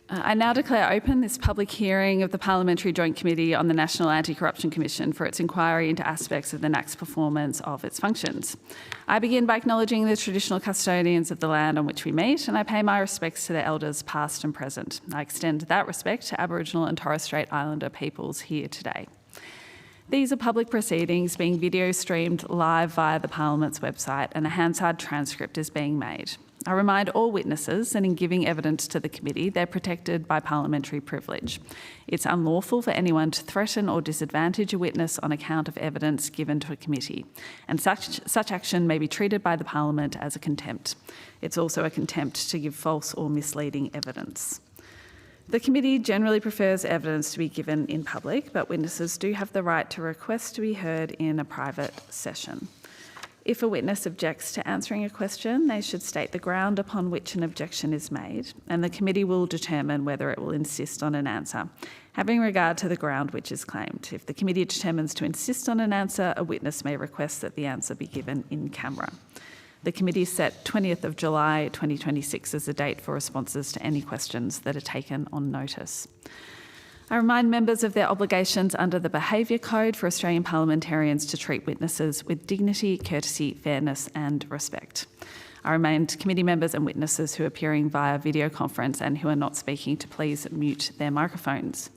I now declare open this public hearing of the Parliamentary Joint Committee on the National Anti-Corruption Commission for its inquiry into aspects of the NACC's performance of its functions. I begin by acknowledging the traditional custodians of the land on which we meet, and I pay my respects to their elders past and present. I extend that respect to Aboriginal and Torres Strait Islander peoples here today. These are public proceedings being video streamed live via the Parliament's website, and a Hansard transcript is being made. I remind all witnesses that in giving evidence to the committee, they're protected by parliamentary privilege. It's unlawful for anyone to threaten or disadvantage a witness on account of evidence given to a committee, and such action may be treated by the Parliament as a contempt. It's also a contempt to give false or misleading evidence. The committee generally prefers evidence to be given in public, but witnesses do have the right to request to be heard in a private session. If a witness objects to answering a question, they should state the ground upon which an objection is made, and the committee will determine whether it will insist on an answer, having regard to the ground which is claimed. If the committee determines to insist on an answer, a witness may request that the answer be given in camera. The committee set 20th of July 2026 as the date for responses to any questions that are taken on notice. I remind members of their obligations under the Behaviour Code for Australian parliamentarians to treat witnesses with dignity, courtesy, fairness and respect. I remind committee members and witnesses who are appearing via video conference and who are not speaking to please mute their microphones.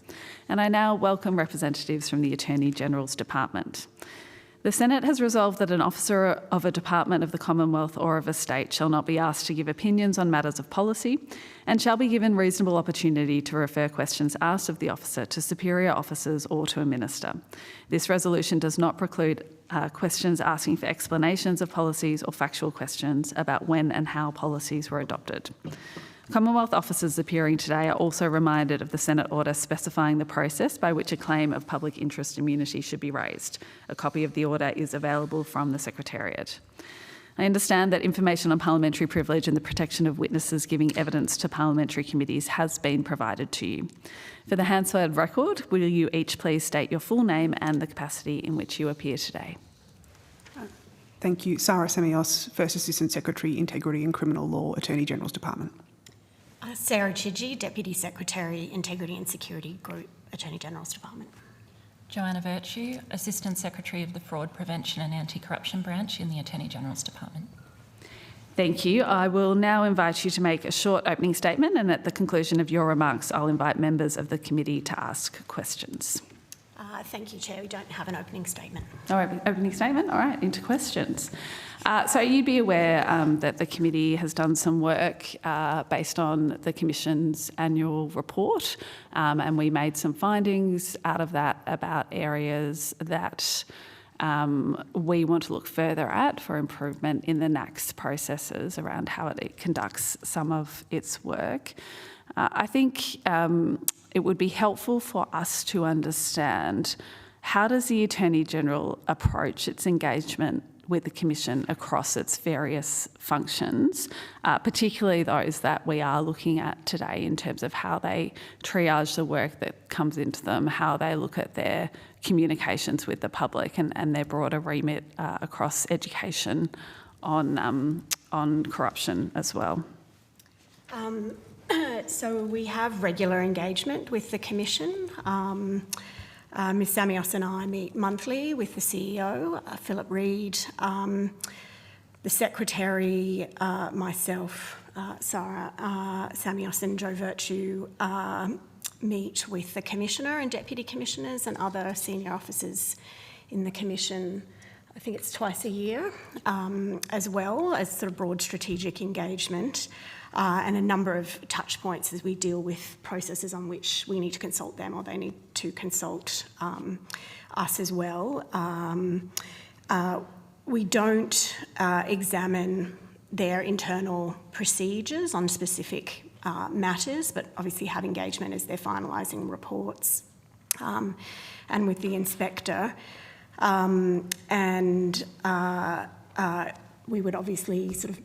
And I now welcome representatives from the Attorney-General's Department. The Senate has resolved that an officer of a department of the Commonwealth or of a state shall not be asked to give opinions on matters of policy and shall be given reasonable opportunity to refer questions asked of the officer to superior officers or to a minister. This resolution does not preclude questions asking for explanations of policies or factual questions about when and how policies were adopted. Commonwealth officers appearing today are also reminded of the Senate order specifying the process by which a claim of public interest immunity should be raised. A copy of the order is available from the Secretariat. I understand that information on parliamentary privilege and the protection of witnesses giving evidence to parliamentary committees has been provided to you. For the Hansard record, will you each please state your full name and the capacity in which you appear today? Thank you. Sarah Semios, First Assistant Secretary, Integrity and Criminal Law, Attorney-General's Department. Sarah Chidgey, Deputy Secretary, Integrity and Security Group, Attorney-General's Department. Joanna Virtue, Assistant Secretary of the Fraud Prevention and Anti-Corruption Branch in the Attorney-General's Department. Thank you. I will now invite you to make a short opening statement, and at the conclusion of your remarks, I'll invite members of the committee to ask questions. Thank you, Chair. We don't have an opening statement. All right, opening statement. All right, into questions. So you'd be aware that the committee has done some work based on the Commission's annual report, and we made some findings out of that about areas that we want to look further at for improvement in the NACC's processes around how it conducts some of its work. I think it would be helpful for us to understand how does the Attorney-General approach its engagement with the Commission across its various functions, particularly those that we are looking at today in terms of how they triage the work that comes into them, how they look at their communications with the public and their broader remit across education on corruption as well. So we have regular engagement with the Commission. Ms Samios and I meet monthly with the CEO, Philip Reid, the Secretary, myself, Sarah Samios and Jo Virtue meet with the Commissioner and Deputy Commissioners and other senior officers in the Commission. I think it's twice a year, as well as sort of broad strategic engagement. And a number of touch points as we deal with processes on which we need to consult them or they need to consult us as well. We don't examine their internal procedures on specific matters, but obviously have engagement as they're finalising reports and with the inspector. We would obviously sort of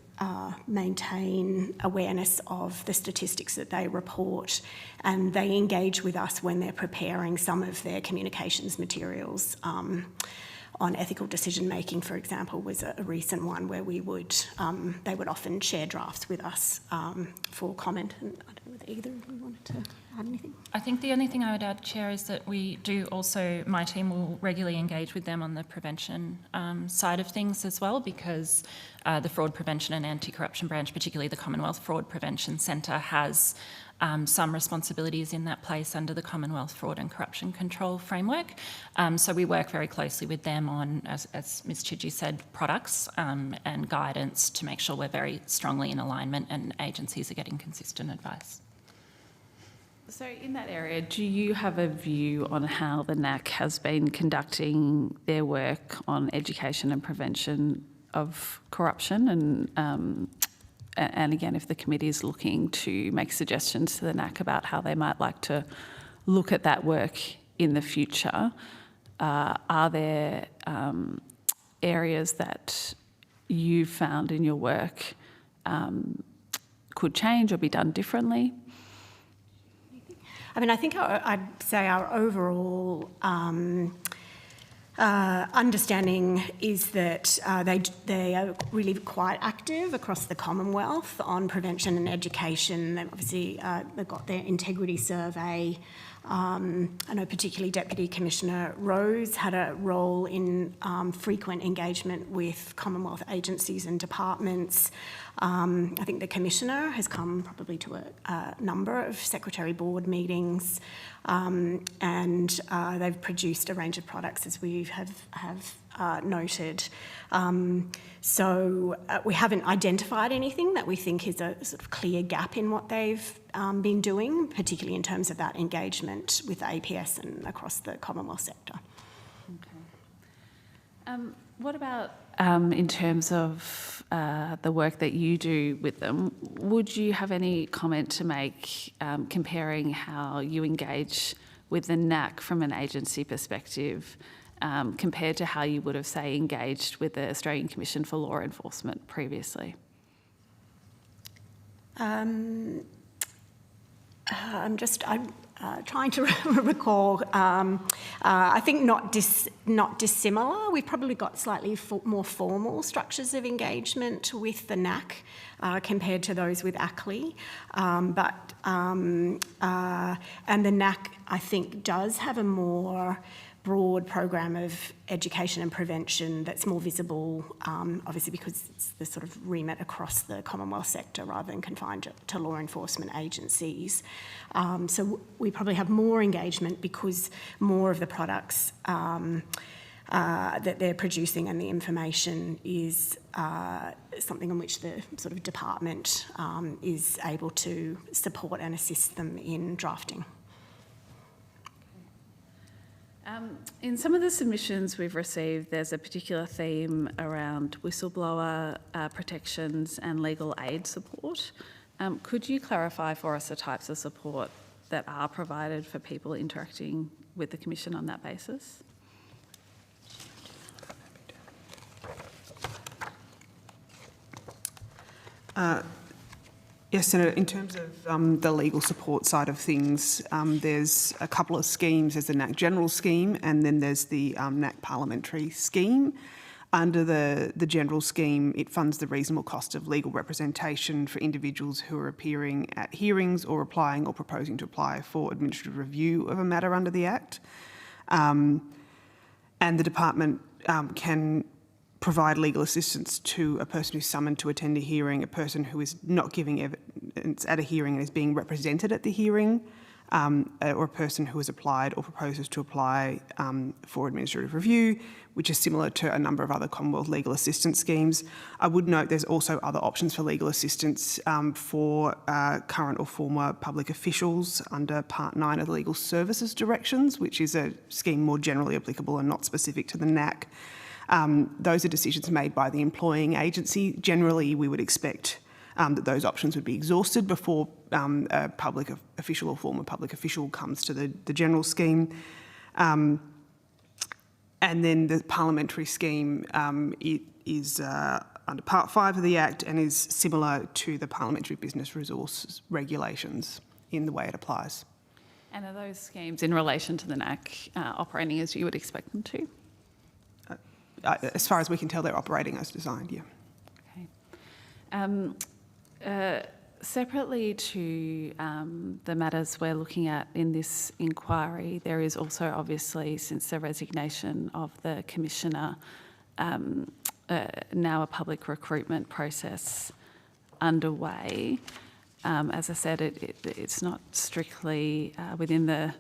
maintain awareness of the statistics that they report, and they engage with us when they're preparing some of their communications materials. On ethical decision making, for example, was a recent one where we would they would often share drafts with us for comment. And I don't know either of you wanted to add anything? I think the only thing I would add, Chair, is that we do also, my team will regularly engage with them on the prevention side of things as well, because the Fraud Prevention and Anti-Corruption Branch, particularly the Commonwealth Fraud Prevention Centre, has some responsibilities in that place under the Commonwealth Fraud and Corruption Control Framework. So we work very closely with them on, as Ms Chidgey said, products and guidance to make sure we're very strongly in alignment and agencies are getting consistent advice. So in that area, do you have a view on how the NACC has been conducting their work on education and prevention of corruption? And again, if the committee is looking to make suggestions to the NACC about how they might like to look at that work in the future, are there areas that you've found in your work could change or be done differently? I mean, I think I'd say our overall understanding is that they are really quite active across the Commonwealth on prevention and education. Obviously, they've got their integrity survey. I know particularly Deputy Commissioner Rose had a role in frequent engagement with Commonwealth agencies and departments. I think the Commissioner has come probably to a number of Secretary Board meetings, and they've produced a range of products, as we have noted. So we haven't identified anything that we think is a sort of clear gap in what they've been doing, particularly in terms of that engagement with the APS and across the Commonwealth sector. Okay. What about in terms of the work that you do with them? Would you have any comment to make comparing how you engage with the NACC from an agency perspective compared to how you would have, say, engaged with the Australian Commission for Law Enforcement previously? I'm trying to recall. I think not dissimilar. We've probably got slightly more formal structures of engagement with the NACC compared to those with ACLI. And the NACC, I think, does have a more broad program of education and prevention that's more visible, obviously because it's the sort of remit across the Commonwealth sector rather than confined to law enforcement agencies. So we probably have more engagement because more of the products that they're producing and the information is something on which the sort of department is able to support and assist them in drafting. In some of the submissions we've received, there's a particular theme around whistleblower protections and legal aid support. Could you clarify for us the types of support that are provided for people interacting with the Commission on that basis? Yes, Senator, in terms of the legal support side of things, there's a couple of schemes. There's the NACC General Scheme and then there's the NACC Parliamentary Scheme. Under the General Scheme, it funds the reasonable cost of legal representation for individuals who are appearing at hearings or applying or proposing to apply for administrative review of a matter under the Act. And the department can provide legal assistance to a person who's summoned to attend a hearing, a person who is not giving evidence at a hearing and is being represented at the hearing, or a person who has applied or proposes to apply for administrative review, which is similar to a number of other Commonwealth legal assistance schemes. I would note there's also other options for legal assistance for current or former public officials under Part 9 of the Legal Services Directions, which is a scheme more generally applicable and not specific to the NACC. Those are decisions made by the employing agency. Generally, we would expect that those options would be exhausted before a public official or former public official comes to the general scheme. And then the parliamentary scheme it is under Part 5 of the Act and is similar to the Parliamentary Business Resources Regulations in the way it applies. And are those schemes in relation to the NACC operating as you would expect them to? As far as we can tell, they're operating as designed, yeah. Okay. Separately to the matters we're looking at in this inquiry, there is also obviously, since the resignation of the Commissioner, now a public recruitment process underway. As I said, it's not strictly within the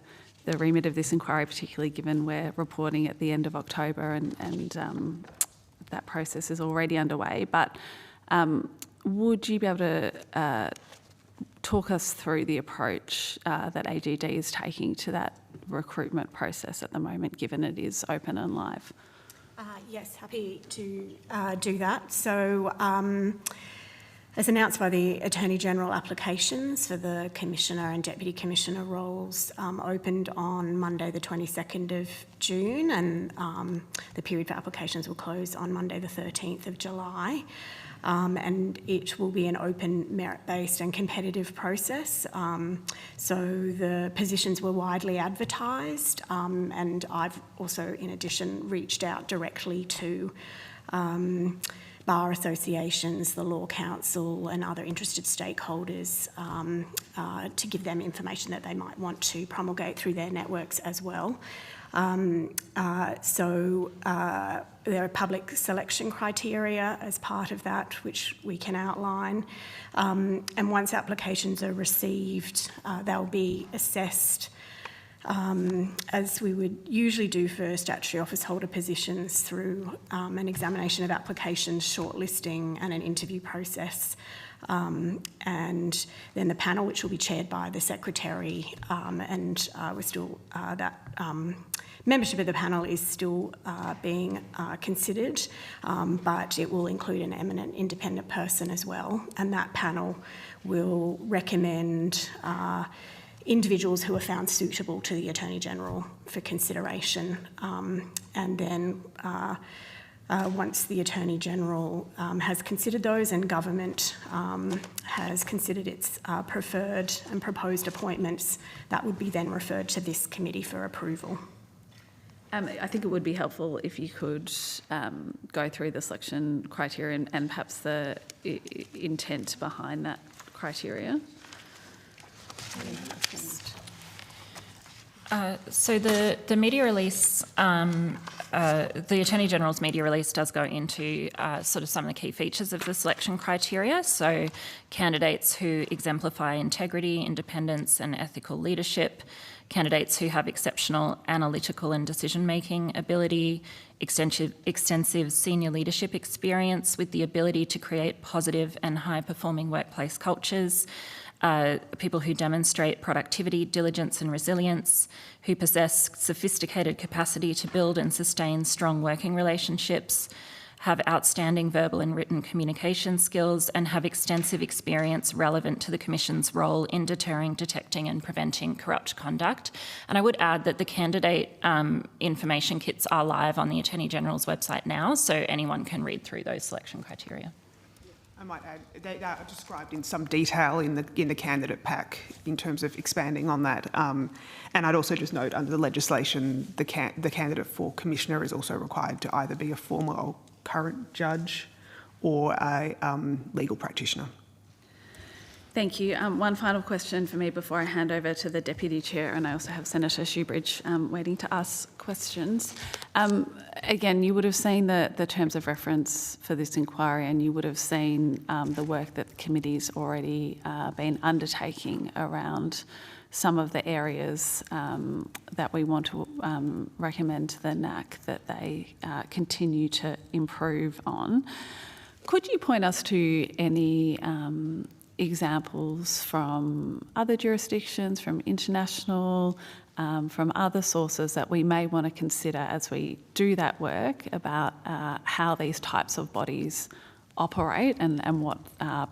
remit of this inquiry, particularly given we're reporting at the end of October and that process is already underway. But would you be able to talk us through the approach that AGD is taking to that recruitment process at the moment, given it is open and live? Yes, happy to do that. So, as announced by the Attorney-General, applications for the Commissioner and Deputy Commissioner roles opened on Monday the 22nd of June, and the period for applications will close on Monday the 13th of July. And it will be an open, merit-based and competitive process. So the positions were widely advertised, and I've also, in addition, reached out directly to bar associations, the Law Council and other interested stakeholders to give them information that they might want to promulgate through their networks as well. There are public selection criteria as part of that, which we can outline. And once applications are received, they'll be assessed as we would usually do for statutory office holder positions through an examination of applications, shortlisting and an interview process. And then the panel, which will be chaired by the Secretary, and we're still membership of the panel is still being considered, but it will include an eminent independent person as well, and that panel will recommend individuals who are found suitable to the Attorney-General for consideration, and then once the Attorney-General has considered those and government has considered its preferred and proposed appointments, that would be then referred to this committee for approval. I think it would be helpful if you could go through the selection criteria and perhaps the intent behind that criteria. So the media release, the Attorney-General's media release does go into sort of some of the key features of the selection criteria. So candidates who exemplify integrity, independence and ethical leadership, candidates who have exceptional analytical and decision-making ability, extensive senior leadership experience with the ability to create positive and high-performing workplace cultures, people who demonstrate productivity, diligence and resilience, who possess sophisticated capacity to build and sustain strong working relationships, have outstanding verbal and written communication skills, and have extensive experience relevant to the Commission's role in deterring, detecting and preventing corrupt conduct. And I would add that the candidate information kits are live on the Attorney-General's website now, so anyone can read through those selection criteria. I might add, they are described in some detail in the candidate pack in terms of expanding on that. And I'd also just note under the legislation, the candidate for Commissioner is also required to either be a former or current judge or a legal practitioner. Thank you. One final question for me before I hand over to the Deputy Chair, and I also have Senator Shoebridge waiting to ask questions. Again, you would have seen the terms of reference for this inquiry, and you would have seen the work that the committee's already been undertaking around some of the areas that we want to recommend to the NACC that they continue to improve on. Could you point us to any examples from other jurisdictions, from international, from other sources that we may want to consider as we do that work about how these types of bodies operate and what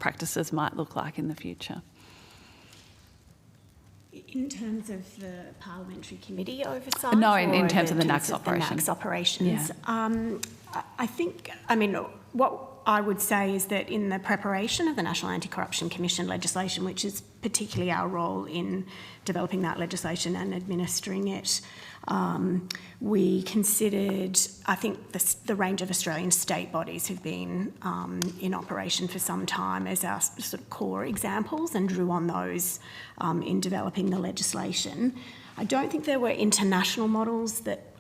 practices might look like in the future? In terms of the Parliamentary Committee oversight? No, in terms of the NACC operations. The NACC operations. Yeah. I think, I mean, what I would say is that in the preparation of the National Anti-Corruption Commission legislation, which is particularly our role in developing that legislation and administering it, we considered, I think, the range of Australian state bodies who've been in operation for some time as our sort of core examples, and drew on those in developing the legislation. I don't think there were international models that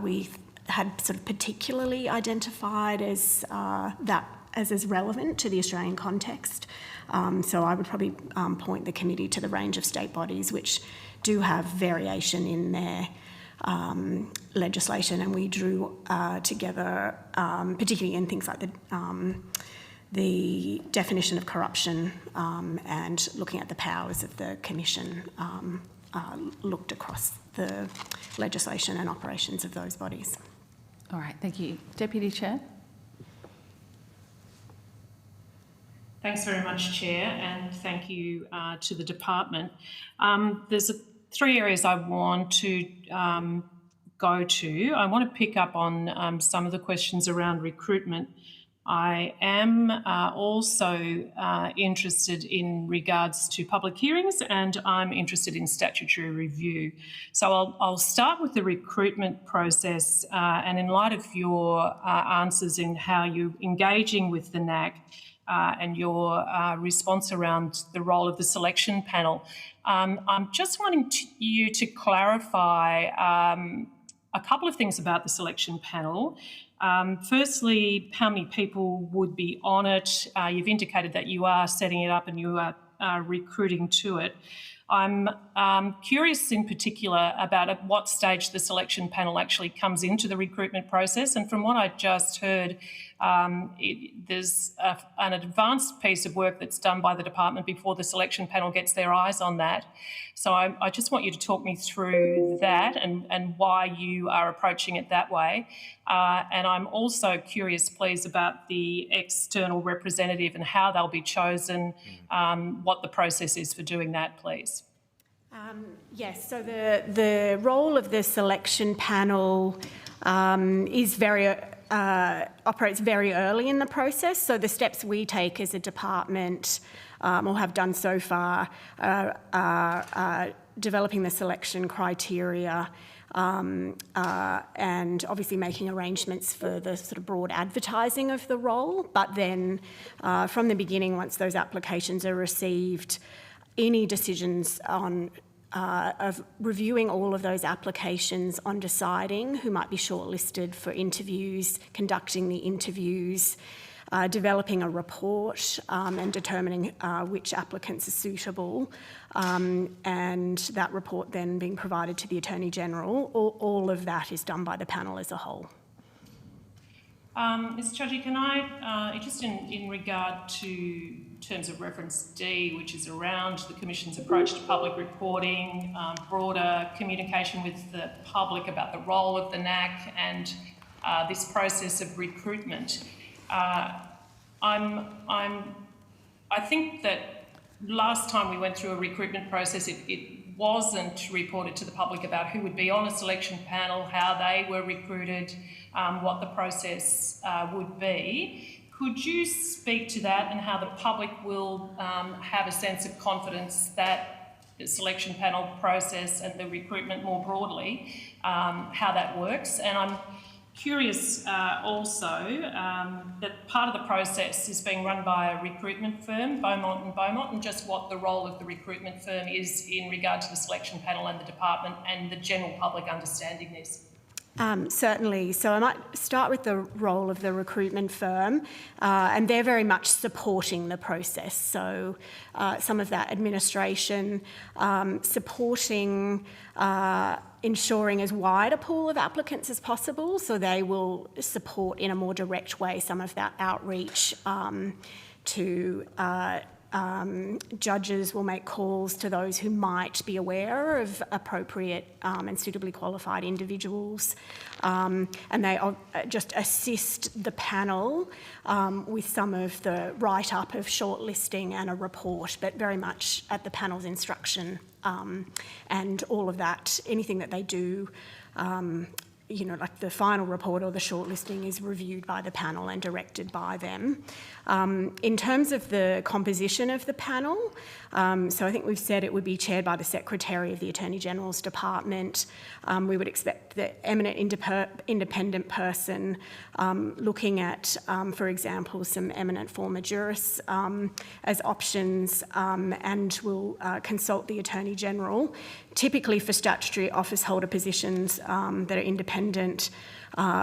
we had sort of particularly identified as as relevant to the Australian context. So I would probably point the committee to the range of state bodies which do have variation in their legislation, and we drew together, particularly in things like the definition of corruption and looking at the powers of the Commission, looked across the legislation and operations of those bodies. All right, thank you. Deputy Chair. Thanks very much, Chair, and thank you to the department. There's three areas I want to go to. I want to pick up on some of the questions around recruitment. I am also interested in regards to public hearings, and I'm interested in statutory review. So I'll start with the recruitment process, and in light of your answers in how you're engaging with the NACC and your response around the role of the selection panel, I'm just wanting you to clarify a couple of things about the selection panel. Firstly, how many people would be on it? You've indicated that you are setting it up and you are recruiting to it. I'm curious in particular about at what stage the selection panel actually comes into the recruitment process. And from what I just heard, there's an advanced piece of work that's done by the department before the selection panel gets their eyes on that. So I just want you to talk me through that and why you are approaching it that way. And I'm also curious, please, about the external representative and how they'll be chosen, what the process is for doing that, please. Yes, so the role of the selection panel is operates very early in the process. So the steps we take as a department, or have done so far, are developing the selection criteria and obviously making arrangements for the sort of broad advertising of the role. But then from the beginning, once those applications are received, any decisions on of reviewing all of those applications, on deciding who might be shortlisted for interviews, conducting the interviews, developing a report and determining which applicants are suitable, and that report then being provided to the Attorney-General. All of that is done by the panel as a whole. Ms. Triage, can I, just in regard to terms of reference D, which is around the Commission's approach to public reporting, broader communication with the public about the role of the NACC and this process of recruitment. I think that last time we went through a recruitment process, it wasn't reported to the public about who would be on a selection panel, how they were recruited, what the process would be. Could you speak to that and how the public will have a sense of confidence that the selection panel process and the recruitment more broadly, how that works? And I'm curious also that part of the process is being run by a recruitment firm, Beaumont & Beaumont, and just what the role of the recruitment firm is in regard to the selection panel and the department and the general public understanding this. Certainly. So I might start with the role of the recruitment firm, and they're very much supporting the process. So some of that administration, supporting ensuring as wide a pool of applicants as possible. So they will support in a more direct way some of that outreach to judges will make calls to those who might be aware of appropriate and suitably qualified individuals, and they just assist the panel with some of the write-up of shortlisting and a report, but very much at the panel's instruction, and all of that, anything that they do like the final report or the shortlisting is reviewed by the panel and directed by them. In terms of the composition of the panel, so I think we've said it would be chaired by the Secretary of the Attorney General's Department. We would expect the eminent independent person looking at, for example, some eminent former jurists as options, and will consult the Attorney General. Typically for statutory office holder positions that are independent,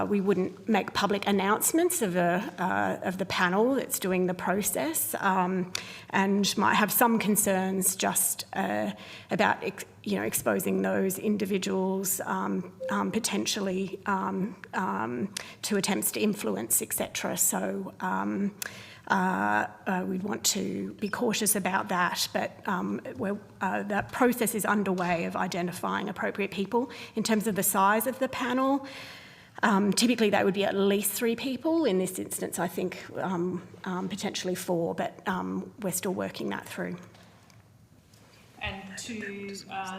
we wouldn't make public announcements of the panel that's doing the process, and might have some concerns just about exposing those individuals potentially to attempts to influence, etc. So we'd want to be cautious about that, but that process is underway of identifying appropriate people. In terms of the size of the panel, typically that would be at least 3 people. In this instance, I think potentially 4, but we're still working that through. And to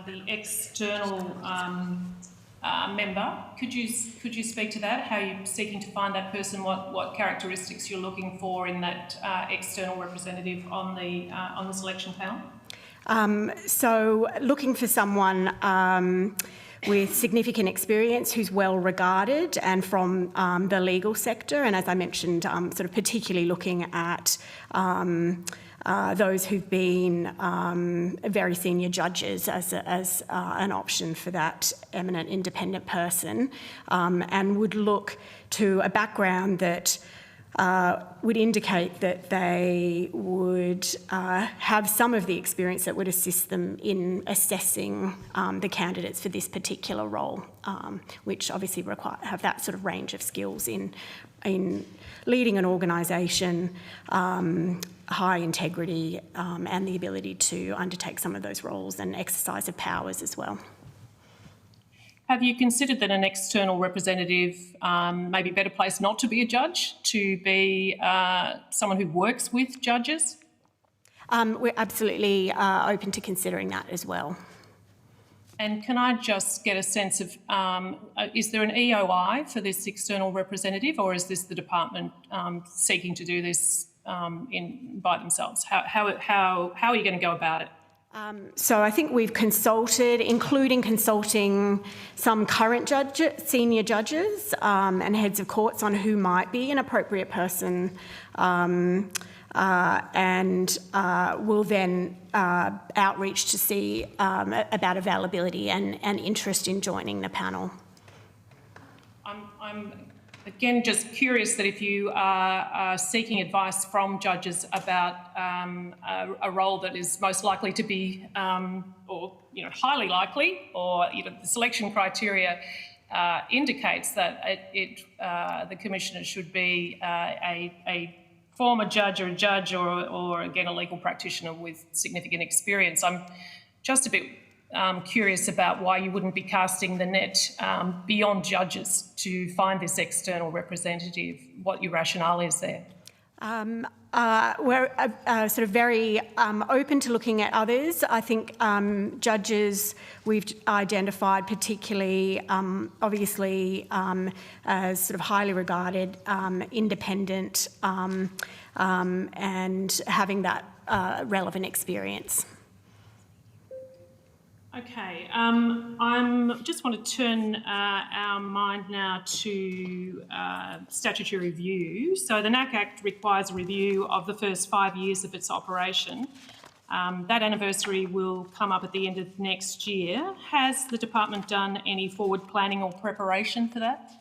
the external member, could you speak to that? How you're seeking to find that person? What characteristics you're looking for in that external representative on the selection panel? So looking for someone with significant experience who's well regarded and from the legal sector, and as I mentioned, sort of particularly looking at those who've been very senior judges as an option for that eminent independent person, and would look to a background that would indicate that they would have some of the experience that would assist them in assessing the candidates for this particular role, which obviously have that sort of range of skills in leading an organisation, high integrity, and the ability to undertake some of those roles and exercise of powers as well. Have you considered that an external representative may be better placed not to be a judge, to be someone who works with judges? We're absolutely open to considering that as well. And can I just get a sense of, is there an EOI for this external representative, or is this the department seeking to do this by themselves? How are you going to go about it? So I think we've consulted, including consulting some current senior judges and heads of courts on who might be an appropriate person, and we'll then outreach to see about availability and interest in joining the panel. I'm again just curious that if you are seeking advice from judges about a role that is most likely to be, or highly likely, or the selection criteria indicates that the commissioner should be a former judge or again a legal practitioner with significant experience. I'm just a bit curious about why you wouldn't be casting the net beyond judges to find this external representative, what your rationale is there. We're sort of very open to looking at others. I think judges we've identified particularly, obviously, as sort of highly regarded, independent, and having that relevant experience. Okay, I just want to turn our mind now to statutory review. So the NACC Act requires a review of the first 5 years of its operation. That anniversary will come up at the end of next year. Has the department done any forward planning or preparation for that?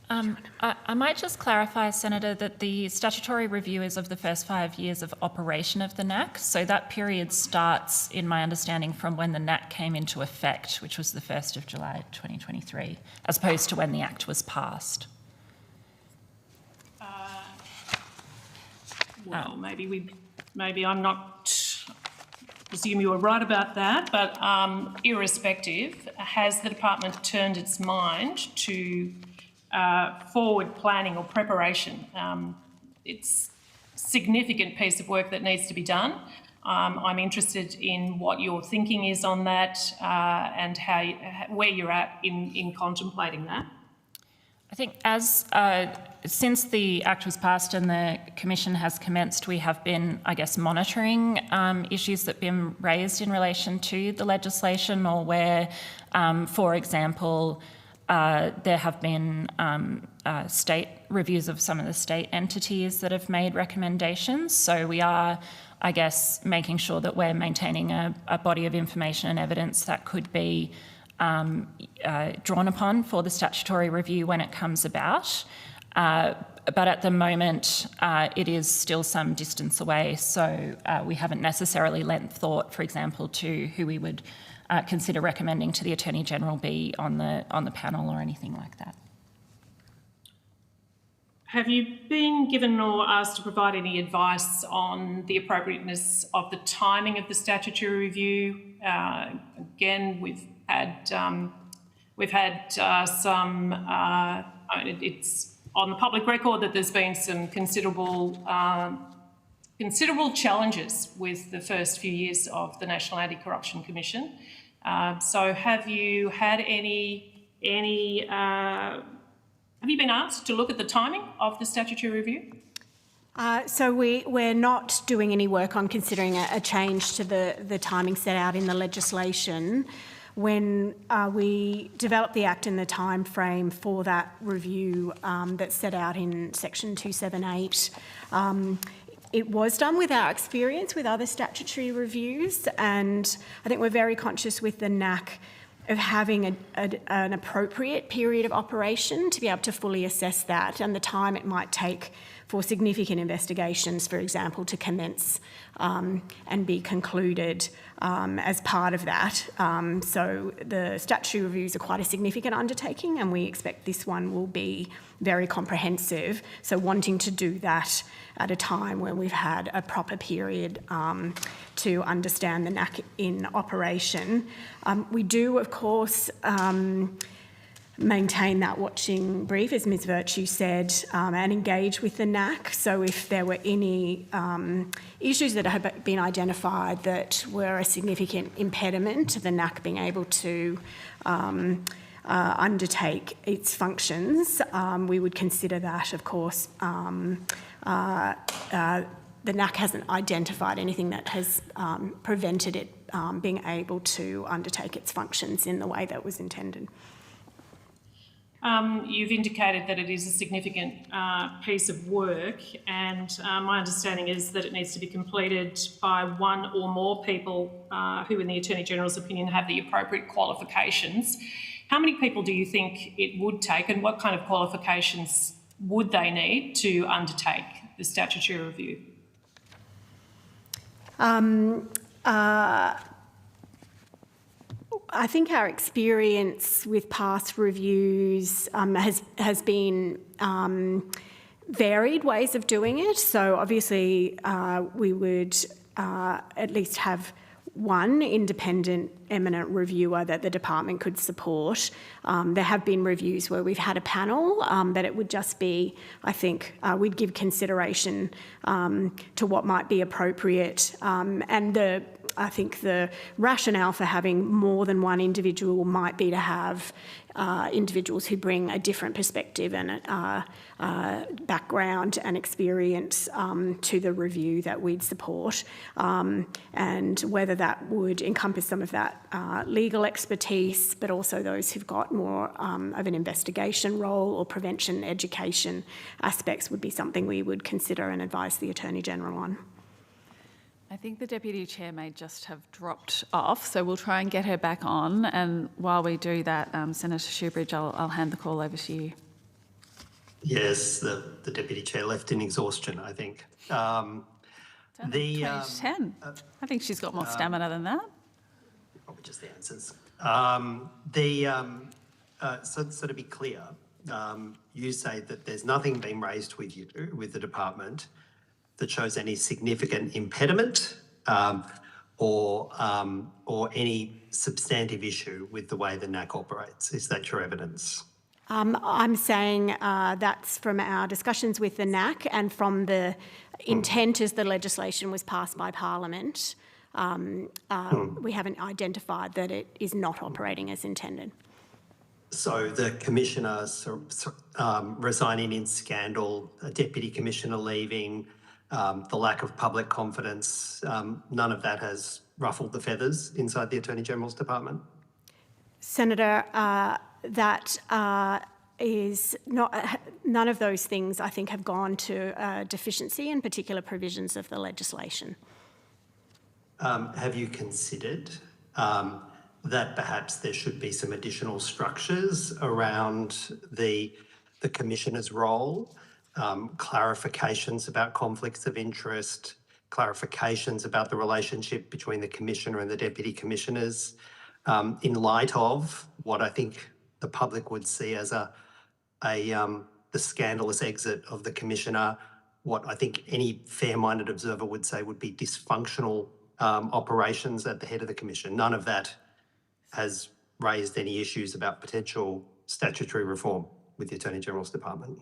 I might just clarify, Senator, that the statutory review is of the first 5 years of operation of the NACC. So that period starts, in my understanding, from when the NACC came into effect, which was the 1st of July 2023, as opposed to when the Act was passed. Well, maybe I'm not presume you were right about that, but irrespective, has the department turned its mind to forward planning or preparation? It's a significant piece of work that needs to be done. I'm interested in what your thinking is on that and where you're at in contemplating that. I think since the Act was passed and the Commission has commenced, we have been, I guess, monitoring issues that have been raised in relation to the legislation, or where, for example, there have been state reviews of some of the state entities that have made recommendations. So we are, I guess, making sure that we're maintaining a body of information and evidence that could be drawn upon for the statutory review when it comes about. But at the moment, it is still some distance away, so we haven't necessarily lent thought, for example, to who we would consider recommending to the Attorney General be on the panel or anything like that. Have you been given or asked to provide any advice on the appropriateness of the timing of the statutory review? Again, we've had some. It's on the public record that there's been some considerable challenges with the first few years of the National Anti-Corruption Commission. So have you had have you been asked to look at the timing of the statutory review? So we're not doing any work on considering a change to the timing set out in the legislation. When we developed the Act and the time frame for that review that's set out in Section 278, it was done with our experience with other statutory reviews, and I think we're very conscious with the NACC of having an appropriate period of operation to be able to fully assess that and the time it might take for significant investigations, for example, to commence and be concluded as part of that. So the statutory reviews are quite a significant undertaking, and we expect this one will be very comprehensive. So wanting to do that at a time when we've had a proper period to understand the NACC in operation. We do, of course, maintain that watching brief, as Ms Virtue said, and engage with the NACC. So if there were any issues that had been identified that were a significant impediment to the NACC being able to undertake its functions, we would consider that, of course. The NACC hasn't identified anything that has prevented it being able to undertake its functions in the way that was intended. You've indicated that it is a significant piece of work, and my understanding is that it needs to be completed by one or more people who, in the Attorney General's opinion, have the appropriate qualifications. How many people do you think it would take, and what kind of qualifications would they need to undertake the statutory review? I think our experience with past reviews has been varied ways of doing it. So obviously we would at least have one independent eminent reviewer that the department could support. There have been reviews where we've had a panel, but it would just be, I think, we'd give consideration to what might be appropriate. And I think the rationale for having more than one individual might be to have individuals who bring a different perspective and background and experience to the review that we'd support, and whether that would encompass some of that legal expertise, but also those who've got more of an investigation role or prevention education aspects would be something we would consider and advise the Attorney General on. I think the Deputy Chair may just have dropped off, so we'll try and get her back on. And while we do that, Senator Shoebridge, I'll hand the call over to you. Yes, the Deputy Chair left in exhaustion, I think. Page 10. I think she's got more stamina than that. Probably just the answers. So to be clear, you say that there's nothing being raised with the department that shows any significant impediment or any substantive issue with the way the NACC operates. Is that your evidence? I'm saying that's from our discussions with the NACC and from the intent as the legislation was passed by Parliament. We haven't identified that it is not operating as intended. So the commissioner resigning in scandal, a deputy commissioner leaving, the lack of public confidence, none of that has ruffled the feathers inside the Attorney General's department? Senator, that is not, none of those things I think have gone to deficiency in particular provisions of the legislation. Have you considered that perhaps there should be some additional structures around the Commissioner's role, clarifications about conflicts of interest, clarifications about the relationship between the Commissioner and the Deputy Commissioners, in light of what I think the public would see as the scandalous exit of the Commissioner, what I think any fair-minded observer would say would be dysfunctional operations at the head of the Commission. None of that has raised any issues about potential statutory reform with the Attorney General's department.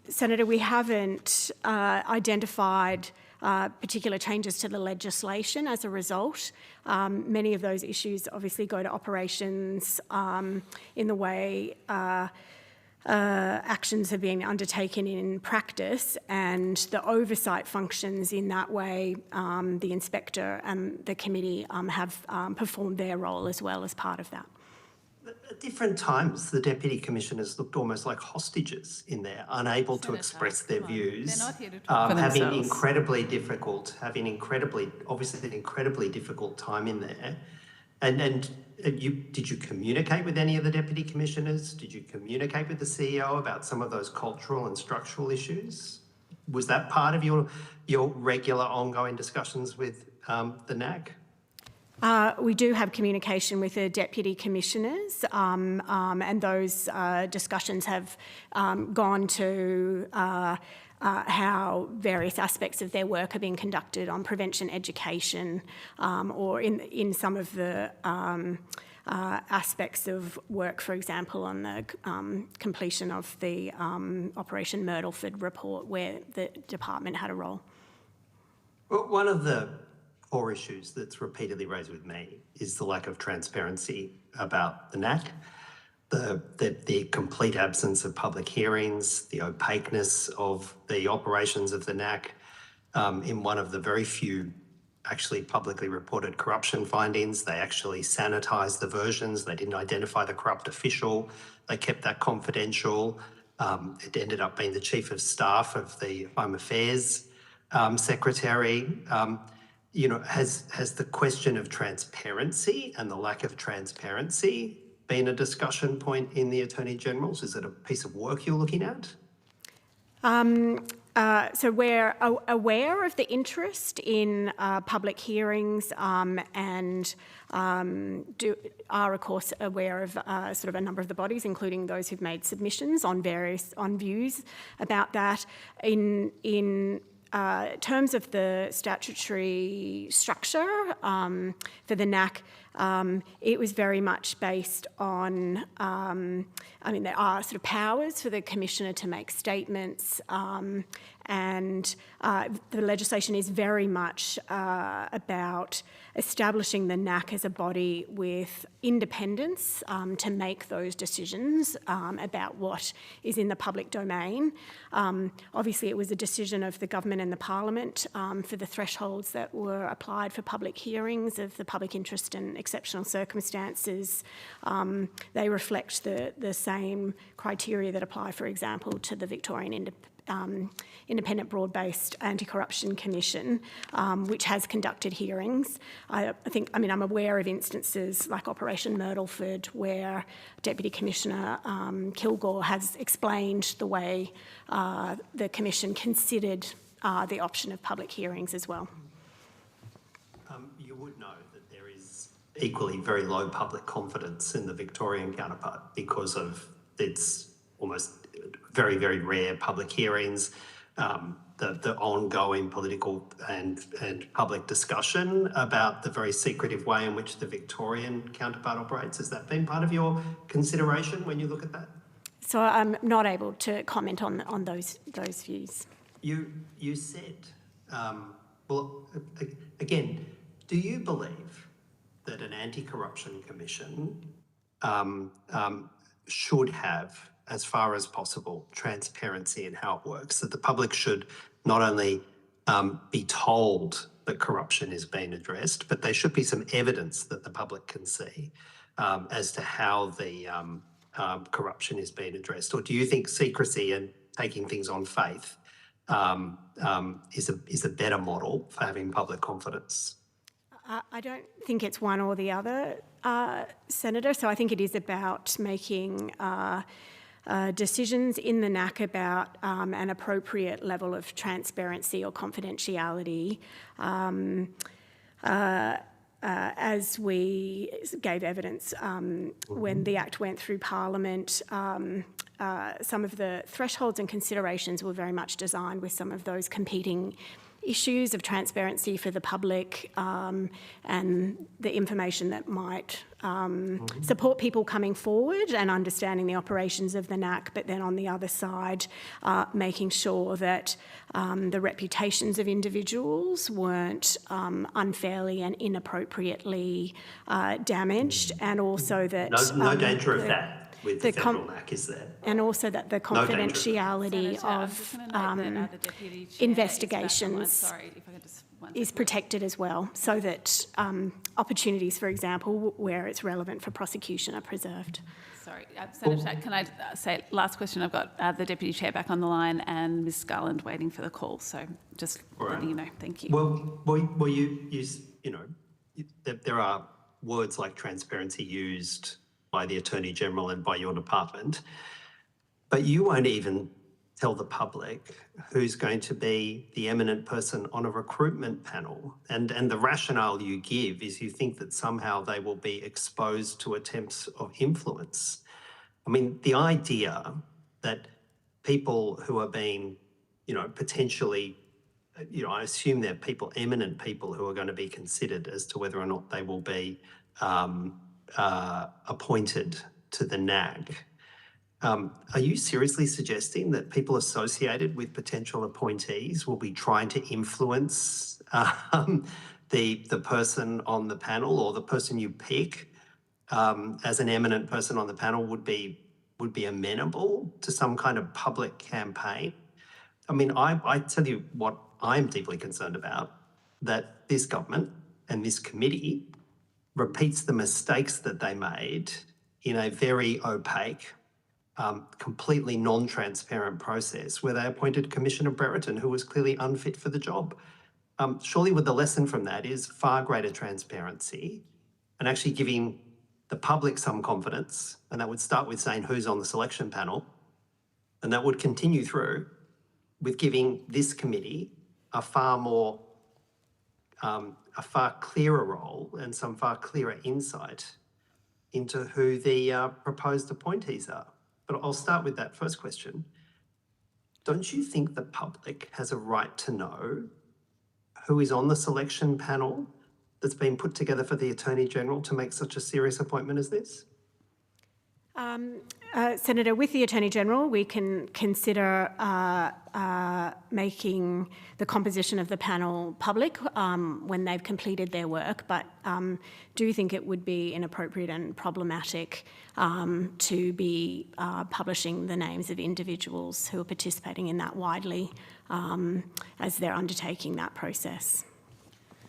Senator, we haven't identified particular changes to the legislation as a result. Many of those issues obviously go to operations in the way actions have been undertaken in practice, and the oversight functions in that way, the inspector and the committee have performed their role as well as part of that. At different times, the Deputy Commissioners looked almost like hostages in there, unable to express their views, They're not here to talk for having themselves. having obviously an incredibly difficult time in there. And did you communicate with any of the Deputy Commissioners? Did you communicate with the CEO about some of those cultural and structural issues? Was that part of your regular ongoing discussions with the NACC? We do have communication with the Deputy Commissioners, and those discussions have gone to how various aspects of their work are being conducted on prevention education, or in some of the aspects of work, for example, on the completion of the Operation Myrtleford report, where the department had a role. Well, one of the core issues that's repeatedly raised with me is the lack of transparency about the NACC, the complete absence of public hearings, the opaqueness of the operations of the NACC. In one of the very few actually publicly reported corruption findings, they actually sanitised the versions. They didn't identify the corrupt official. They kept that confidential. It ended up being the Chief of Staff of the Home Affairs Secretary. Has the question of transparency and the lack of transparency been a discussion point in the Attorney General's? Is it a piece of work you're looking at? So we're aware of the interest in public hearings, and are of course aware of sort of a number of the bodies, including those who've made submissions on views about that. In terms of the statutory structure for the NACC, it was very much based on, there are sort of powers for the Commissioner to make statements, and the legislation is very much about establishing the NACC as a body with independence to make those decisions about what is in the public domain. Obviously, it was a decision of the government and the Parliament for the thresholds that were applied for public hearings of the public interest and exceptional circumstances. They reflect the same criteria that apply, for example, to the Victorian Independent Broad-Based Anti-Corruption Commission, which has conducted hearings. I'm aware of instances like Operation Myrtleford, where Deputy Commissioner Kilgore has explained the way the Commission considered the option of public hearings as well. You would know that there is equally very low public confidence in the Victorian counterpart because of its almost very, very rare public hearings, the ongoing political and public discussion about the very secretive way in which the Victorian counterpart operates? Has that been part of your consideration when you look at that? So I'm not able to comment on those views. You said, well, again, do you believe that an anti-corruption commission should have, as far as possible, transparency in how it works, that the public should not only be told that corruption is being addressed, but there should be some evidence that the public can see as to how the corruption is being addressed? Or do you think secrecy and taking things on faith is a better model for having public confidence? I don't think it's one or the other, Senator. So I think it is about making decisions in the NACC about an appropriate level of transparency or confidentiality. As we gave evidence when the Act went through Parliament, some of the thresholds and considerations were very much designed with some of those competing issues of transparency for the public and the information that might support people coming forward and understanding the operations of the NACC, but then on the other side, making sure that the reputations of individuals weren't unfairly and inappropriately damaged, and also that... No danger of that with the federal NACC, is there? And also that the confidentiality of investigations is protected as well, so that opportunities, for example, where it's relevant for prosecution are preserved. Sorry, Senator, can I say, last question, I've got the Deputy Chair back on the line and Ms Garland waiting for the call, so just letting you know, thank you. Well, you know, there are words like transparency used by the Attorney-General and by your department, but you won't even tell the public who's going to be the eminent person on a recruitment panel. And the rationale you give is you think that somehow they will be exposed to attempts of influence. I mean, the idea that people who are being, you know, potentially, you know, I assume they're people, eminent people who are going to be considered as to whether or not they will be appointed to the NACC. Are you seriously suggesting that people associated with potential appointees will be trying to influence the person on the panel, or the person you pick as an eminent person on the panel would be amenable to some kind of public campaign? I mean, I tell you what I'm deeply concerned about, that this government and this committee repeats the mistakes that they made in a very opaque, completely non-transparent process where they appointed Commissioner Brereton, who was clearly unfit for the job. Surely the lesson from that is far greater transparency and actually giving the public some confidence, and that would start with saying who's on the selection panel, and that would continue through with giving this committee a far clearer role and some far clearer insight into who the proposed appointees are. But I'll start with that first question. Don't you think the public has a right to know who is on the selection panel that's been put together for the Attorney-General to make such a serious appointment as this? Senator, with the Attorney-General, we can consider making the composition of the panel public when they've completed their work, but do think it would be inappropriate and problematic to be publishing the names of individuals who are participating in that widely as they're undertaking that process.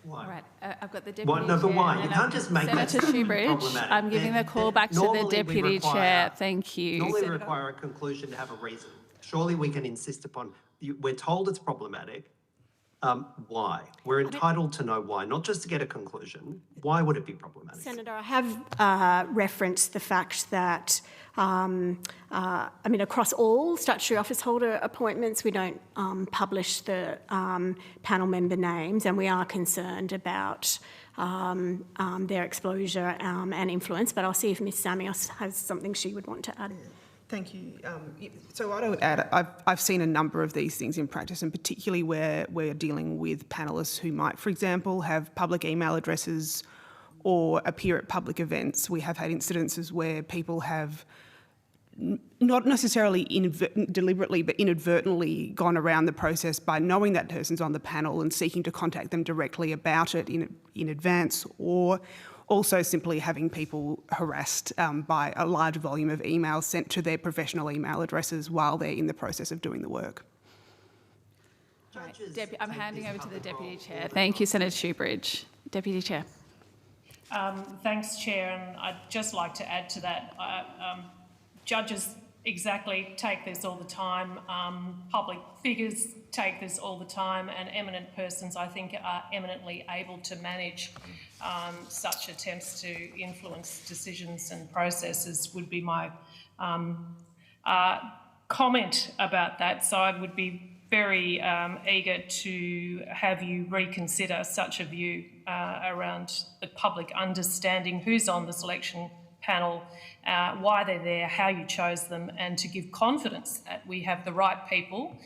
Why? All right, I've got the Deputy Chair. But why? You can't just make that Senator Shoebridge, problematic. I'm giving the call back to the Deputy Chair. Thank you. Normally we require a conclusion to have a reason. Surely we can insist upon, we're told it's problematic. Why? We're entitled to know why, not just to get a conclusion. Why would it be problematic? Senator, I have referenced the fact that, across all statutory office holder appointments, we don't publish the panel member names, and we are concerned about their exposure and influence. But I'll see if Ms Samios has something she would want to add. Thank you. So what I would add, I've seen a number of these things in practice, and particularly where we're dealing with panellists who might, for example, have public email addresses or appear at public events. We have had incidences where people have not necessarily deliberately, but inadvertently gone around the process by knowing that person's on the panel and seeking to contact them directly about it in advance, or also simply having people harassed by a large volume of emails sent to their professional email addresses while they're in the process of doing the work. I'm handing over to the Deputy Chair. Thank you, Senator Shoebridge. Deputy Chair. Thanks, Chair, and I'd just like to add to that. Judges exactly take this all the time. Public figures take this all the time, and eminent persons, I think, are eminently able to manage such attempts to influence decisions and processes, would be my comment about that. So I would be very eager to have you reconsider such a view around the public understanding who's on the selection panel, why they're there, how you chose them, and to give confidence that we have the right people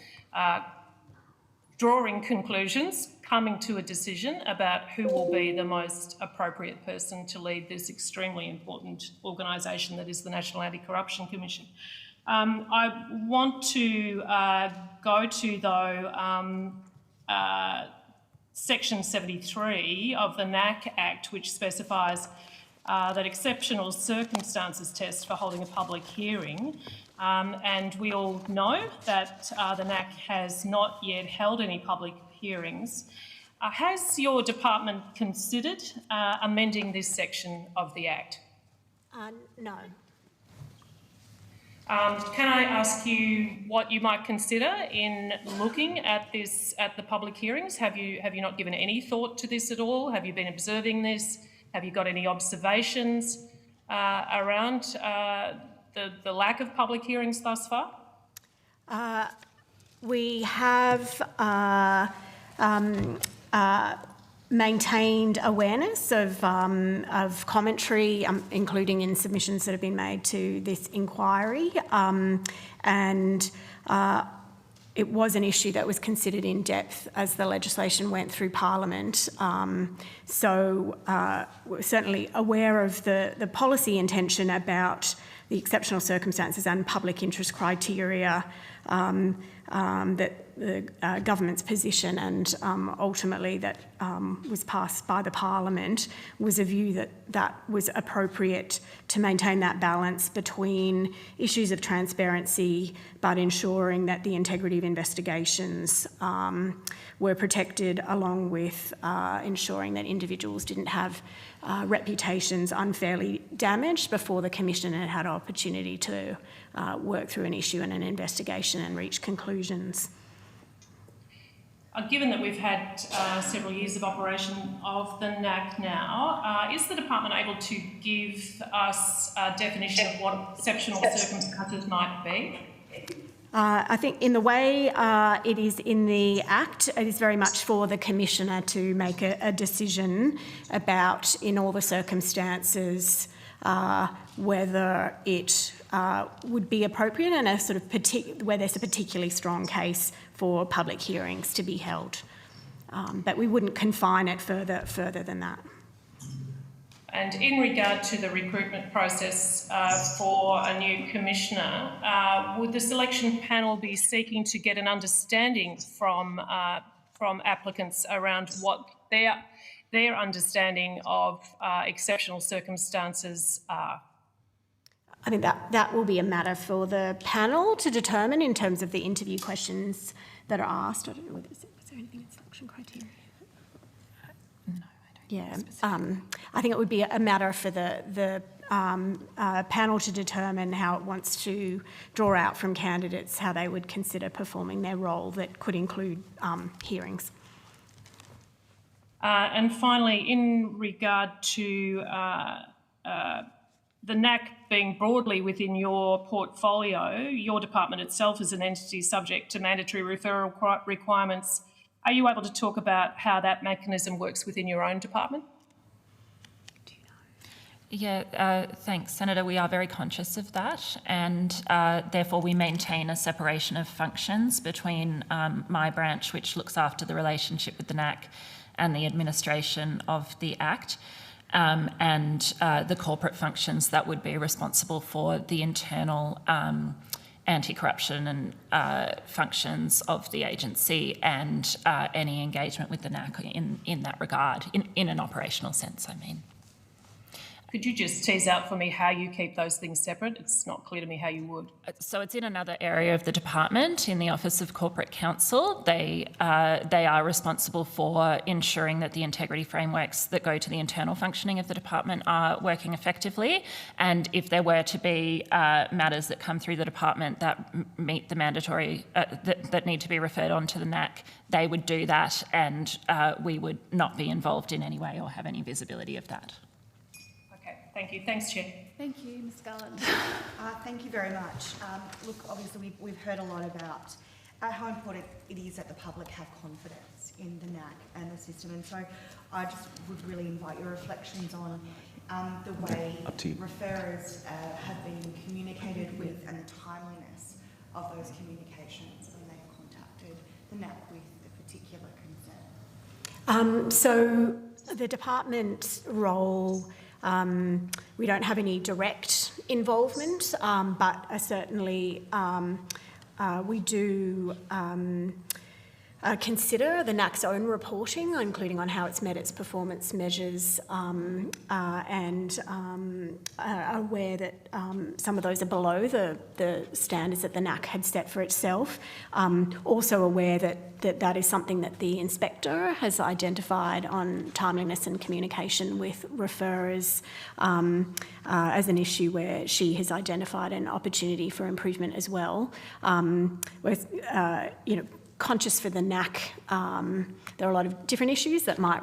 drawing conclusions, coming to a decision about who will be the most appropriate person to lead this extremely important organisation that is the National Anti-Corruption Commission. I want to go to, though, Section 73 of the NACC Act, which specifies that exceptional circumstances test for holding a public hearing. And we all know that the NACC has not yet held any public hearings. Has your department considered amending this section of the Act? No. Can I ask you what you might consider in looking at this at the public hearings? Have you not given any thought to this at all? Have you been observing this? Have you got any observations around the lack of public hearings thus far? We have maintained awareness of commentary, including in submissions that have been made to this inquiry, and it was an issue that was considered in depth as the legislation went through Parliament. So we're certainly aware of the policy intention about the exceptional circumstances and public interest criteria that the government's position, and ultimately that was passed by the Parliament, was a view that that was appropriate to maintain that balance between issues of transparency but ensuring that the integrity of investigations were protected, along with ensuring that individuals didn't have reputations unfairly damaged before the Commission had had opportunity to work through an issue and an investigation and reach conclusions. Given that we've had several years of operation of the NACC now, is the department able to give us a definition of what exceptional circumstances might be? I think in the way it is in the Act, it is very much for the Commissioner to make a decision about, in all the circumstances, whether it would be appropriate and a sort of where there's a particularly strong case for public hearings to be held. But we wouldn't confine it further than that. And in regard to the recruitment process for a new commissioner, would the selection panel be seeking to get an understanding from applicants around what their understanding of exceptional circumstances are? I think that will be a matter for the panel to determine in terms of the interview questions that are asked. I don't know whether was there anything in selection criteria? No, I don't. Yeah, I think it would be a matter for the panel to determine how it wants to draw out from candidates how they would consider performing their role that could include hearings. And finally, in regard to the NACC being broadly within your portfolio, your department itself is an entity subject to mandatory referral requirements. Are you able to talk about how that mechanism works within your own department? Thanks, Senator. We are very conscious of that, and therefore we maintain a separation of functions between my branch, which looks after the relationship with the NACC and the administration of the Act, and the corporate functions that would be responsible for the internal anti-corruption and functions of the agency, and any engagement with the NACC in that regard, in an operational sense, I mean. Could you just tease out for me how you keep those things separate? It's not clear to me how you would. So it's in another area of the department, in the Office of Corporate Counsel. They are responsible for ensuring that the integrity frameworks that go to the internal functioning of the department are working effectively. And if there were to be matters that come through the department that meet the mandatory, that need to be referred on to the NACC, they would do that, and we would not be involved in any way or have any visibility of that. Thank you. Thanks, Chair. Thank you, Ms Garland. Thank you very much. Look, obviously we've heard a lot about how important it is that the public have confidence in the NACC and the system, and so I just would really invite your reflections on the way referrers have been communicated with and the timeliness of those communications when they've contacted the NACC with a particular concern. So the department's role, we don't have any direct involvement, but certainly we do consider the NACC's own reporting, including on how it's met its performance measures, and are aware that some of those are below the standards that the NACC had set for itself. Also aware that is something that the inspector has identified on timeliness and communication with referrers as an issue where she has identified an opportunity for improvement as well. Conscious for the NACC, there are a lot of different issues that might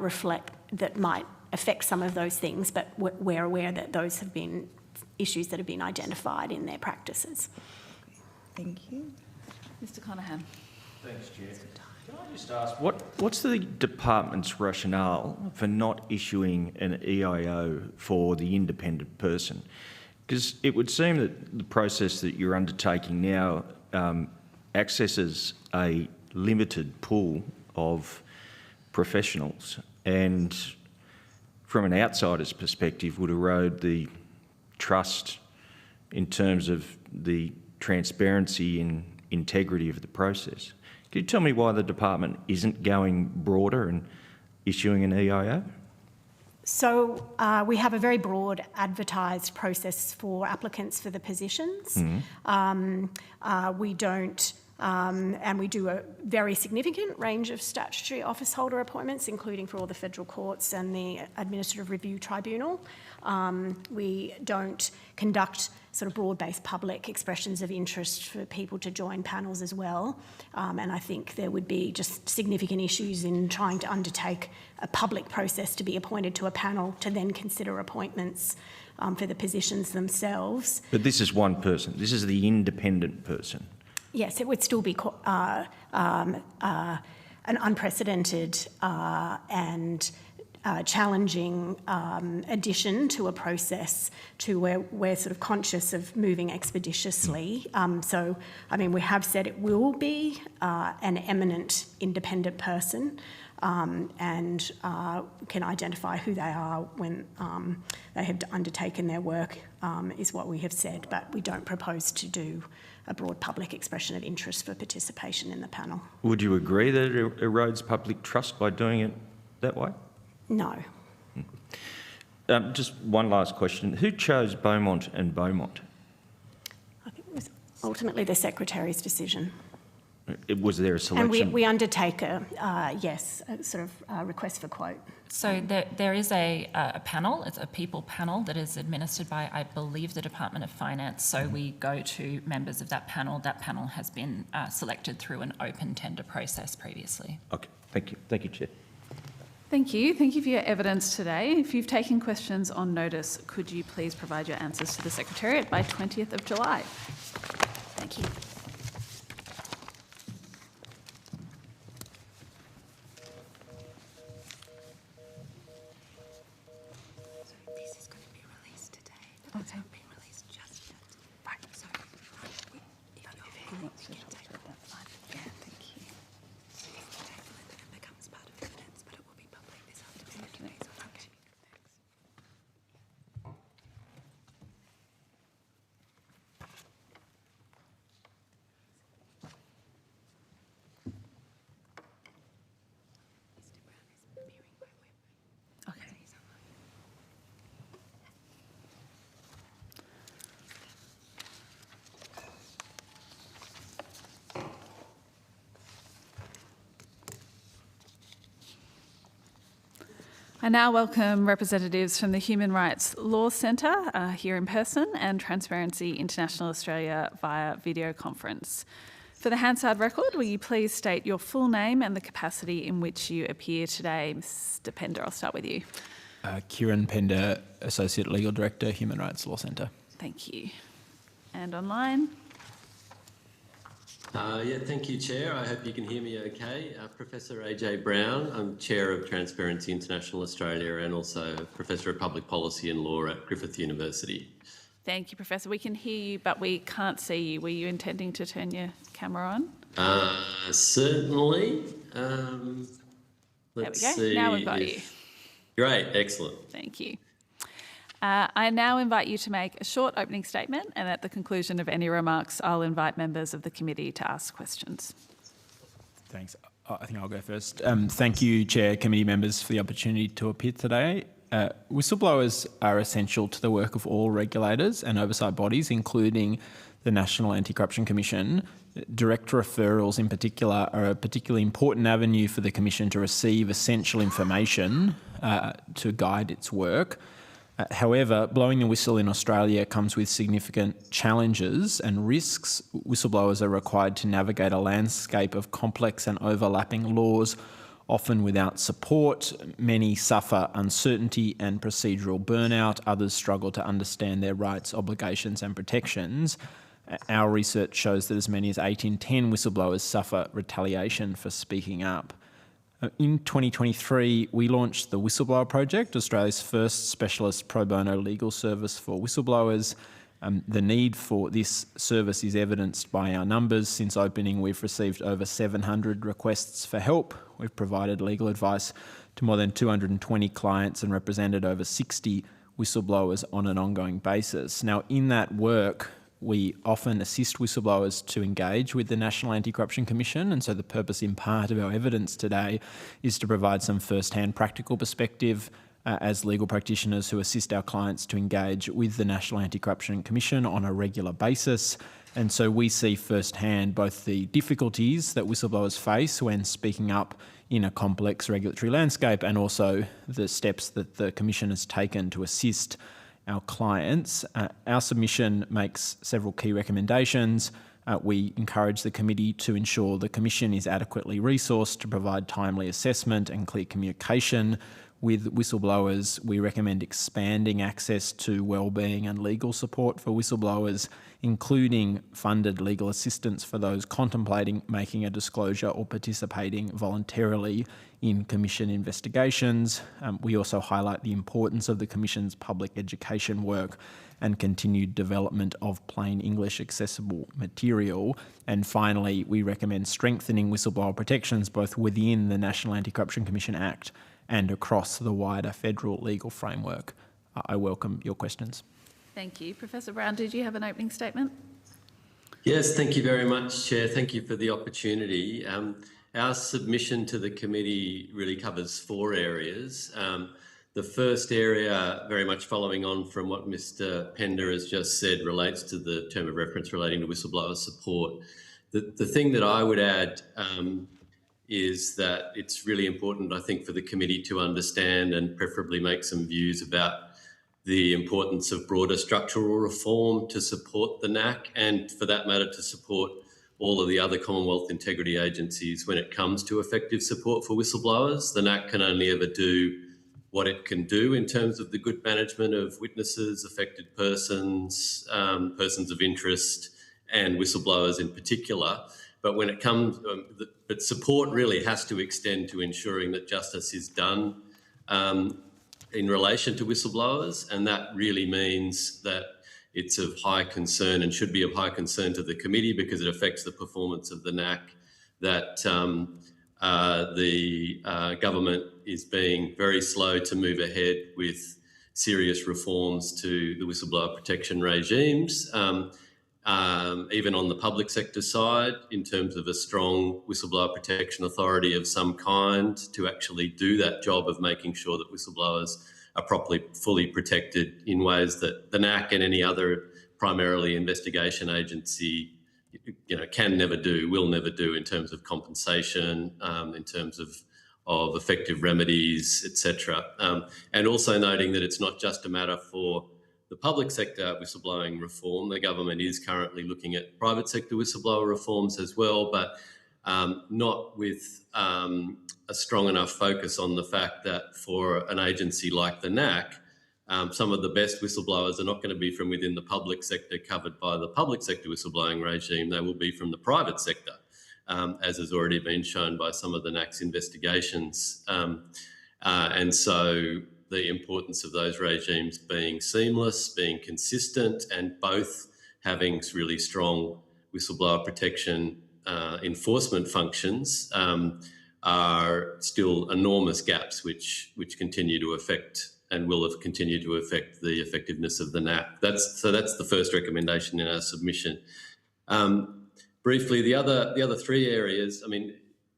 affect some of those things, but we're aware that those have been issues that have been identified in their practices. Thank you. Mr Conaghan. Thanks, Chair. Can I just ask, what's the department's rationale for not issuing an EIO for the independent person? Because it would seem that the process that you're undertaking now accesses a limited pool of professionals, and from an outsider's perspective would erode the trust in terms of the transparency and integrity of the process. Can you tell me why the department isn't going broader and issuing an EIO? So we have a very broad advertised process for applicants for the positions. Mm-hmm. We don't, and we do a very significant range of statutory office holder appointments, including for all the federal courts and the Administrative Review Tribunal. We don't conduct sort of broad-based public expressions of interest for people to join panels as well. And I think there would be just significant issues in trying to undertake a public process to be appointed to a panel to then consider appointments for the positions themselves. But this is one person. This is the independent person. Yes, it would still be an unprecedented and challenging addition to a process to where we're sort of conscious of moving expeditiously. So, I mean, we have said it will be an eminent independent person and can identify who they are when they have undertaken their work, is what we have said, but we don't propose to do a broad public expression of interest for participation in the panel. Would you agree that it erodes public trust by doing it that way? No. Just one last question. Who chose Beaumont and Beaumont? I think it was ultimately the Secretary's decision. Was there a selection? And we undertake a sort of request for quote. So there is a panel, it's a people panel that is administered by, I believe, the Department of Finance. So we go to members of that panel. That panel has been selected through an open tender process previously. Okay, thank you. Thank you, Chair. Thank you. Thank you for your evidence today. If you've taken questions on notice, could you please provide your answers to the Secretariat by 20th of July? Thank you. This is going to be released. Okay. I now welcome representatives from the Human Rights Law Centre here in person and Transparency International Australia via video conference. For the Hansard record, will you please state your full name and the capacity in which you appear today? Mr. Pender, I'll start with you. Kieran Pender, Associate Legal Director, Human Rights Law Centre. Thank you. And online? Thank you, Chair. I hope you can hear me okay. Professor AJ Brown, I'm Chair of Transparency International Australia and also Professor of Public Policy and Law at Griffith University. Thank you, Professor. We can hear you, but we can't see you. Were you intending to turn your camera on? Certainly. There we go. See Now we've got you. Great, excellent. Thank you. I now invite you to make a short opening statement, and at the conclusion of any remarks, I'll invite members of the committee to ask questions. Thanks. I think I'll go first. Thank you, Chair, committee members, for the opportunity to appear today. Whistleblowers are essential to the work of all regulators and oversight bodies, including the National Anti-Corruption Commission. Direct referrals in particular are a particularly important avenue for the Commission to receive essential information to guide its work. However, blowing the whistle in Australia comes with significant challenges and risks. Whistleblowers are required to navigate a landscape of complex and overlapping laws, often without support. Many suffer uncertainty and procedural burnout. Others struggle to understand their rights, obligations and protections. Our research shows that as many as 8 in 10 whistleblowers suffer retaliation for speaking up. In 2023, we launched the Whistleblower Project, Australia's first specialist pro bono legal service for whistleblowers. The need for this service is evidenced by our numbers. Since opening, we've received over 700 requests for help. We've provided legal advice to more than 220 clients and represented over 60 whistleblowers on an ongoing basis. Now, in that work, we often assist whistleblowers to engage with the National Anti-Corruption Commission, and so the purpose in part of our evidence today is to provide some first-hand practical perspective as legal practitioners who assist our clients to engage with the National Anti-Corruption Commission on a regular basis. And so we see firsthand both the difficulties that whistleblowers face when speaking up in a complex regulatory landscape and also the steps that the Commission has taken to assist our clients. Our submission makes several key recommendations. We encourage the committee to ensure the Commission is adequately resourced to provide timely assessment and clear communication with whistleblowers. We recommend expanding access to wellbeing and legal support for whistleblowers, including funded legal assistance for those contemplating making a disclosure or participating voluntarily in Commission investigations. We also highlight the importance of the Commission's public education work and continued development of plain English accessible material. And finally, we recommend strengthening whistleblower protections both within the National Anti-Corruption Commission Act and across the wider federal legal framework. I welcome your questions. Thank you. Professor Brown, did you have an opening statement? Yes, thank you very much, Chair. Thank you for the opportunity. Our submission to the committee really covers 4 areas. The first area, very much following on from what Mr. Pender has just said, relates to the term of reference relating to whistleblower support. The thing that I would add is that it's really important, I think, for the committee to understand and preferably make some views about the importance of broader structural reform to support the NACC and, for that matter, to support all of the other Commonwealth integrity agencies when it comes to effective support for whistleblowers. The NACC can only ever do what it can do in terms of the good management of witnesses, affected persons, persons of interest, and whistleblowers in particular. But when it comes, but support really has to extend to ensuring that justice is done. in relation to whistleblowers, and that really means that it's of high concern and should be of high concern to the committee because it affects the performance of the NACC, that the government is being very slow to move ahead with serious reforms to the whistleblower protection regimes, even on the public sector side, in terms of a strong whistleblower protection authority of some kind to actually do that job of making sure that whistleblowers are properly, fully protected in ways that the NACC and any other primarily investigation agency, can never do, will never do in terms of compensation, in terms of effective remedies, etc. And also noting that it's not just a matter for the public sector whistleblowing reform. The government is currently looking at private sector whistleblower reforms as well, but not with a strong enough focus on the fact that for an agency like the NACC, some of the best whistleblowers are not going to be from within the public sector covered by the public sector whistleblowing regime. They will be from the private sector, as has already been shown by some of the NACC's investigations. And so the importance of those regimes being seamless, being consistent, and both having really strong whistleblower protection enforcement functions are still enormous gaps which continue to affect and will have continued to affect the effectiveness of the NACC. That's the first recommendation in our submission. Briefly, the other three areas,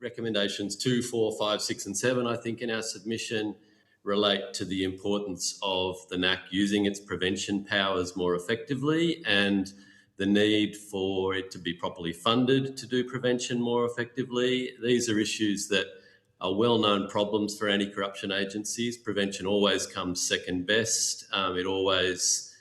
recommendations 2, 4, 5, 6 and 7, I think in our submission relate to the importance of the NACC using its prevention powers more effectively and the need for it to be properly funded to do prevention more effectively. These are issues that are well-known problems for anti-corruption agencies. Prevention always comes second best. It always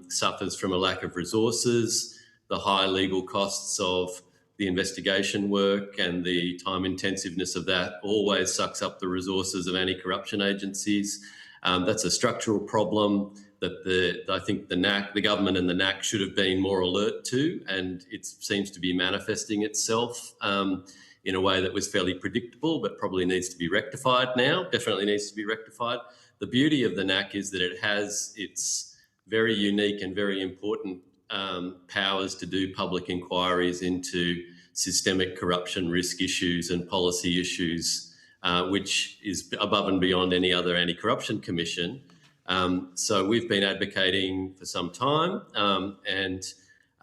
suffers from a lack of resources. The high legal costs of the investigation work and the time intensiveness of that always sucks up the resources of anti-corruption agencies. That's a structural problem that I think the NACC, the government and the NACC should have been more alert to, and it seems to be manifesting itself in a way that was fairly predictable but probably needs to be rectified now, definitely needs to be rectified. The beauty of the NACC is that it has its very unique and very important powers to do public inquiries into systemic corruption risk issues and policy issues, which is above and beyond any other anti-corruption commission. So we've been advocating for some time and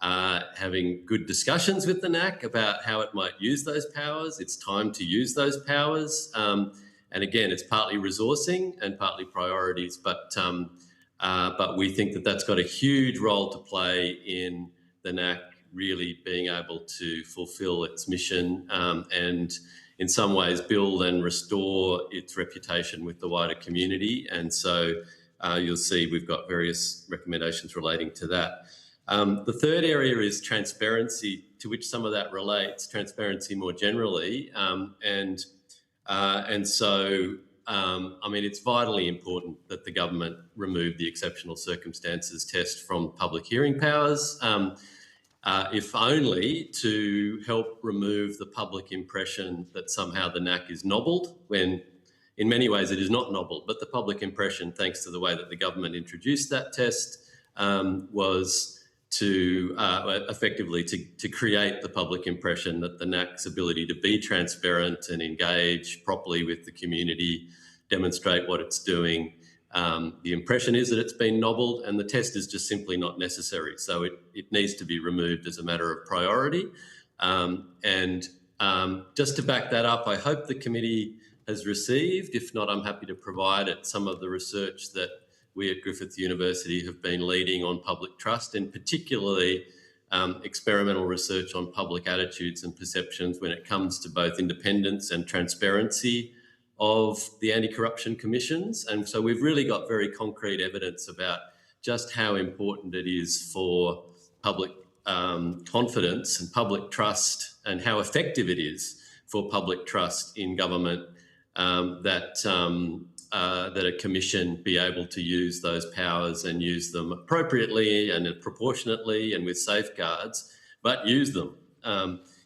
having good discussions with the NACC about how it might use those powers. It's time to use those powers. And again, it's partly resourcing and partly priorities, but we think that that's got a huge role to play in the NACC really being able to fulfil its mission and in some ways build and restore its reputation with the wider community. And so you'll see we've got various recommendations relating to that. The third area is transparency, to which some of that relates, transparency more generally. It's vitally important that the government remove the exceptional circumstances test from public hearing powers, if only to help remove the public impression that somehow the NACC is nobbled, when in many ways it is not nobbled, but the public impression, thanks to the way that the government introduced that test, was to effectively to create the public impression that the NACC's ability to be transparent and engage properly with the community, demonstrate what it's doing. The impression is that it's been nobbled and the test is just simply not necessary. So it needs to be removed as a matter of priority. Just to back that up, I hope the committee has received, if not, I'm happy to provide it, some of the research that we at Griffith University have been leading on public trust, and particularly experimental research on public attitudes and perceptions when it comes to both independence and transparency of the anti-corruption commissions. And so we've really got very concrete evidence about just how important it is for public confidence and public trust, and how effective it is for public trust in government that a commission be able to use those powers and use them appropriately and proportionately and with safeguards, but use them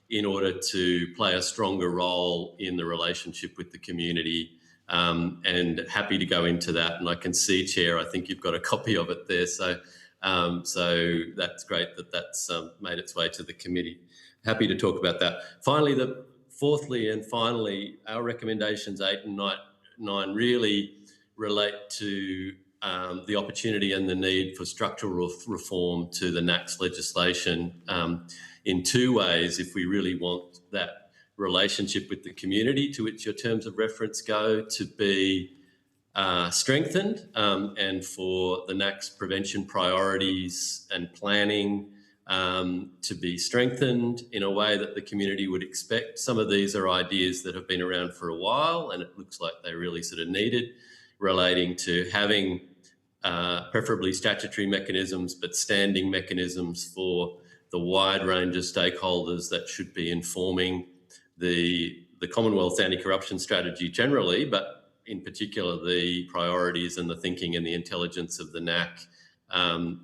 in order to play a stronger role in the relationship with the community and happy to go into that. And I can see, Chair, I think you've got a copy of it there. So that's great that that's made its way to the committee. Happy to talk about that. Fourthly and finally, our recommendations 8 and 9 really relate to the opportunity and the need for structural reform to the NACC legislation in two ways if we really want that relationship with the community to which your terms of reference go to be strengthened and for the NACC's prevention priorities and planning to be strengthened in a way that the community would expect. Some of these are ideas that have been around for a while and it looks like they really sort of needed, relating to having preferably statutory mechanisms but standing mechanisms for the wide range of stakeholders that should be informing the Commonwealth anti-corruption strategy generally, but in particular the priorities and the thinking and the intelligence of the NACC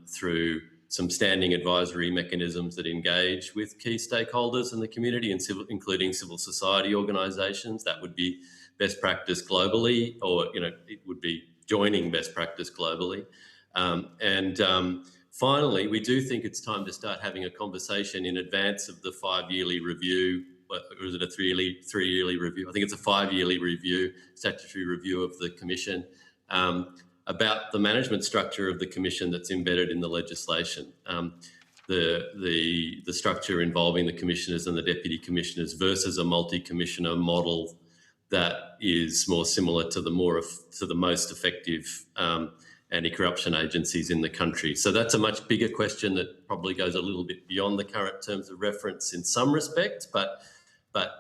through some standing advisory mechanisms that engage with key stakeholders in the community, and including civil society organisations. That would be best practice globally, or it would be joining best practice globally. Finally, we do think it's time to start having a conversation in advance of the 5-yearly review. Or is it a 3-yearly review? I think it's a 5-yearly review, statutory review of the Commission, about the management structure of the Commission that's embedded in the legislation. The structure involving the Commissioners and the Deputy Commissioners versus a multi-commissioner model that is more similar to the most effective anti-corruption agencies in the country. So that's a much bigger question that probably goes a little bit beyond the current terms of reference in some respects, but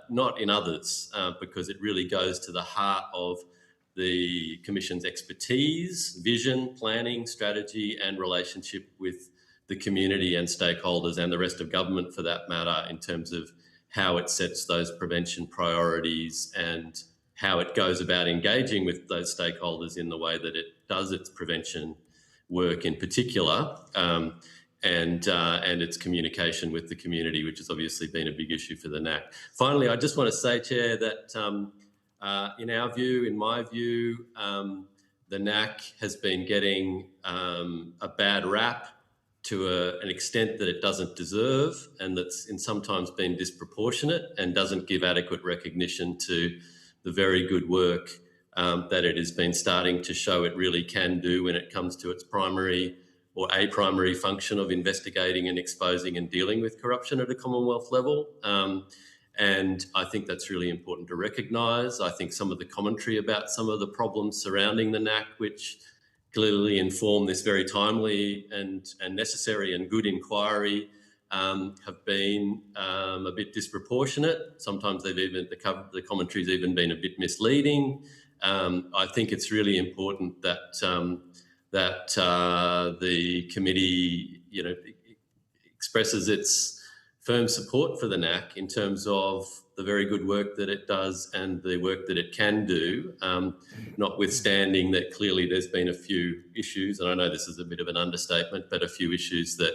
not in others, because it really goes to the heart of the Commission's expertise, vision, planning, strategy, and relationship with the community and stakeholders and the rest of government for that matter, in terms of how it sets those prevention priorities and how it goes about engaging with those stakeholders in the way that it does its prevention work in particular, and its communication with the community, which has obviously been a big issue for the NACC. Finally, I just want to say, Chair, that in my view, the NACC has been getting a bad rap to an extent that it doesn't deserve, and that's sometimes been disproportionate and doesn't give adequate recognition to the very good work that it has been starting to show it really can do when it comes to its primary or a primary function of investigating and exposing and dealing with corruption at a Commonwealth level. And I think that's really important to recognise. I think some of the commentary about some of the problems surrounding the NACC, which clearly inform this very timely and necessary and good inquiry, have been a bit disproportionate. Sometimes the commentary's even been a bit misleading. I think it's really important that the committee, expresses its firm support for the NACC in terms of the very good work that it does and the work that it can do, notwithstanding that clearly there's been a few issues, and I know this is a bit of an understatement, but a few issues that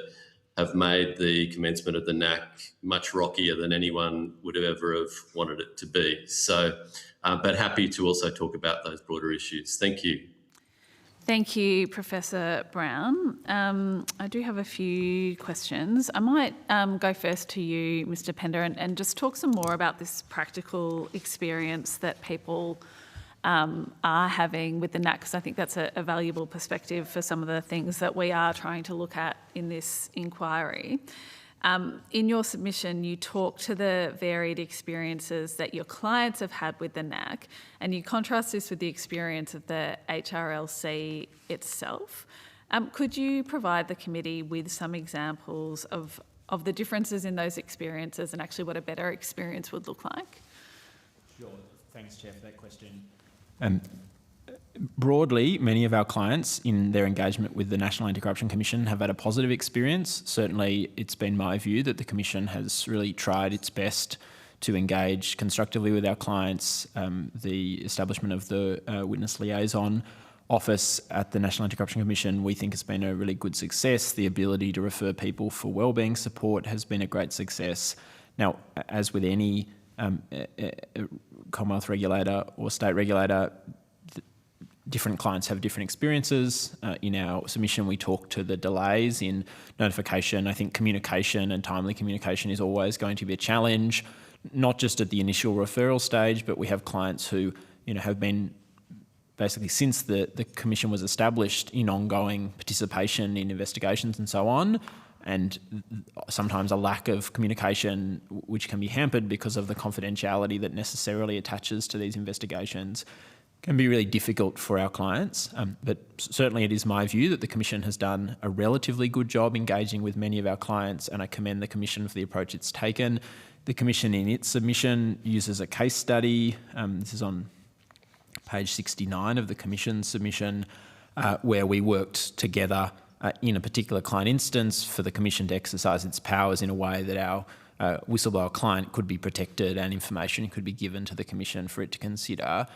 have made the commencement of the NACC much rockier than anyone would have ever have wanted it to be. So, but happy to also talk about those broader issues. Thank you. Thank you, Professor Brown. I do have a few questions. I might go first to you, Mr. Pender, and just talk some more about this practical experience that people are having with the NACC, because I think that's a valuable perspective for some of the things that we are trying to look at in this inquiry. In your submission, you talk to the varied experiences that your clients have had with the NACC, and you contrast this with the experience of the HRLC itself. Could you provide the committee with some examples of the differences in those experiences and actually what a better experience would look like? Sure. Thanks, Chair, for that question. Broadly, many of our clients in their engagement with the National Anti-Corruption Commission have had a positive experience. Certainly, it's been my view that the Commission has really tried its best to engage constructively with our clients. The establishment of the Witness Liaison Office at the National Anti-Corruption Commission, we think has been a really good success. The ability to refer people for wellbeing support has been a great success. Now, as with any Commonwealth regulator or state regulator, different clients have different experiences. In our submission, we talk to the delays in notification. I think communication and timely communication is always going to be a challenge, not just at the initial referral stage, but we have clients who, have been basically since the commission was established in ongoing participation in investigations and so on, and sometimes a lack of communication which can be hampered because of the confidentiality that necessarily attaches to these investigations can be really difficult for our clients. But certainly it is my view that the Commission has done a relatively good job engaging with many of our clients, and I commend the Commission for the approach it's taken. The Commission in its submission uses a case study. This is on page 69 of the Commission's submission, where we worked together in a particular client instance for the Commission to exercise its powers in a way that our whistleblower client could be protected and information could be given to the Commission for it to consider.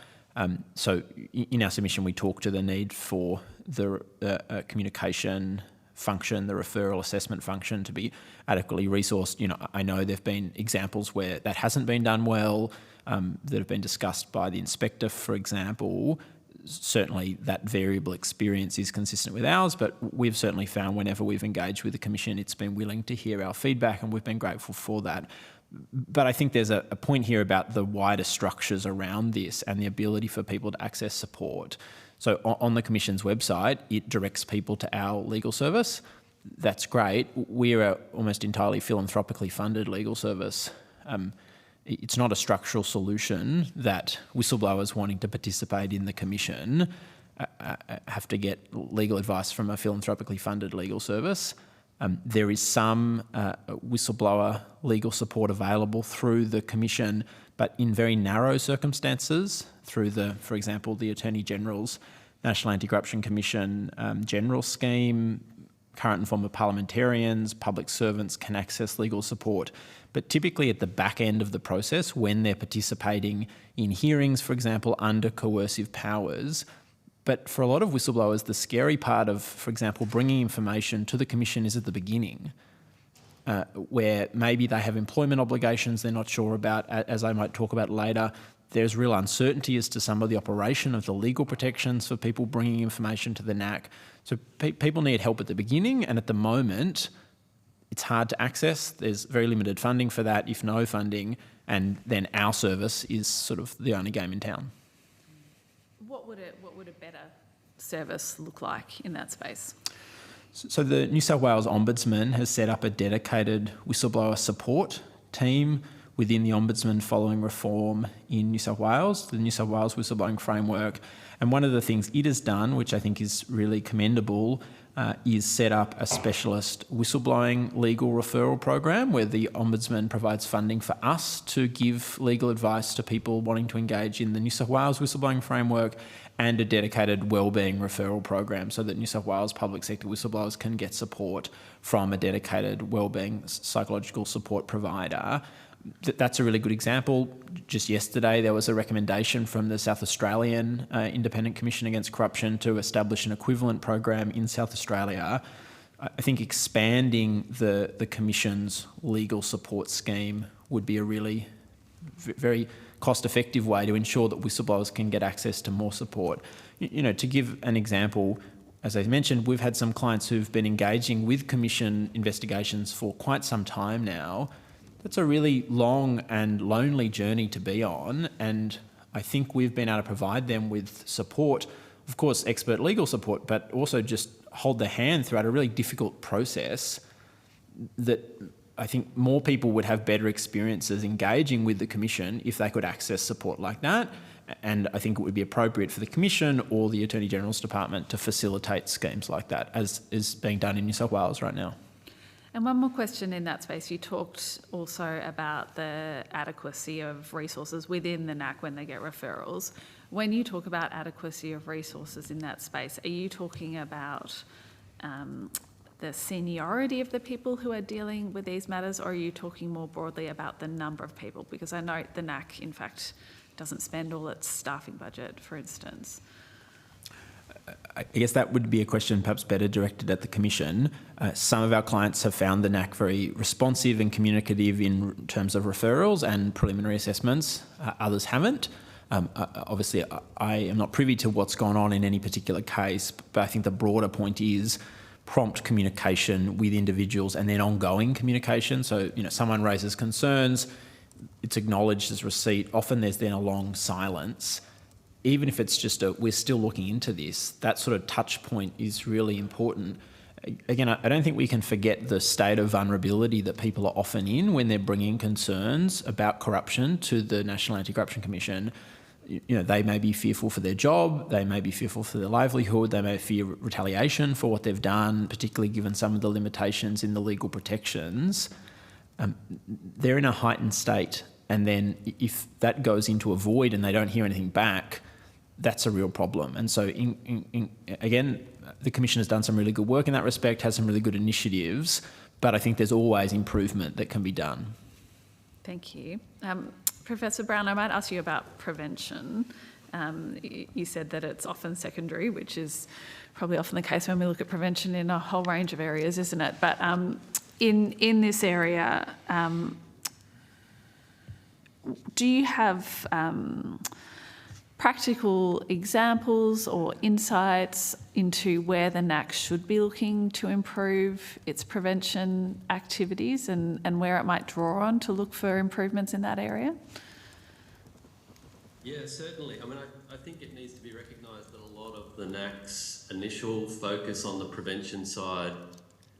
So in our submission, we talk to the need for the communication function, the referral assessment function to be adequately resourced. I know there have been examples where that hasn't been done well, that have been discussed by the inspector, for example. Certainly that variable experience is consistent with ours, but we've certainly found whenever we've engaged with the Commission, it's been willing to hear our feedback, and we've been grateful for that. But I think there's a point here about the wider structures around this and the ability for people to access support. So on the Commission's website, it directs people to our legal service. That's great. We're a almost entirely philanthropically funded legal service. It's not a structural solution that whistleblowers wanting to participate in the Commission have to get legal advice from a philanthropically funded legal service. There is some whistleblower legal support available through the Commission, but in very narrow circumstances through for example, the Attorney General's National Anti-Corruption Commission general scheme. Current and former parliamentarians, public servants can access legal support, but typically at the back end of the process, when they're participating in hearings, for example, under coercive powers. But for a lot of whistleblowers, the scary part of, for example, bringing information to the Commission is at the beginning, where maybe they have employment obligations they're not sure about, as I might talk about later. There's real uncertainty as to some of the operation of the legal protections for people bringing information to the NACC. So people need help at the beginning, and at the moment, it's hard to access. There's very limited funding for that, if no funding, and then our service is sort of the only game in town. What would a better service look like in that space? So the New South Wales Ombudsman has set up a dedicated whistleblower support team within the Ombudsman following reform in New South Wales, the New South Wales Whistleblowing Framework. And one of the things it has done, which I think is really commendable, is set up a specialist whistleblowing legal referral program where the Ombudsman provides funding for us to give legal advice to people wanting to engage in the New South Wales Whistleblowing Framework, and a dedicated wellbeing referral program so that New South Wales public sector whistleblowers can get support from a dedicated wellbeing psychological support provider. That's a really good example. Just yesterday, there was a recommendation from the South Australian Independent Commission Against Corruption to establish an equivalent program in South Australia. I think expanding the Commission's legal support scheme would be a really very cost-effective way to ensure that whistleblowers can get access to more support. To give an example, as I mentioned, we've had some clients who've been engaging with Commission investigations for quite some time now. That's a really long and lonely journey to be on, and I think we've been able to provide them with support, of course expert legal support, but also just hold their hand throughout a really difficult process that I think more people would have better experiences engaging with the Commission if they could access support like that, and I think it would be appropriate for the Commission or the Attorney General's Department to facilitate schemes like that, as is being done in New South Wales right now. And one more question in that space. You talked also about the adequacy of resources within the NACC when they get referrals. When you talk about adequacy of resources in that space, are you talking about the seniority of the people who are dealing with these matters, or are you talking more broadly about the number of people? Because I know the NACC, in fact, doesn't spend all its staffing budget, for instance. I guess that would be a question perhaps better directed at the Commission. Some of our clients have found the NACC very responsive and communicative in terms of referrals and preliminary assessments. Others haven't. Obviously, I am not privy to what's gone on in any particular case, but I think the broader point is prompt communication with individuals and then ongoing communication. So, someone raises concerns, it's acknowledged as receipt. Often there's then a long silence. Even if it's just we're still looking into this, that sort of touch point is really important. Again, I don't think we can forget the state of vulnerability that people are often in when they're bringing concerns about corruption to the National Anti-Corruption Commission. They may be fearful for their job, they may be fearful for their livelihood, they may fear retaliation for what they've done, particularly given some of the limitations in the legal protections. They're in a heightened state, and then if that goes into a void and they don't hear anything back, that's a real problem. And so, again, the Commission has done some really good work in that respect, has some really good initiatives, but I think there's always improvement that can be done. Thank you. Professor Brown, I might ask you about prevention. You said that it's often secondary, which is probably often the case when we look at prevention in a whole range of areas, isn't it? But in this area, do you have practical examples or insights into where the NACC should be looking to improve its prevention activities and where it might draw on to look for improvements in that area? Yeah, certainly. I think it needs to be recognised that a lot of the NACC's initial focus on the prevention side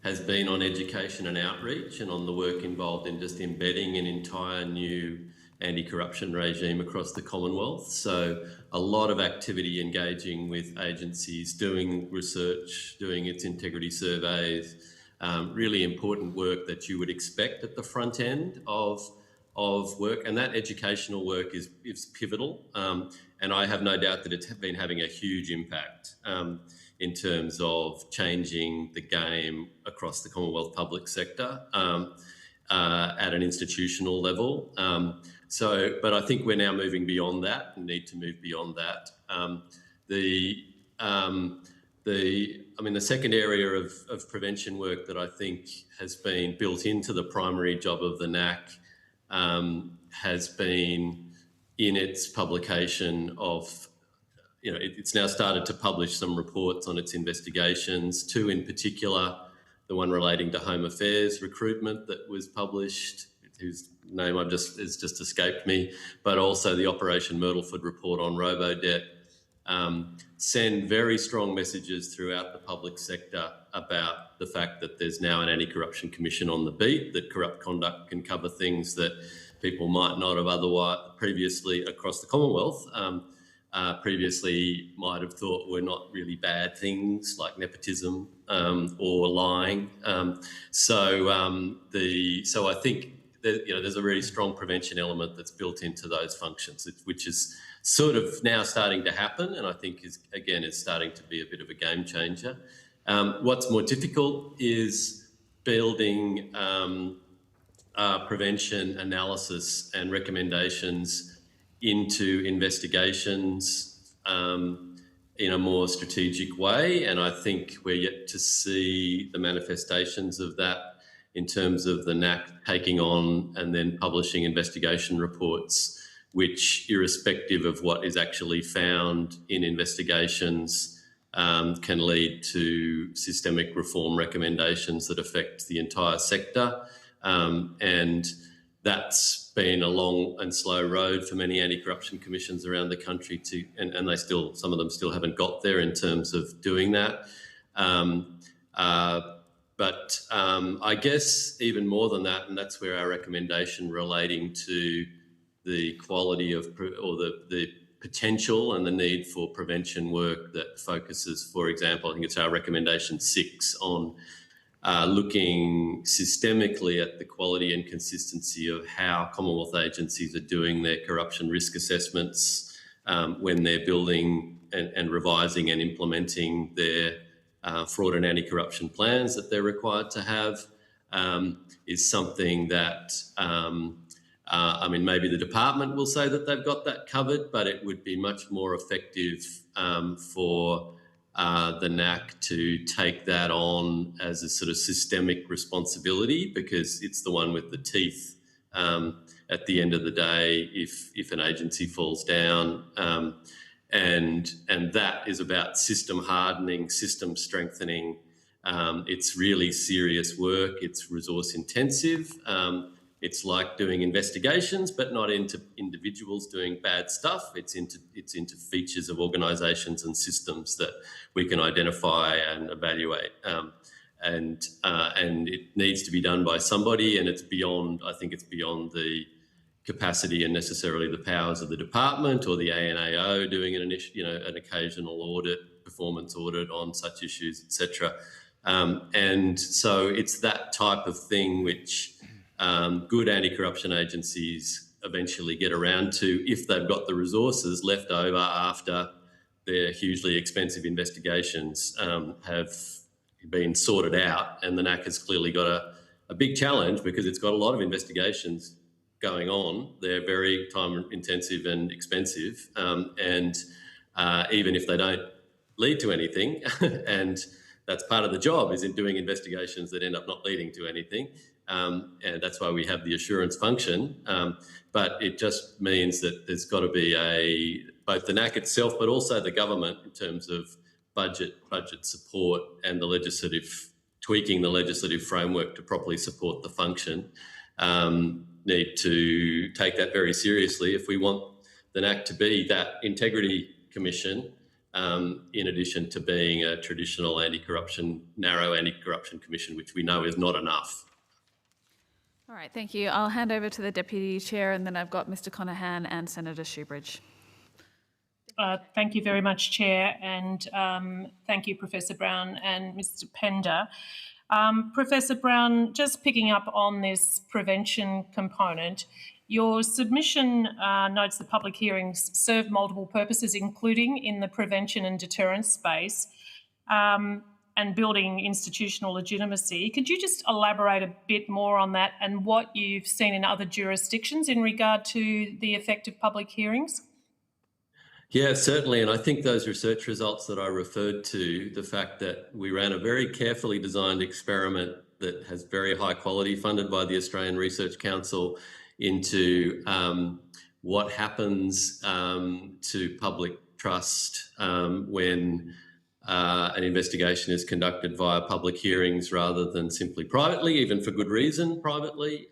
has been on education and outreach and on the work involved in just embedding an entire new anti-corruption regime across the Commonwealth. So a lot of activity engaging with agencies, doing research, doing its integrity surveys, really important work that you would expect at the front end of work. And that educational work is pivotal. And I have no doubt that it's been having a huge impact in terms of changing the game across the Commonwealth public sector at an institutional level. But I think we're now moving beyond that and need to move beyond that. The second area of prevention work that I think has been built into the primary job of the NACC has been in its publication of, it's now started to publish some reports on its investigations, two in particular, the one relating to Home Affairs recruitment that was published, whose name has just escaped me, but also the Operation Myrtleford report on Robodebt, send very strong messages throughout the public sector about the fact that there's now an anti-corruption commission on the beat, that corrupt conduct can cover things that people might not have otherwise previously across the Commonwealth previously might have thought were not really bad things like nepotism or lying. So I think that, there's a really strong prevention element that's built into those functions, which is sort of now starting to happen, and I think is starting to be a bit of a game changer. What's more difficult is building prevention analysis and recommendations into investigations in a more strategic way, and I think we're yet to see the manifestations of that in terms of the NACC taking on and then publishing investigation reports, which, irrespective of what is actually found in investigations, can lead to systemic reform recommendations that affect the entire sector. And that's been a long and slow road for many anti-corruption commissions around the country and they still, some of them still haven't got there in terms of doing that. But I guess even more than that, and that's where our recommendation relating to the quality of, or the potential and the need for prevention work that focuses, for example, I think it's our recommendation 6 on looking systemically at the quality and consistency of how Commonwealth agencies are doing their corruption risk assessments when they're building and revising and implementing their fraud and anti-corruption plans that they're required to have, is something that, maybe the department will say that they've got that covered, but it would be much more effective for the NACC to take that on as a sort of systemic responsibility, because it's the one with the teeth at the end of the day if an agency falls down. And that is about system hardening, system strengthening. It's really serious work. It's resource intensive. It's like doing investigations, but not into individuals doing bad stuff. It's into features of organisations and systems that we can identify and evaluate. And it needs to be done by somebody, and it's beyond. I think it's beyond the capacity and necessarily the powers of the department or the ANAO doing an occasional audit, performance audit on such issues, etc. And so it's that type of thing which good anti-corruption agencies eventually get around to if they've got the resources left over after their hugely expensive investigations have been sorted out. And the NACC has clearly got a big challenge because it's got a lot of investigations going on. They're very time intensive and expensive. And even if they don't lead to anything, and that's part of the job, is in doing investigations that end up not leading to anything. And that's why we have the assurance function. But it just means that there's got to be both the NACC itself, but also the government in terms of budget support and tweaking the legislative framework to properly support the function. Need to take that very seriously if we want the NACC to be that integrity commission, in addition to being a traditional narrow anti-corruption commission, which we know is not enough. All right, thank you. I'll hand over to the Deputy Chair, and then I've got Mr Conahan and Senator Shoebridge. Thank you very much, Chair, and thank you, Professor Brown and Mr Pender. Professor Brown, just picking up on this prevention component, your submission notes that public hearings serve multiple purposes, including in the prevention and deterrence space and building institutional legitimacy. Could you just elaborate a bit more on that and what you've seen in other jurisdictions in regard to the effect of public hearings? Yeah, certainly. And I think those research results that I referred to, the fact that we ran a very carefully designed experiment that has very high quality, funded by the Australian Research Council, into what happens to public trust when an investigation is conducted via public hearings rather than simply privately, even for good reason, privately.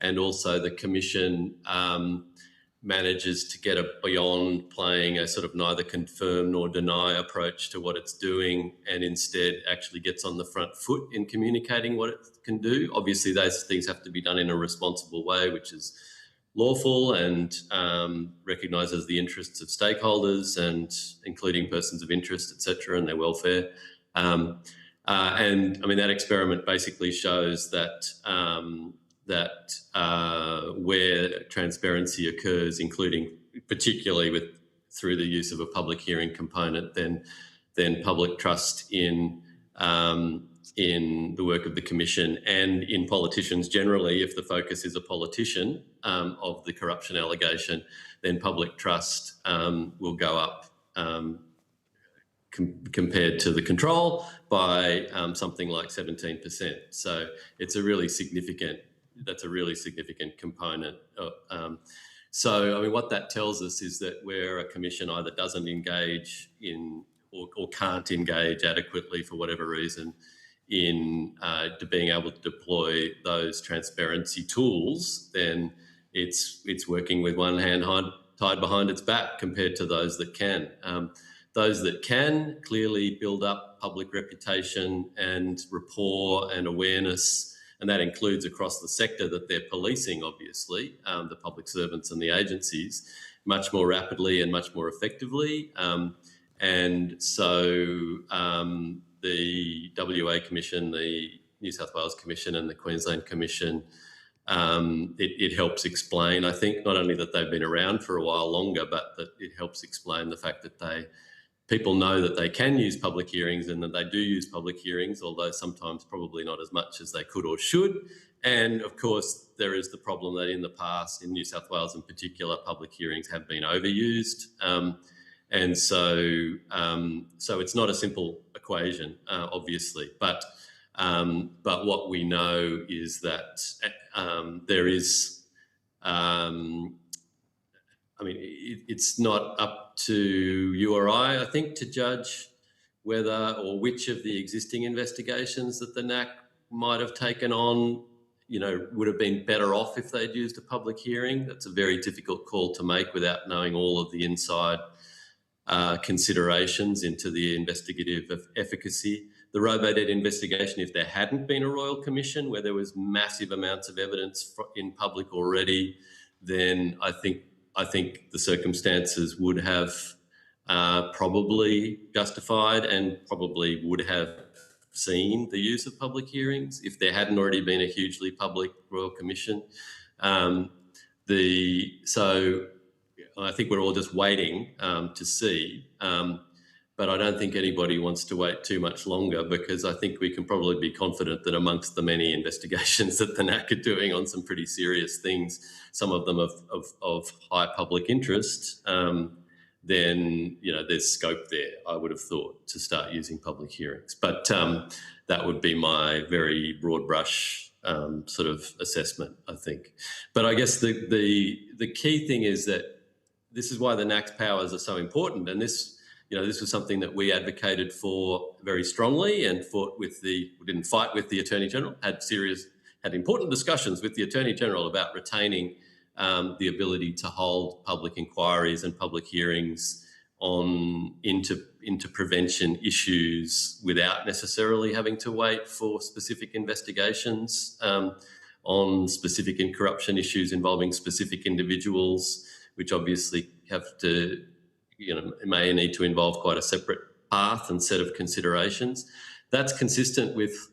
And also the Commission manages to get beyond playing a sort of neither confirm nor deny approach to what it's doing, and instead actually gets on the front foot in communicating what it can do. Obviously, those things have to be done in a responsible way, which is lawful and recognises the interests of stakeholders, and including persons of interest, etc., and their welfare. And I mean, that experiment basically shows that where transparency occurs, including particularly through the use of a public hearing component, then public trust in the work of the Commission and in politicians generally, if the focus is a politician of the corruption allegation, then public trust will go up compared to the control by something like 17%. So it's that's a really significant component. So, I mean, what that tells us is that where a commission either doesn't engage in or can't engage adequately for whatever reason in being able to deploy those transparency tools, then it's working with one hand tied behind its back compared to those that can. Those that can clearly build up public reputation and rapport and awareness, and that includes across the sector that they're policing, obviously, the public servants and the agencies, much more rapidly and much more effectively. And so the WA Commission, the New South Wales Commission and the Queensland Commission, it helps explain, I think, not only that they've been around for a while longer, but that it helps explain the fact that people know that they can use public hearings and that they do use public hearings, although sometimes probably not as much as they could or should. And of course, there is the problem that in the past, in New South Wales in particular, public hearings have been overused. And so it's not a simple equation, obviously, but what we know is that there is I mean, it's not up to you or I think, to judge whether or which of the existing investigations that the NACC might have taken on, would have been better off if they'd used a public hearing. That's a very difficult call to make without knowing all of the inside considerations into the investigative efficacy. The Robodebt investigation, if there hadn't been a Royal Commission where there was massive amounts of evidence in public already, then I think the circumstances would have probably justified and probably would have seen the use of public hearings if there hadn't already been a hugely public Royal Commission. So I think we're all just waiting to see. But I don't think anybody wants to wait too much longer, because I think we can probably be confident that amongst the many investigations that the NACC are doing on some pretty serious things, some of them of high public interest, then there's scope there, I would have thought, to start using public hearings. But that would be my very broad brush sort of assessment, I think. But I guess the key thing is that this is why the NACC's powers are so important, and this was something that we advocated for very strongly and didn't fight with the Attorney General, had important discussions with the Attorney General about retaining the ability to hold public inquiries and public hearings into prevention issues without necessarily having to wait for specific investigations on specific corruption issues involving specific individuals, which obviously have to may need to involve quite a separate path and set of considerations. That's consistent with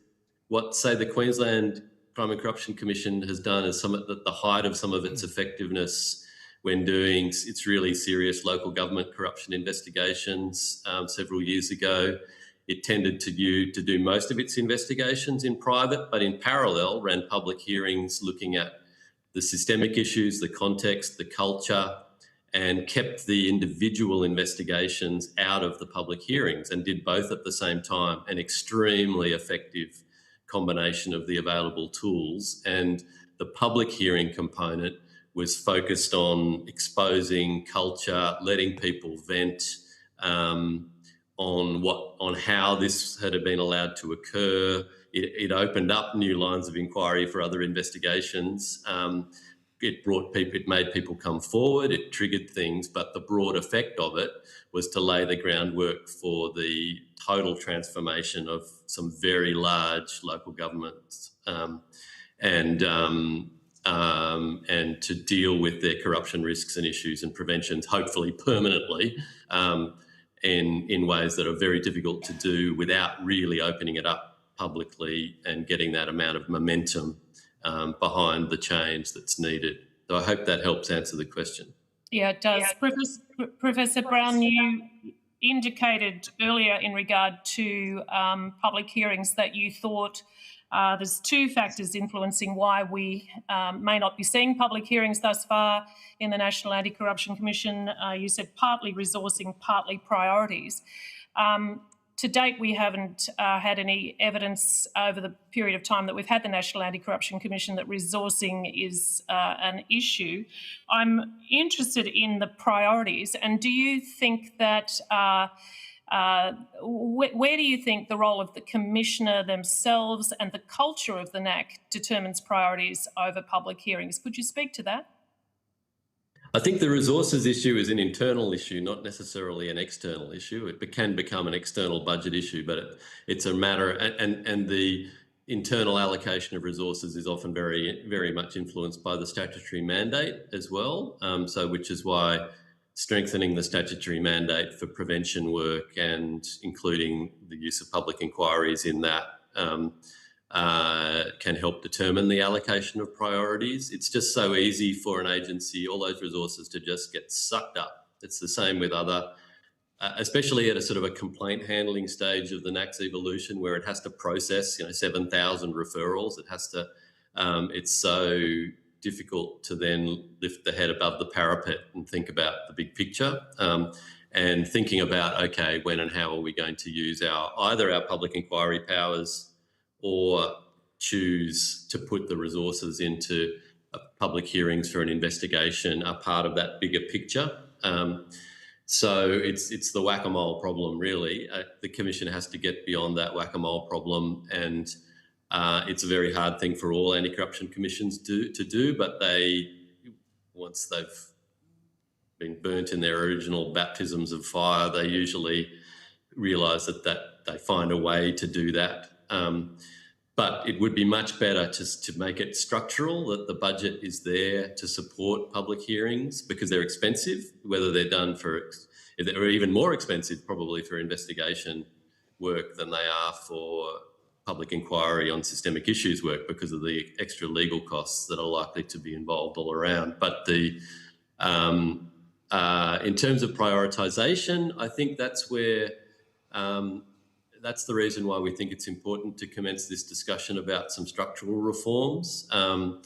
what, say, the Queensland Crime and Corruption Commission has done as at the height of some of its effectiveness when doing its really serious local government corruption investigations several years ago. It tended to do most of its investigations in private, but in parallel ran public hearings looking at the systemic issues, the context, the culture, and kept the individual investigations out of the public hearings, and did both at the same time, an extremely effective combination of the available tools. And the public hearing component was focused on exposing culture, letting people vent on how this had been allowed to occur. It opened up new lines of inquiry for other investigations. It made people come forward, it triggered things, but the broad effect of it was to lay the groundwork for the total transformation of some very large local governments and to deal with their corruption risks and issues and preventions, hopefully permanently, in ways that are very difficult to do without really opening it up publicly and getting that amount of momentum behind the change that's needed. So I hope that helps answer the question. Yeah, it does. Professor Brown, you indicated earlier in regard to public hearings that you thought there's two factors influencing why we may not be seeing public hearings thus far in the National Anti-Corruption Commission. You said partly resourcing, partly priorities. To date, we haven't had any evidence over the period of time that we've had the National Anti-Corruption Commission that resourcing is an issue. I'm interested in the priorities, and do you think that where do you think the role of the Commissioner themselves and the culture of the NACC determines priorities over public hearings? Could you speak to that? I think the resources issue is an internal issue, not necessarily an external issue. It can become an external budget issue, but it's a matter, and the internal allocation of resources is often very, very much influenced by the statutory mandate as well. Which is why strengthening the statutory mandate for prevention work and including the use of public inquiries in that can help determine the allocation of priorities. It's just so easy for an agency, all those resources, to just get sucked up. It's the same with other, especially at a sort of a complaint handling stage of the NACC's evolution, where it has to process 7,000 referrals. It has to, it's so difficult to then lift the head above the parapet and think about the big picture. And thinking about, okay, when and how are we going to use either our public inquiry powers or choose to put the resources into public hearings for an investigation are part of that bigger picture. So it's the whack-a-mole problem, really. The Commission has to get beyond that whack-a-mole problem, and it's a very hard thing for all anti-corruption commissions to do, but once they've been burnt in their original baptisms of fire, they usually realise that they find a way to do that. But it would be much better to make it structural, that the budget is there to support public hearings, because they're expensive, whether they're done they're even more expensive probably for investigation work than they are for public inquiry on systemic issues work, because of the extra legal costs that are likely to be involved all around. But in terms of prioritisation, I think that's where that's the reason why we think it's important to commence this discussion about some structural reforms. I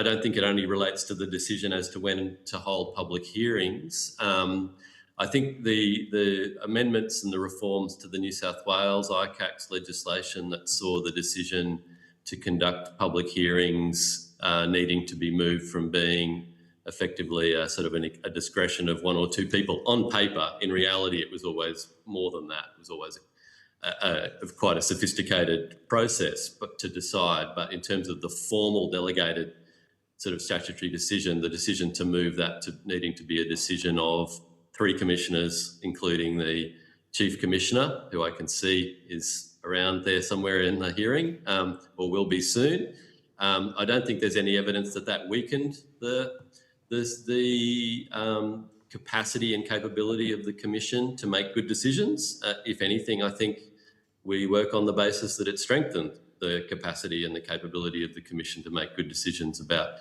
don't think it only relates to the decision as to when to hold public hearings. I think the amendments and the reforms to the New South Wales ICAC's legislation that saw the decision to conduct public hearings needing to be moved from being effectively a sort of a discretion of one or two people on paper. In reality, it was always more than that. It was always quite a sophisticated process to decide. But in terms of the formal delegated sort of statutory decision, the decision to move that to needing to be a decision of 3 commissioners, including the Chief Commissioner, who I can see is around there somewhere in the hearing, or will be soon. I don't think there's any evidence that weakened the capacity and capability of the Commission to make good decisions. If anything, I think we work on the basis that it strengthened the capacity and the capability of the Commission to make good decisions about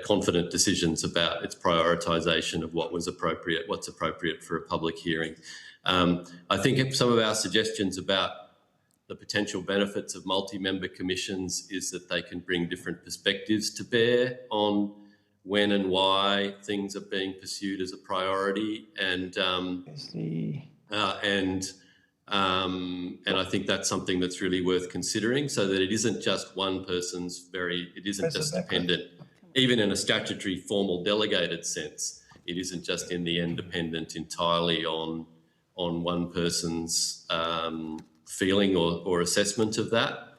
confident decisions about its prioritisation of what's appropriate for a public hearing. I think some of our suggestions about the potential benefits of multi-member commissions is that they can bring different perspectives to bear on when and why things are being pursued as a priority, and I think that's something that's really worth considering, so that it isn't just one person's it isn't just dependent, even in a statutory formal delegated sense, it isn't just in the end dependent entirely on one person's feeling or assessment of that.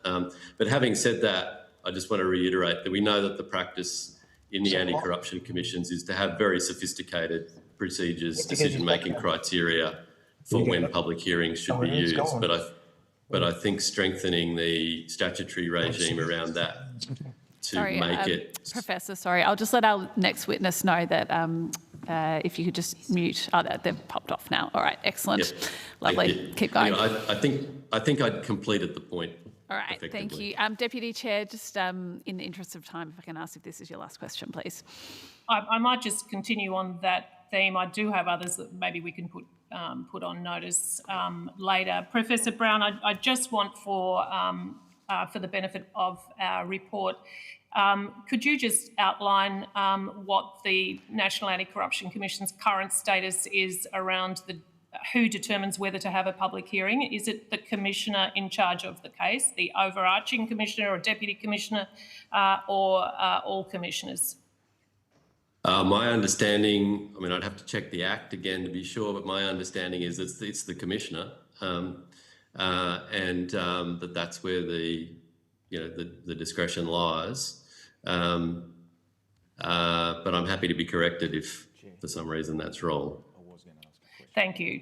But having said that, I just want to reiterate that we know that the practice in the anti-corruption commissions is to have very sophisticated procedures, decision-making criteria for when public hearings should be used. But I think strengthening the statutory regime around that Professor, sorry, I'll just let our next witness know that if you could just mute. Oh, they've popped off now. All right, excellent. Yep. Lovely. Keep going. I think I'd completed the point. All right, thank you. Deputy Chair, just in the interest of time, if I can ask if this is your last question, please. I might just continue on that theme. I do have others that maybe we can put on notice later. Professor Brown, I just want for the benefit of our report, could you just outline what the National Anti-Corruption Commission's current status is around who determines whether to have a public hearing? Is it the commissioner in charge of the case, the overarching commissioner or deputy commissioner, or all commissioners? My understanding, I mean, I'd have to check the Act again to be sure, but my understanding is it's the commissioner, and that's where the discretion lies. But I'm happy to be corrected if for some reason that's wrong. Thank you.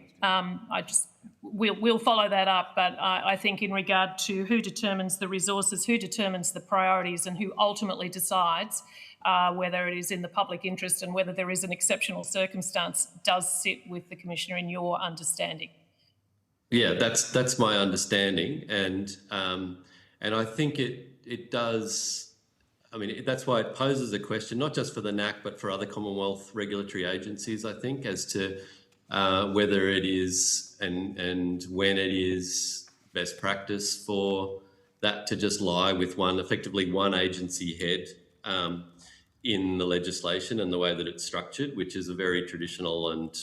We'll follow that up, but I think in regard to who determines the resources, who determines the priorities, and who ultimately decides whether it is in the public interest and whether there is an exceptional circumstance, does sit with the Commissioner in your understanding. Yeah, that's my understanding, and I think it does. I mean, that's why it poses a question, not just for the NACC, but for other Commonwealth regulatory agencies, I think, as to whether it is and when it is best practice for that to just lie with effectively one agency head in the legislation and the way that it's structured, which is a very traditional and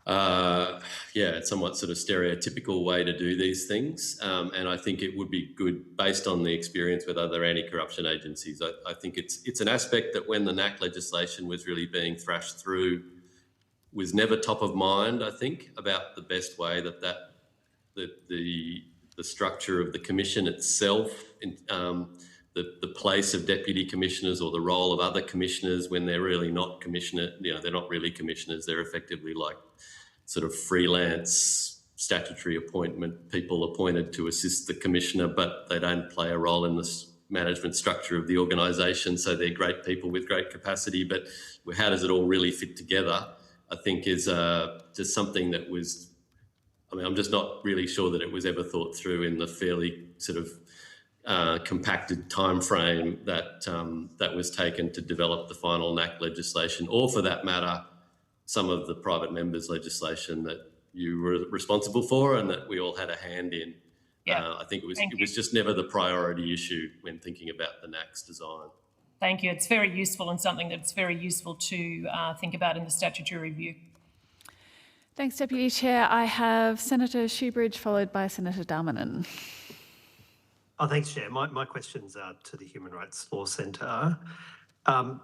somewhat sort of stereotypical way to do these things. And I think it would be good, based on the experience with other anti-corruption agencies. I think it's an aspect that when the NACC legislation was really being thrashed through was never top of mind, I think, about the best way that the structure of the commission itself, the place of deputy commissioners or the role of other commissioners when they're really not they're not really commissioners, they're effectively like sort of freelance statutory appointment people appointed to assist the commissioner, but they don't play a role in the management structure of the organisation, so they're great people with great capacity, but how does it all really fit together, I think is just something that was, I'm just not really sure that it was ever thought through in the fairly sort of compacted time frame that was taken to develop the final NACC legislation, or for that matter, some of the private members' legislation that you were responsible for and that we all had a hand in. Yeah. I think it was just never the priority issue when thinking about the NACC's design. Thank you. It's very useful and something that's very useful to think about in the statutory review. Thanks, Deputy Chair. I have Senator Shoebridge followed by Senator Darmanin. Oh, thanks, Chair. My questions are to the Human Rights Law Centre.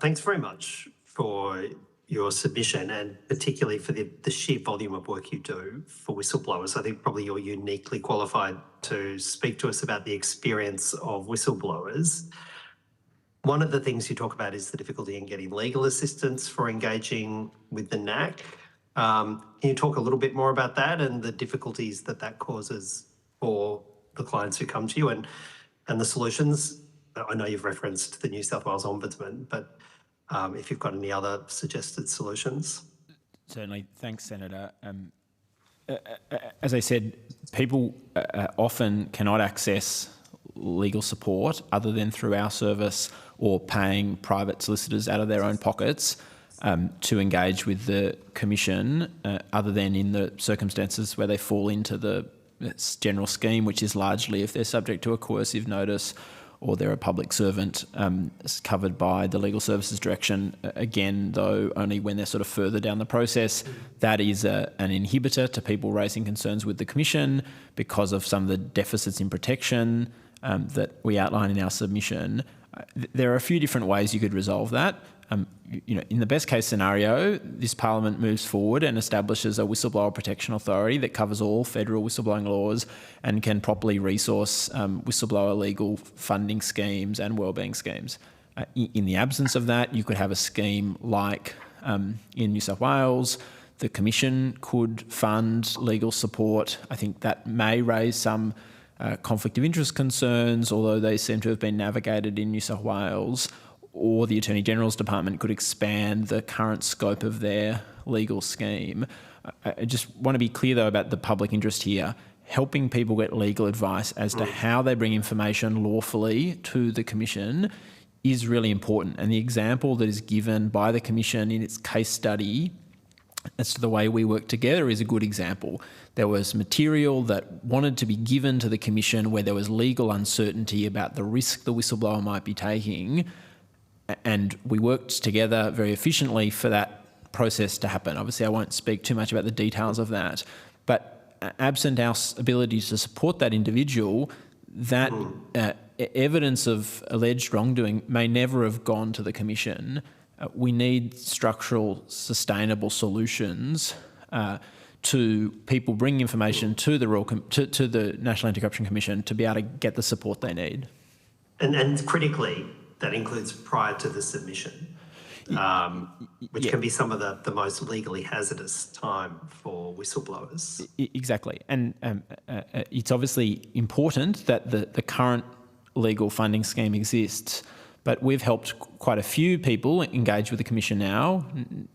Thanks very much for your submission and particularly for the sheer volume of work you do for whistleblowers. I think probably you're uniquely qualified to speak to us about the experience of whistleblowers. One of the things you talk about is the difficulty in getting legal assistance for engaging with the NACC. Can you talk a little bit more about that and the difficulties that causes for the clients who come to you and the solutions? I know you've referenced the New South Wales Ombudsman, but if you've got any other suggested solutions. Certainly. Thanks, Senator. As I said, people often cannot access legal support other than through our service or paying private solicitors out of their own pockets to engage with the Commission, other than in the circumstances where they fall into the general scheme, which is largely if they're subject to a coercive notice or they're a public servant covered by the Legal Services Direction. Again, though, only when they're sort of further down the process. That is an inhibitor to people raising concerns with the Commission because of some of the deficits in protection that we outline in our submission. There are a few different ways you could resolve that. In the best case scenario, this Parliament moves forward and establishes a whistleblower protection authority that covers all federal whistleblowing laws and can properly resource whistleblower legal funding schemes and wellbeing schemes. In the absence of that, you could have a scheme like in New South Wales, the Commission could fund legal support. I think that may raise some conflict of interest concerns, although they seem to have been navigated in New South Wales. Or the Attorney General's Department could expand the current scope of their legal scheme. I just want to be clear, though, about the public interest here. Helping people get legal advice as to how they bring information lawfully to the Commission is really important. And the example that is given by the Commission in its case study as to the way we work together is a good example. There was material that wanted to be given to the Commission where there was legal uncertainty about the risk the whistleblower might be taking, and we worked together very efficiently for that process to happen. Obviously, I won't speak too much about the details of that, but absent our ability to support that individual, that evidence of alleged wrongdoing may never have gone to the Commission. We need structural, sustainable solutions to people bringing information to the National Anti-Corruption Commission to be able to get the support they need. And critically, that includes prior to the submission, which can be some of the most legally hazardous time for whistleblowers. Exactly. And it's obviously important that the current legal funding scheme exists, but we've helped quite a few people engage with the Commission now.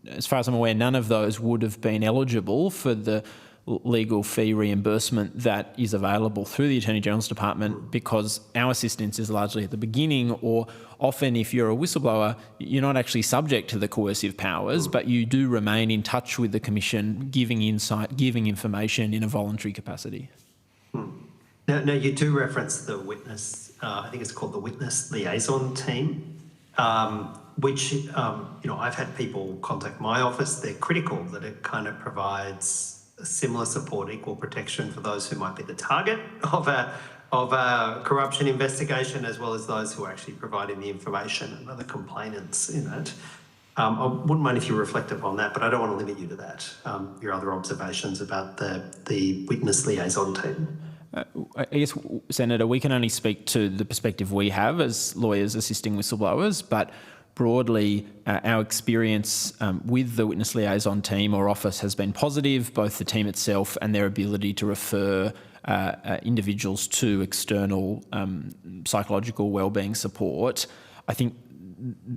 As far as I'm aware, none of those would have been eligible for the legal fee reimbursement that is available through the Attorney General's Department because our assistance is largely at the beginning, or often if you're a whistleblower, you're not actually subject to the coercive powers, but you do remain in touch with the Commission, giving insight, giving information in a voluntary capacity. Now, you do reference the witness, I think it's called the Witness Liaison Team. which, I've had people contact my office. They're critical that it kind of provides a similar support, equal protection for those who might be the target of a corruption investigation, as well as those who are actually providing the information and other complainants in it. I wouldn't mind if you reflect upon that, but I don't want to limit you to that. Your other observations about the witness liaison team. I guess, Senator, we can only speak to the perspective we have as lawyers assisting whistleblowers, but broadly, our experience with the witness liaison team or office has been positive, both the team itself and their ability to refer individuals to external psychological wellbeing support. I think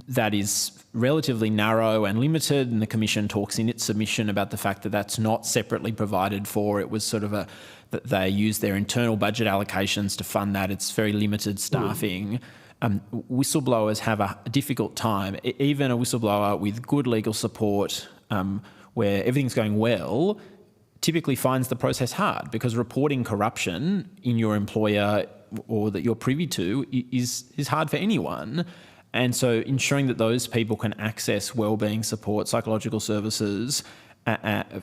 that is relatively narrow and limited, and the Commission talks in its submission about the fact that that's not separately provided for. It was sort of that they use their internal budget allocations to fund that. It's very limited staffing. Whistleblowers have a difficult time. Even a whistleblower with good legal support, where everything's going well, typically finds the process hard, because reporting corruption in your employer or that you're privy to is hard for anyone. And so ensuring that those people can access wellbeing support, psychological services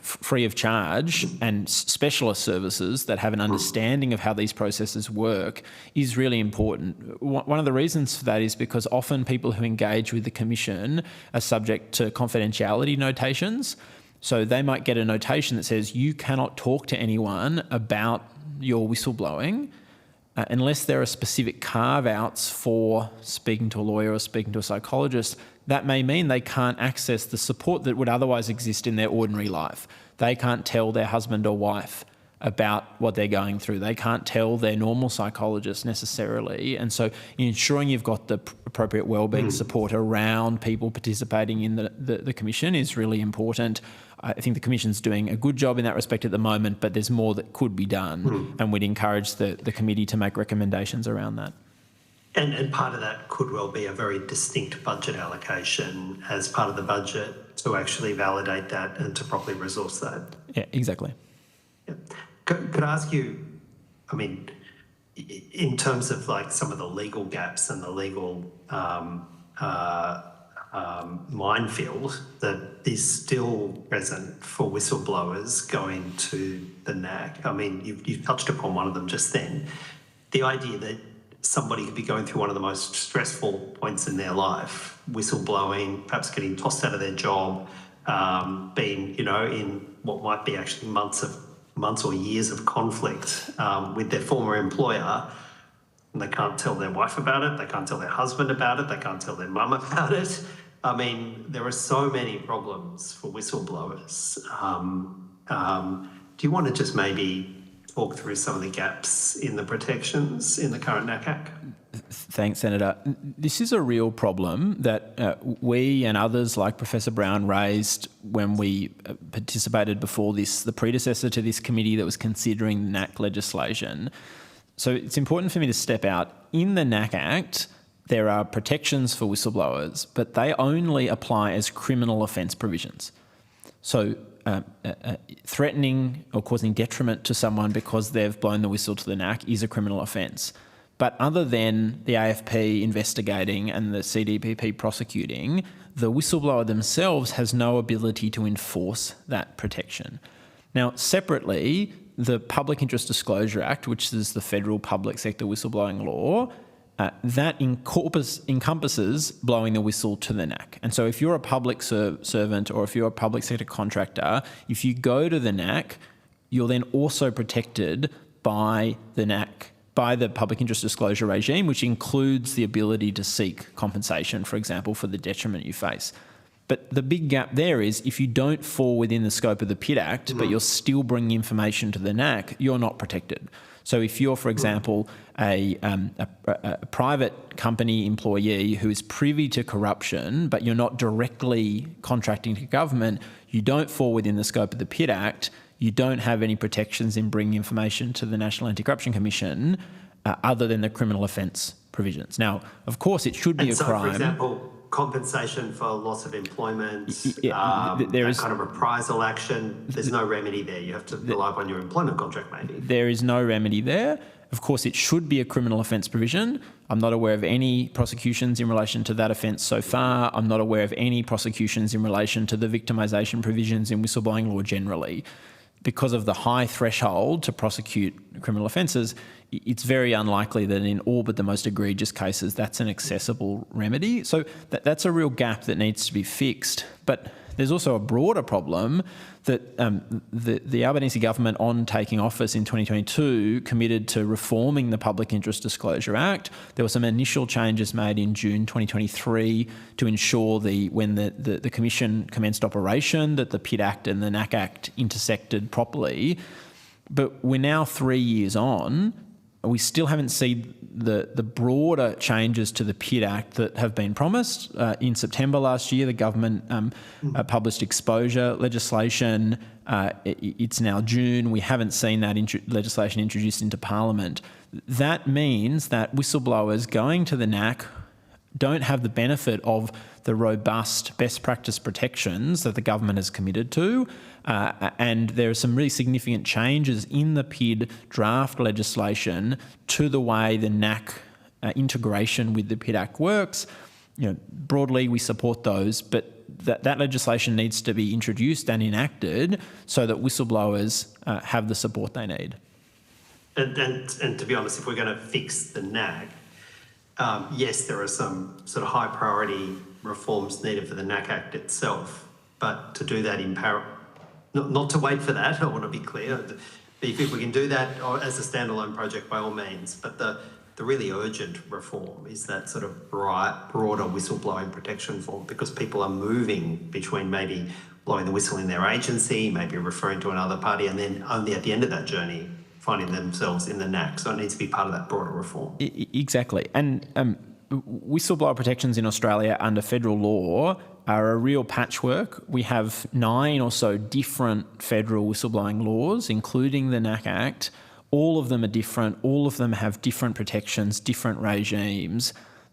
free of charge, and specialist services that have an understanding of how these processes work is really important. One of the reasons for that is because often people who engage with the Commission are subject to confidentiality notations. So they might get a notation that says you cannot talk to anyone about your whistleblowing unless there are specific carve-outs for speaking to a lawyer or speaking to a psychologist. That may mean they can't access the support that would otherwise exist in their ordinary life. They can't tell their husband or wife about what they're going through. They can't tell their normal psychologist necessarily. And so ensuring you've got the appropriate wellbeing support around people participating in the Commission is really important. I think the Commission's doing a good job in that respect at the moment, but there's more that could be done, and we'd encourage the committee to make recommendations around that. And part of that could well be a very distinct budget allocation as part of the budget to actually validate that and to properly resource that. Yeah, exactly. Yeah. Could I ask you, I mean, in terms of like some of the legal gaps and the legal minefield that is still present for whistleblowers going to the NACC. I mean, you've touched upon one of them just then. The idea that somebody could be going through one of the most stressful points in their life, whistleblowing, perhaps getting tossed out of their job, being, in what might be actually months or years of conflict with their former employer, and they can't tell their wife about it, they can't tell their husband about it, they can't tell their mum about it. I mean, there are so many problems for whistleblowers. Do you want to just maybe talk through some of the gaps in the protections in the current NACC? Thanks, Senator. This is a real problem that we and others like Professor Brown raised when we participated before this, the predecessor to this committee that was considering the NACC legislation. So it's important for me to step out. In the NACC Act, there are protections for whistleblowers, but they only apply as criminal offence provisions. So threatening or causing detriment to someone because they've blown the whistle to the NACC is a criminal offence. But other than the AFP investigating and the CDPP prosecuting, the whistleblower themselves has no ability to enforce that protection. Now, separately, the Public Interest Disclosure Act, which is the federal public sector whistleblowing law, that encompasses blowing the whistle to the NACC. And so if you're a public servant or if you're a public sector contractor, if you go to the NACC, you're then also protected by the NACC, by the public interest disclosure regime, which includes the ability to seek compensation, for example, for the detriment you face. But the big gap there is if you don't fall within the scope of the PIT Act, but you're still bringing information to the NACC, you're not protected. So if you're, for example, a private company employee who is privy to corruption, but you're not directly contracting to government, you don't fall within the scope of the PIT Act, you don't have any protections in bringing information to the National Anti-Corruption Commission other than the criminal offence provisions. Now, of course, it should be a crime. For example, compensation for loss of employment, there is kind of reprisal action, there's no remedy there. You have to rely upon your employment contract maybe. There is no remedy there. Of course, it should be a criminal offence provision. I'm not aware of any prosecutions in relation to that offence so far. I'm not aware of any prosecutions in relation to the victimisation provisions in whistleblowing law generally. Because of the high threshold to prosecute criminal offences, it's very unlikely that in all but the most egregious cases that's an accessible remedy. So that's a real gap that needs to be fixed. But there's also a broader problem that the Albanese government, on taking office in 2022, committed to reforming the Public Interest Disclosure Act. There were some initial changes made in June 2023 to ensure when the Commission commenced operation that the PID Act and the NACC Act intersected properly. But we're now 3 years on. We still haven't seen the broader changes to the PID Act that have been promised. In September last year, the government published exposure legislation. It's now June. We haven't seen that legislation introduced into Parliament. That means that whistleblowers going to the NACC don't have the benefit of the robust best practice protections that the government has committed to. And there are some really significant changes in the PID draft legislation to the way the NACC integration with the PID Act works. Broadly, we support those, but that legislation needs to be introduced and enacted so that whistleblowers have the support they need. And to be honest, if we're going to fix the NACC, yes, there are some sort of high priority reforms needed for the NACC Act itself, but to do that in parallel, not to wait for that, I want to be clear. If we can do that as a standalone project, by all means, but the really urgent reform is that sort of broader whistleblowing protection form, because people are moving between maybe blowing the whistle in their agency, maybe referring to another party, and then only at the end of that journey finding themselves in the NACC. So it needs to be part of that broader reform. Exactly. And whistleblower protections in Australia under federal law are a real patchwork. We have 9 or so different federal whistleblowing laws, including the NACC Act. All of them are different. All of them have different protections, different regimes.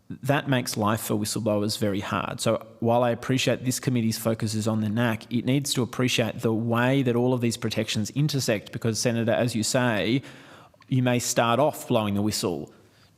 That makes life for whistleblowers very hard. So while I appreciate this committee's focus is on the NACC, it needs to appreciate the way that all of these protections intersect, because, Senator, as you say, you may start off blowing the whistle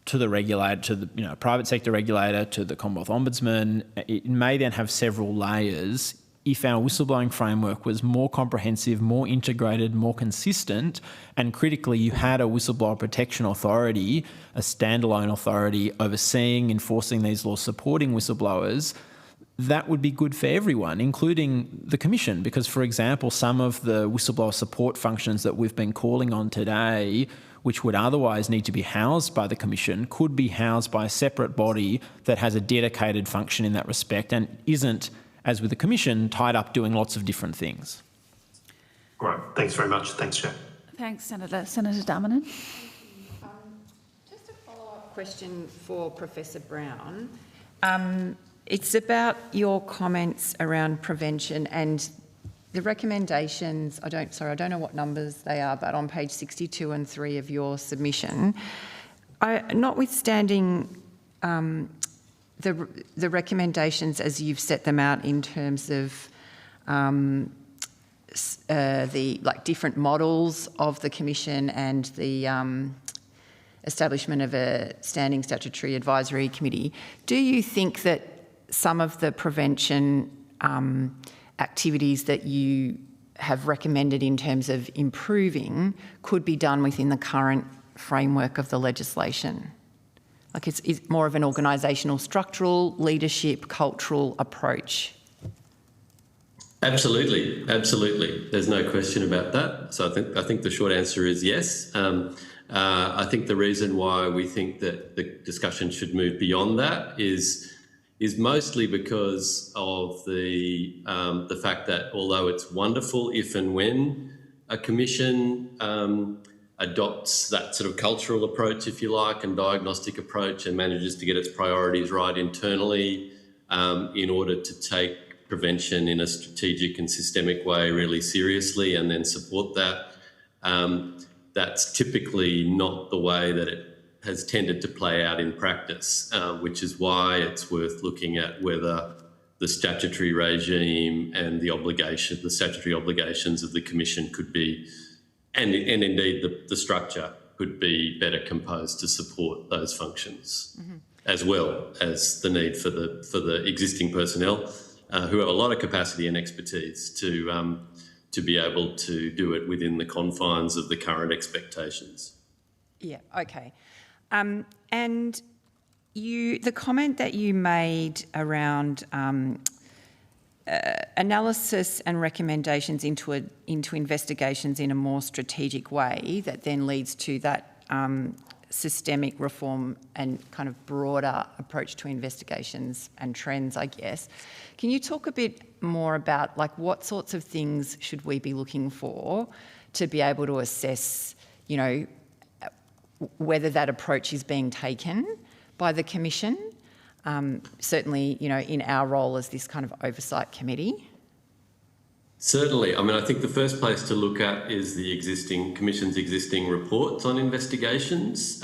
to the regulator, to the private sector regulator, to the Commonwealth Ombudsman. It may then have several layers. If our whistleblowing framework was more comprehensive, more integrated, more consistent, and critically you had a whistleblower protection authority, a standalone authority overseeing, enforcing these laws, supporting whistleblowers, that would be good for everyone, including the Commission, because, for example, some of the whistleblower support functions that we've been calling on today, which would otherwise need to be housed by the Commission, could be housed by a separate body that has a dedicated function in that respect and isn't, as with the Commission, tied up doing lots of different things. All right. Thanks very much. Thanks, Chair. Thanks, Senator. Senator Darmanin. Just a follow-up question for Professor Brown. It's about your comments around prevention and the recommendations. I don't know what numbers they are, but on page 62 and 3 of your submission, notwithstanding the recommendations as you've set them out in terms of the different models of the Commission and the establishment of a standing statutory advisory committee, do you think that some of the prevention activities that you have recommended in terms of improving could be done within the current framework of the legislation? Like it's more of an organisational, structural, leadership, cultural approach. Absolutely. There's no question about that. So I think the short answer is yes. I think the reason why we think that the discussion should move beyond that is mostly because of the fact that although it's wonderful if and when a commission adopts that sort of cultural approach, if you like, and diagnostic approach and manages to get its priorities right internally in order to take prevention in a strategic and systemic way really seriously and then support that, that's typically not the way that it has tended to play out in practice, which is why it's worth looking at whether the statutory regime and the statutory obligations of the Commission could be, and indeed the structure could be better composed to support those functions, as well as the need for the existing personnel who have a lot of capacity and expertise to be able to do it within the confines of the current expectations. Yeah, okay. And the comment that you made around analysis and recommendations into investigations in a more strategic way that then leads to that systemic reform and kind of broader approach to investigations and trends, I guess. Can you talk a bit more about like what sorts of things should we be looking for to be able to assess, you know, whether that approach is being taken by the Commission? Certainly, you know, in our role as this kind of oversight committee. Certainly. I mean, I think the first place to look at is the Commission's existing reports on investigations.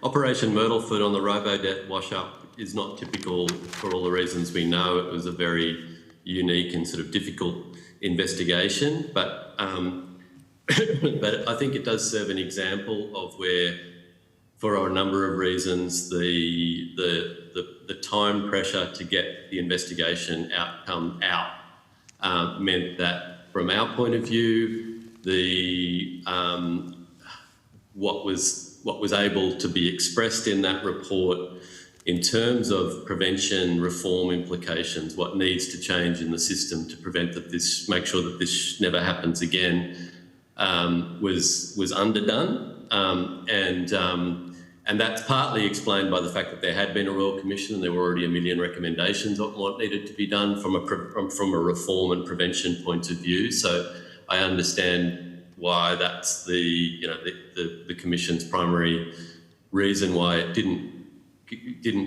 Operation Myrtleford on the Robodebt wash-up is not typical for all the reasons we know. It was a very unique and sort of difficult investigation, but but I think it does serve an example of where, for a number of reasons, the time pressure to get the investigation outcome out meant that, from our point of view, what was able to be expressed in that report in terms of prevention reform implications, what needs to change in the system to make sure that this never happens again, was underdone, and that's partly explained by the fact that there had been a Royal Commission and there were already 1 million recommendations on what needed to be done from a reform and prevention point of view. So I understand why that's the Commission's primary reason why it didn't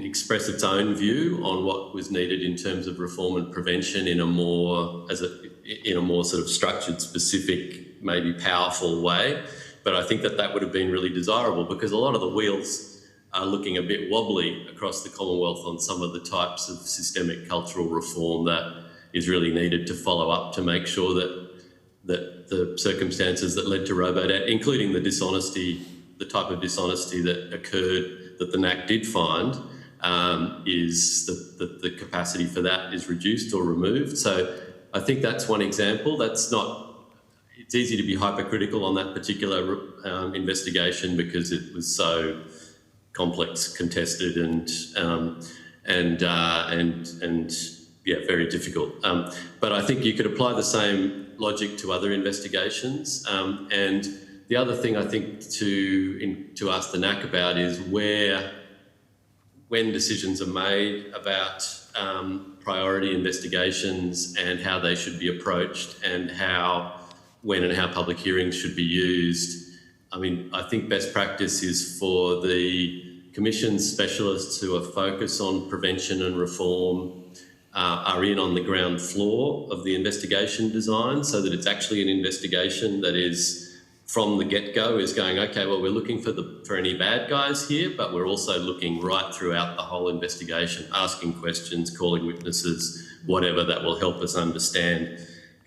express its own view on what was needed in terms of reform and prevention in a more sort of structured, specific, maybe powerful way. But I think that would have been really desirable, because a lot of the wheels are looking a bit wobbly across the Commonwealth on some of the types of systemic cultural reform that is really needed to follow up to make sure that the circumstances that led to Robodebt, including the type of dishonesty that occurred that the NACC did find, is that the capacity for that is reduced or removed. So I think that's one example. It's easy to be hypercritical on that particular investigation because it was so complex, contested, and very difficult. But I think you could apply the same logic to other investigations. And the other thing I think to ask the NACC about is when decisions are made about priority investigations and how they should be approached, and when and how public hearings should be used. I mean, I think best practice is for the Commission's specialists who are focused on prevention and reform are in on the ground floor of the investigation design, so that it's actually an investigation that is, from the get-go, is going, okay, well, we're looking for any bad guys here, but we're also looking right throughout the whole investigation, asking questions, calling witnesses, whatever that will help us understand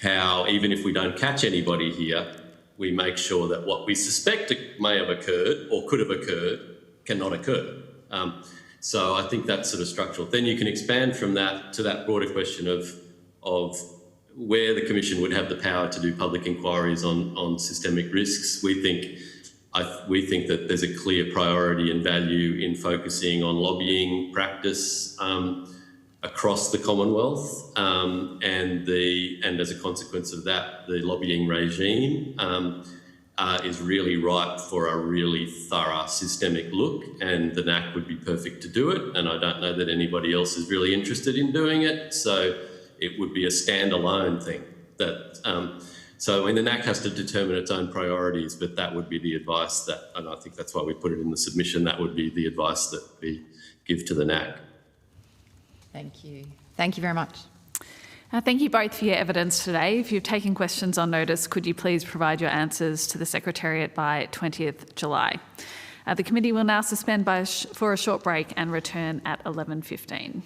how, even if we don't catch anybody here, we make sure that what we suspect may have occurred or could have occurred cannot occur. So I think that's sort of structural. Then you can expand from that to that broader question of where the Commission would have the power to do public inquiries on systemic risks. We think that there's a clear priority and value in focusing on lobbying practice across the Commonwealth, and as a consequence of that, the lobbying regime is really ripe for a really thorough systemic look, and the NACC would be perfect to do it, and I don't know that anybody else is really interested in doing it, so it would be a standalone thing. So the NACC has to determine its own priorities, but that would be the advice and I think that's why we put it in the submission, that would be the advice that we give to the NACC. Thank you. Thank you very much. Thank you both for your evidence today. If you've taken questions on notice, could you please provide your answers to the Secretariat by 20th July? The committee will now suspend for a short break and return at 11:15.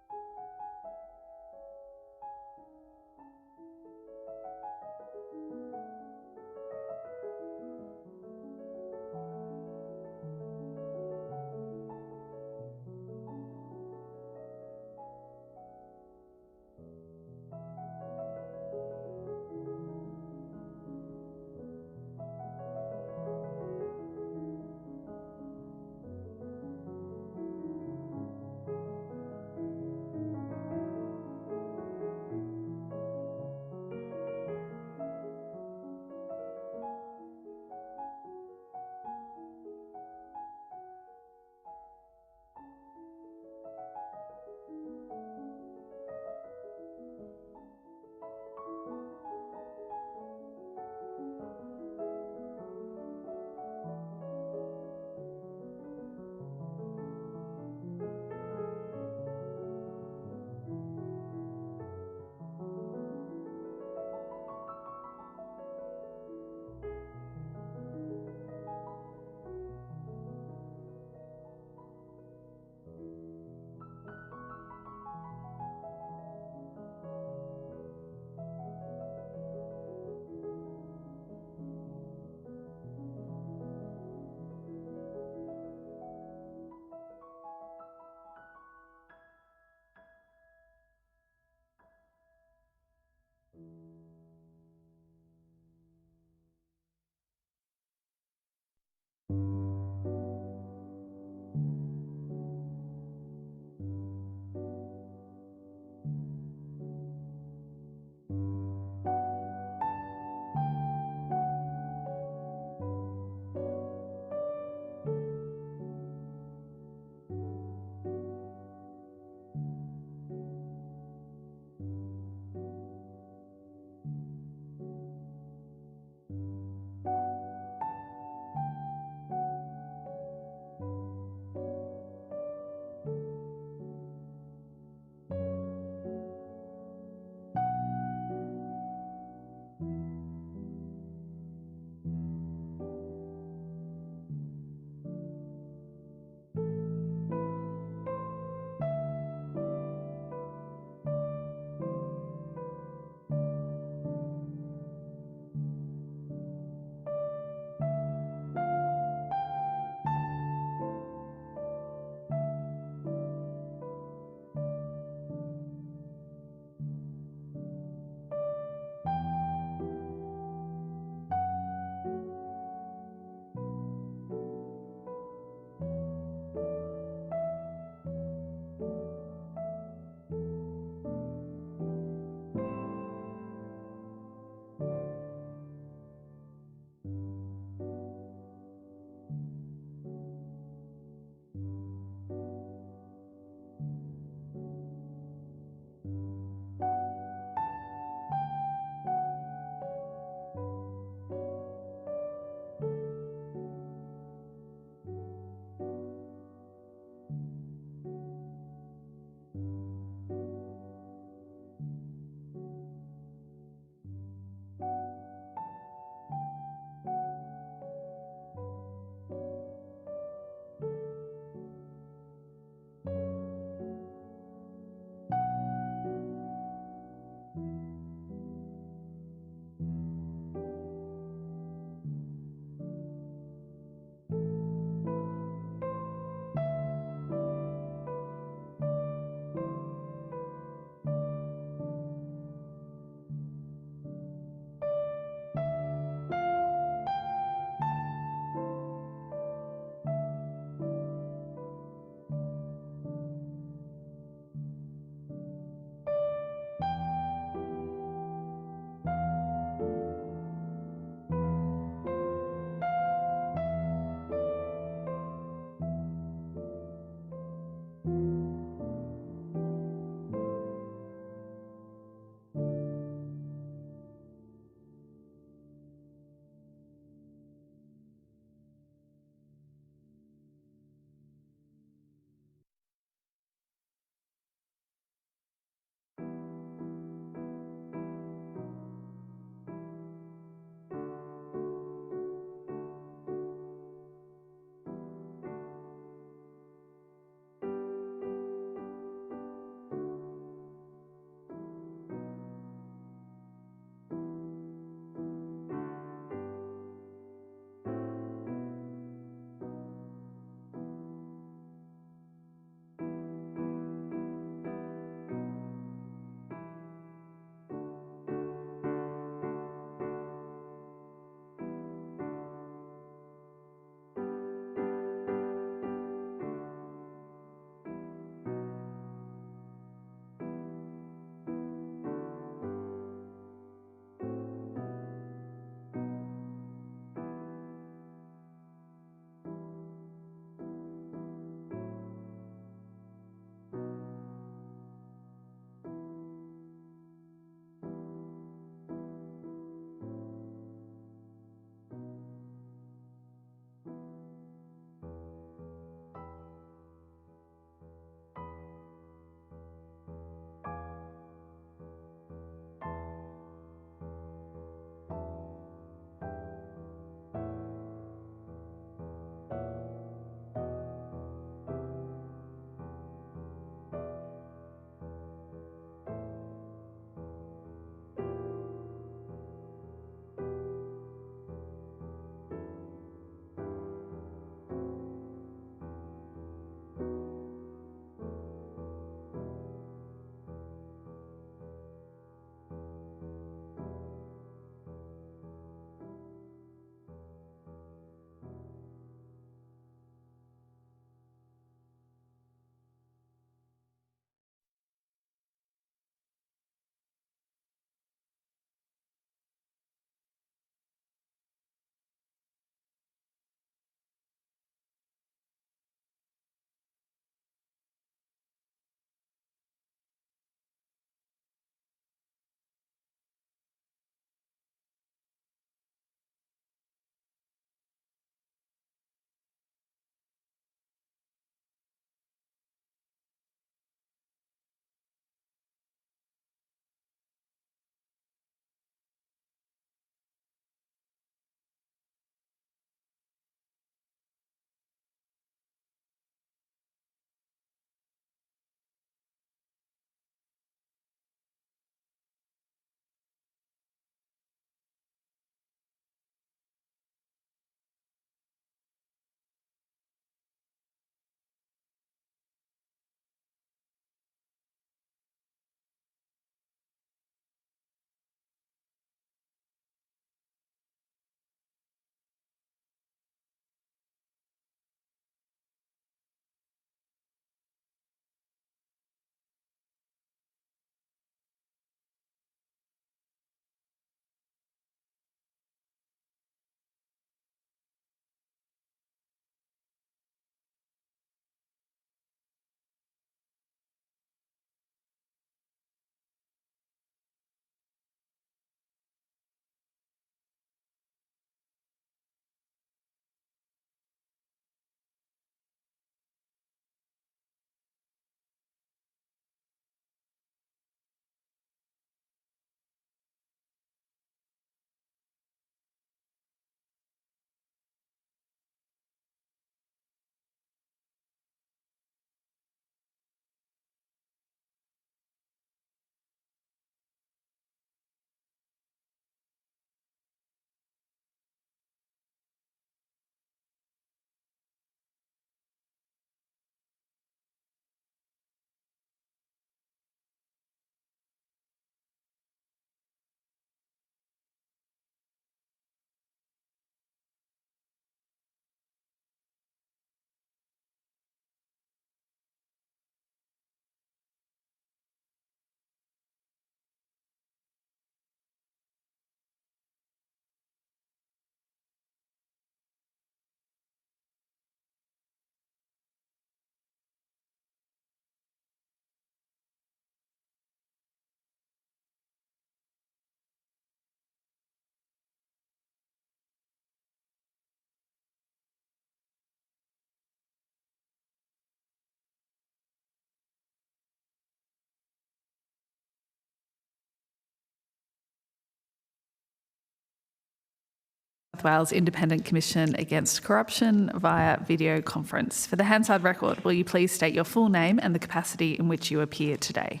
Wales Independent Commission Against Corruption via video conference. For the Hansard record, will you please state your full name and the capacity in which you appear today?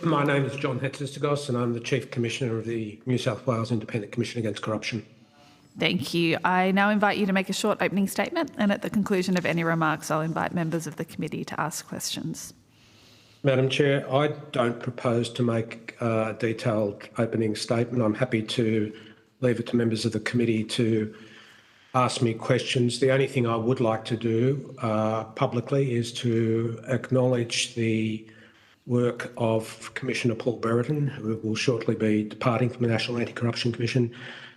My name is John Hatzistegos and I'm the Chief Commissioner of the New South Wales Independent Commission Against Corruption. Thank you. I now invite you to make a short opening statement, and at the conclusion of any remarks, I'll invite members of the committee to ask questions. Madam Chair, I don't propose to make a detailed opening statement. I'm happy to leave it to members of the committee to ask me questions. The only thing I would like to do publicly is to acknowledge the work of Commissioner Paul Brereton, who will shortly be departing from the National Anti-Corruption Commission,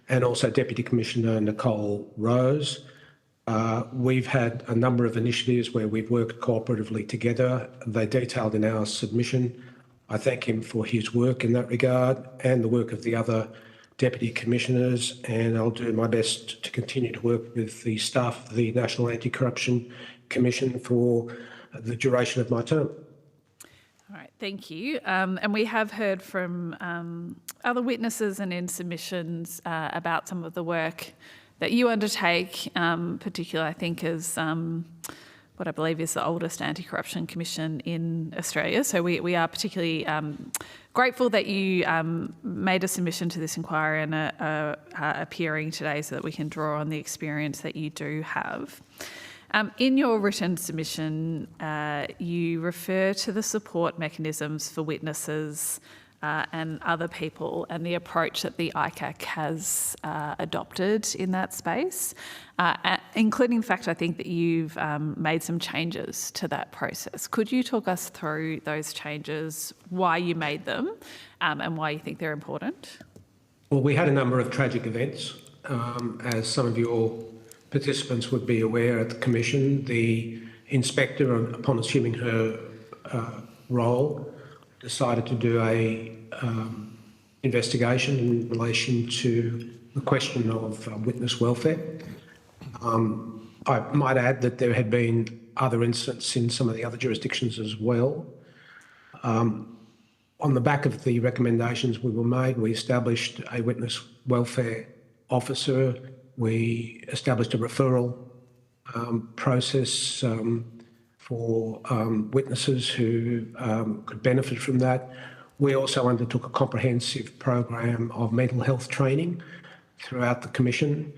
and also Deputy Commissioner Nicole Rose. We've had a number of initiatives where we've worked cooperatively together. They're detailed in our submission. I thank him for his work in that regard and the work of the other Deputy Commissioners, and I'll do my best to continue to work with the staff of the National Anti-Corruption Commission for the duration of my term. All right, thank you. And we have heard from other witnesses and in submissions about some of the work that you undertake, particularly I think as what I believe is the oldest anti-corruption commission in Australia. So we are particularly grateful that you made a submission to this inquiry and are appearing today so that we can draw on the experience that you do have. In your written submission, you refer to the support mechanisms for witnesses and other people and the approach that the ICAC has adopted in that space, including the fact, I think, that you've made some changes to that process. Could you talk us through those changes, why you made them, and why you think they're important? Well, we had a number of tragic events, as some of your participants would be aware at the Commission. The inspector, upon assuming her role, decided to do a investigation in relation to the question of witness welfare. I might add that there had been other incidents in some of the other jurisdictions as well. On the back of the recommendations we were made, we established a witness welfare officer. We established a referral process for witnesses who could benefit from that. We also undertook a comprehensive program of mental health training throughout the Commission,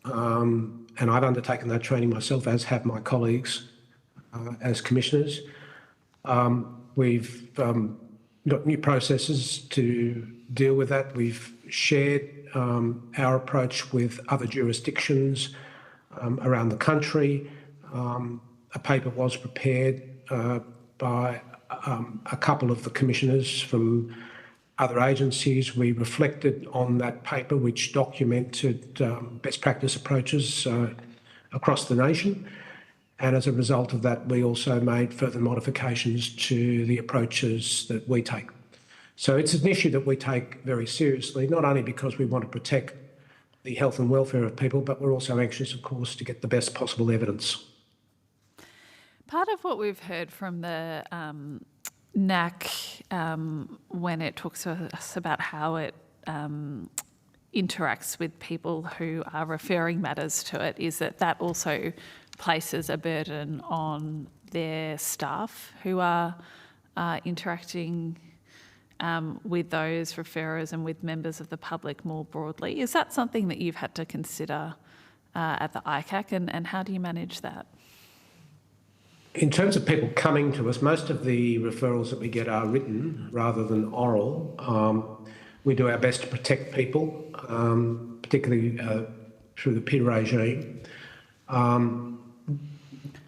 and I've undertaken that training myself, as have my colleagues as commissioners. We've got new processes to deal with that. We've shared our approach with other jurisdictions around the country. A paper was prepared by a couple of the commissioners from other agencies. We reflected on that paper, which documented best practice approaches across the nation. And as a result of that, we also made further modifications to the approaches that we take. So it's an issue that we take very seriously, not only because we want to protect the health and welfare of people, but we're also anxious, of course, to get the best possible evidence. Part of what we've heard from the NACC when it talks to us about how it interacts with people who are referring matters to it is that also places a burden on their staff who are interacting with those referrers and with members of the public more broadly. Is that something that you've had to consider at the ICAC, and how do you manage that? In terms of people coming to us, most of the referrals that we get are written rather than oral. We do our best to protect people, particularly through the peer regime.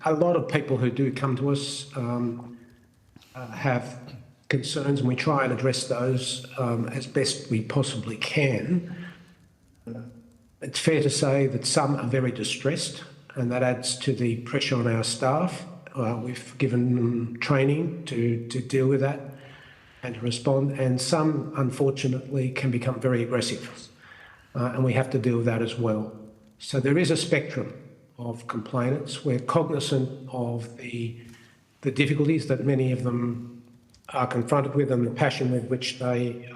A lot of people who do come to us have concerns, and we try and address those as best we possibly can. It's fair to say that some are very distressed, and that adds to the pressure on our staff. We've given them training to deal with that and to respond, and some, unfortunately, can become very aggressive, and we have to deal with that as well. So there is a spectrum of complainants. We're cognizant of the difficulties that many of them are confronted with and the passion with which they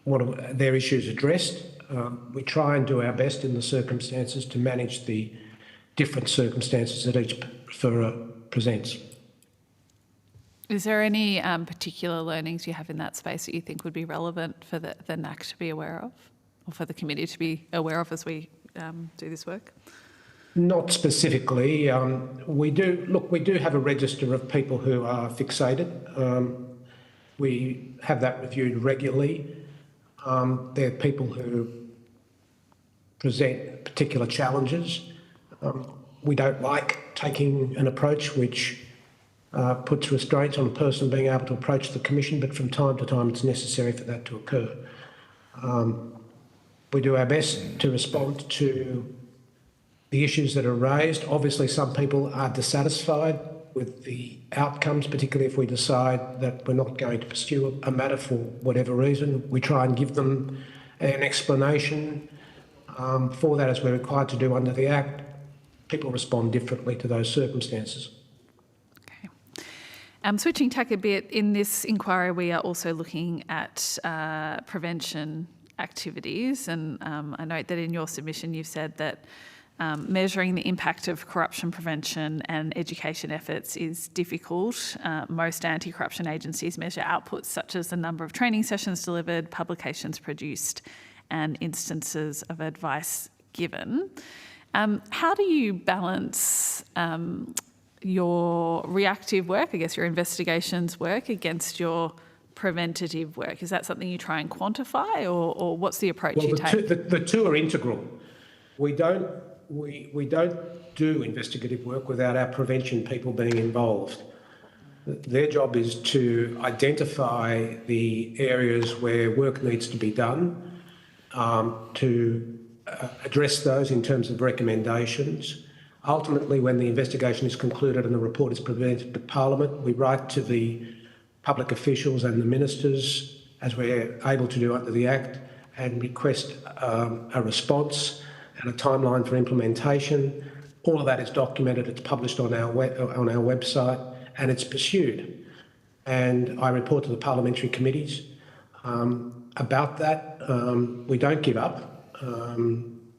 want their issues addressed. We try and do our best in the circumstances to manage the different circumstances that each referrer presents. Is there any particular learnings you have in that space that you think would be relevant for the NACC to be aware of, or for the committee to be aware of as we do this work? Not specifically. We do have a register of people who are fixated. We have that reviewed regularly. There are people who present particular challenges. We don't like taking an approach which puts restraints on a person being able to approach the Commission, but from time to time it's necessary for that to occur. We do our best to respond to the issues that are raised. Obviously, some people are dissatisfied with the outcomes, particularly if we decide that we're not going to pursue a matter for whatever reason. We try and give them an explanation for that, as we're required to do under the Act. People respond differently to those circumstances. Okay. Switching tack a bit, in this inquiry we are also looking at prevention activities, and I note that in your submission you've said that measuring the impact of corruption prevention and education efforts is difficult. Most anti-corruption agencies measure outputs such as the number of training sessions delivered, publications produced, and instances of advice given. How do you balance your reactive work, I guess your investigations work, against your preventative work? Is that something you try and quantify, or what's the approach you take? The two are integral. We don't do investigative work without our prevention people being involved. Their job is to identify the areas where work needs to be done, to address those in terms of recommendations. Ultimately, when the investigation is concluded and the report is presented to Parliament, we write to the public officials and the ministers, as we're able to do under the Act, and request a response and a timeline for implementation. All of that is documented, it's published on our website, and it's pursued. And I report to the parliamentary committees about that. We don't give up.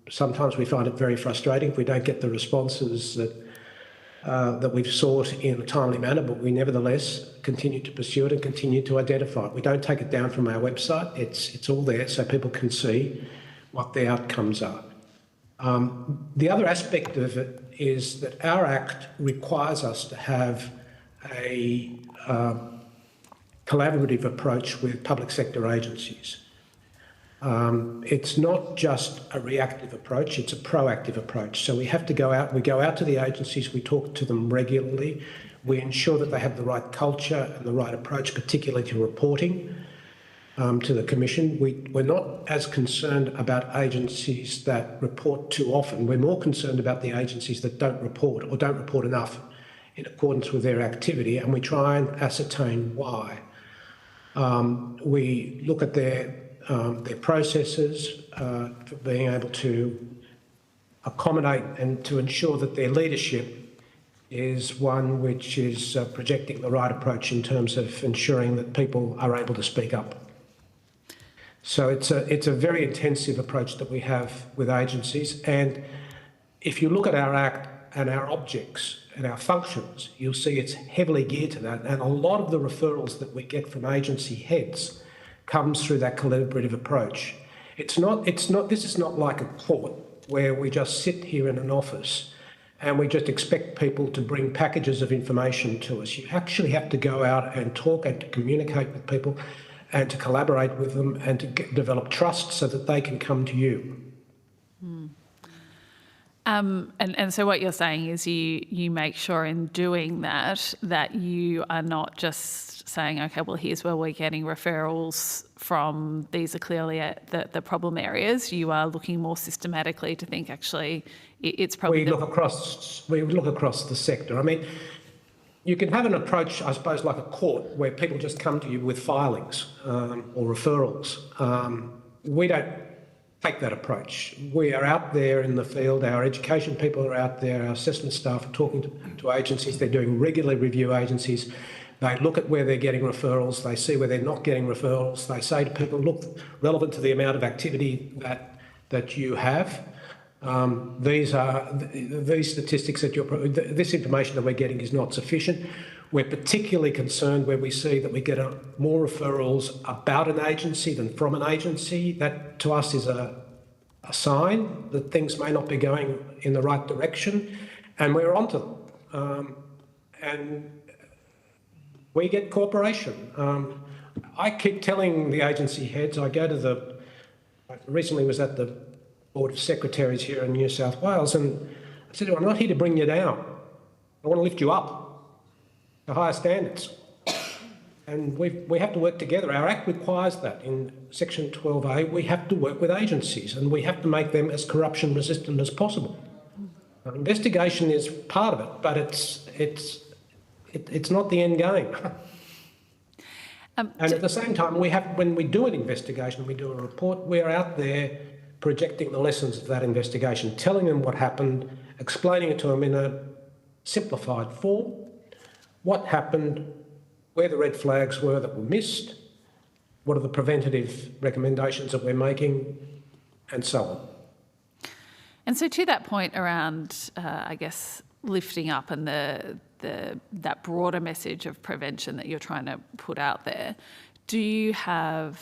Sometimes we find it very frustrating if we don't get the responses that we've sought in a timely manner, but we nevertheless continue to pursue it and continue to identify it. We don't take it down from our website. It's all there so people can see what the outcomes are. The other aspect of it is that our Act requires us to have a collaborative approach with public sector agencies. It's not just a reactive approach, it's a proactive approach. So we have to go out to the agencies, we talk to them regularly, we ensure that they have the right culture and the right approach, particularly to reporting to the Commission. We're not as concerned about agencies that report too often. We're more concerned about the agencies that don't report or don't report enough in accordance with their activity, and we try and ascertain why. We look at their processes for being able to accommodate and to ensure that their leadership is one which is projecting the right approach in terms of ensuring that people are able to speak up. So it's a very intensive approach that we have with agencies, and if you look at our Act and our objects and our functions, you'll see it's heavily geared to that, and a lot of the referrals that we get from agency heads comes through that collaborative approach. This is not like a court where we just sit here in an office and we just expect people to bring packages of information to us. You actually have to go out and talk and to communicate with people and to collaborate with them and to develop trust so that they can come to you. And so what you're saying is you make sure in doing that you are not just saying, okay, well, here's where we're getting referrals from, these are clearly the problem areas. You are looking more systematically to think, actually, it's probably... We look across the sector. I mean, you can have an approach, I suppose, like a court, where people just come to you with filings or referrals. We don't take that approach. We are out there in the field, our education people are out there, our assessment staff are talking to agencies, they're doing regular review agencies. They look at where they're getting referrals, they see where they're not getting referrals, they say to people, look, relevant to the amount of activity that that you have. These statistics that this information that we're getting is not sufficient. We're particularly concerned where we see that we get more referrals about an agency than from an agency. That to us is a sign that things may not be going in the right direction, and we're onto them. And we get cooperation. I keep telling the agency heads, I recently was at the Board of Secretaries here in New South Wales, and I said, I'm not here to bring you down. I want to lift you up to higher standards. And we have to work together. Our Act requires that. In Section 12A, we have to work with agencies and we have to make them as corruption resistant as possible. Investigation is part of it, but it's not the end game. And at the same time, when we do an investigation, we do a report, we're out there projecting the lessons of that investigation, telling them what happened, explaining it to them in a simplified form, what happened, where the red flags were that were missed, what are the preventative recommendations that we're making, and so on. And so to that point around, I guess, lifting up and that broader message of prevention that you're trying to put out there, are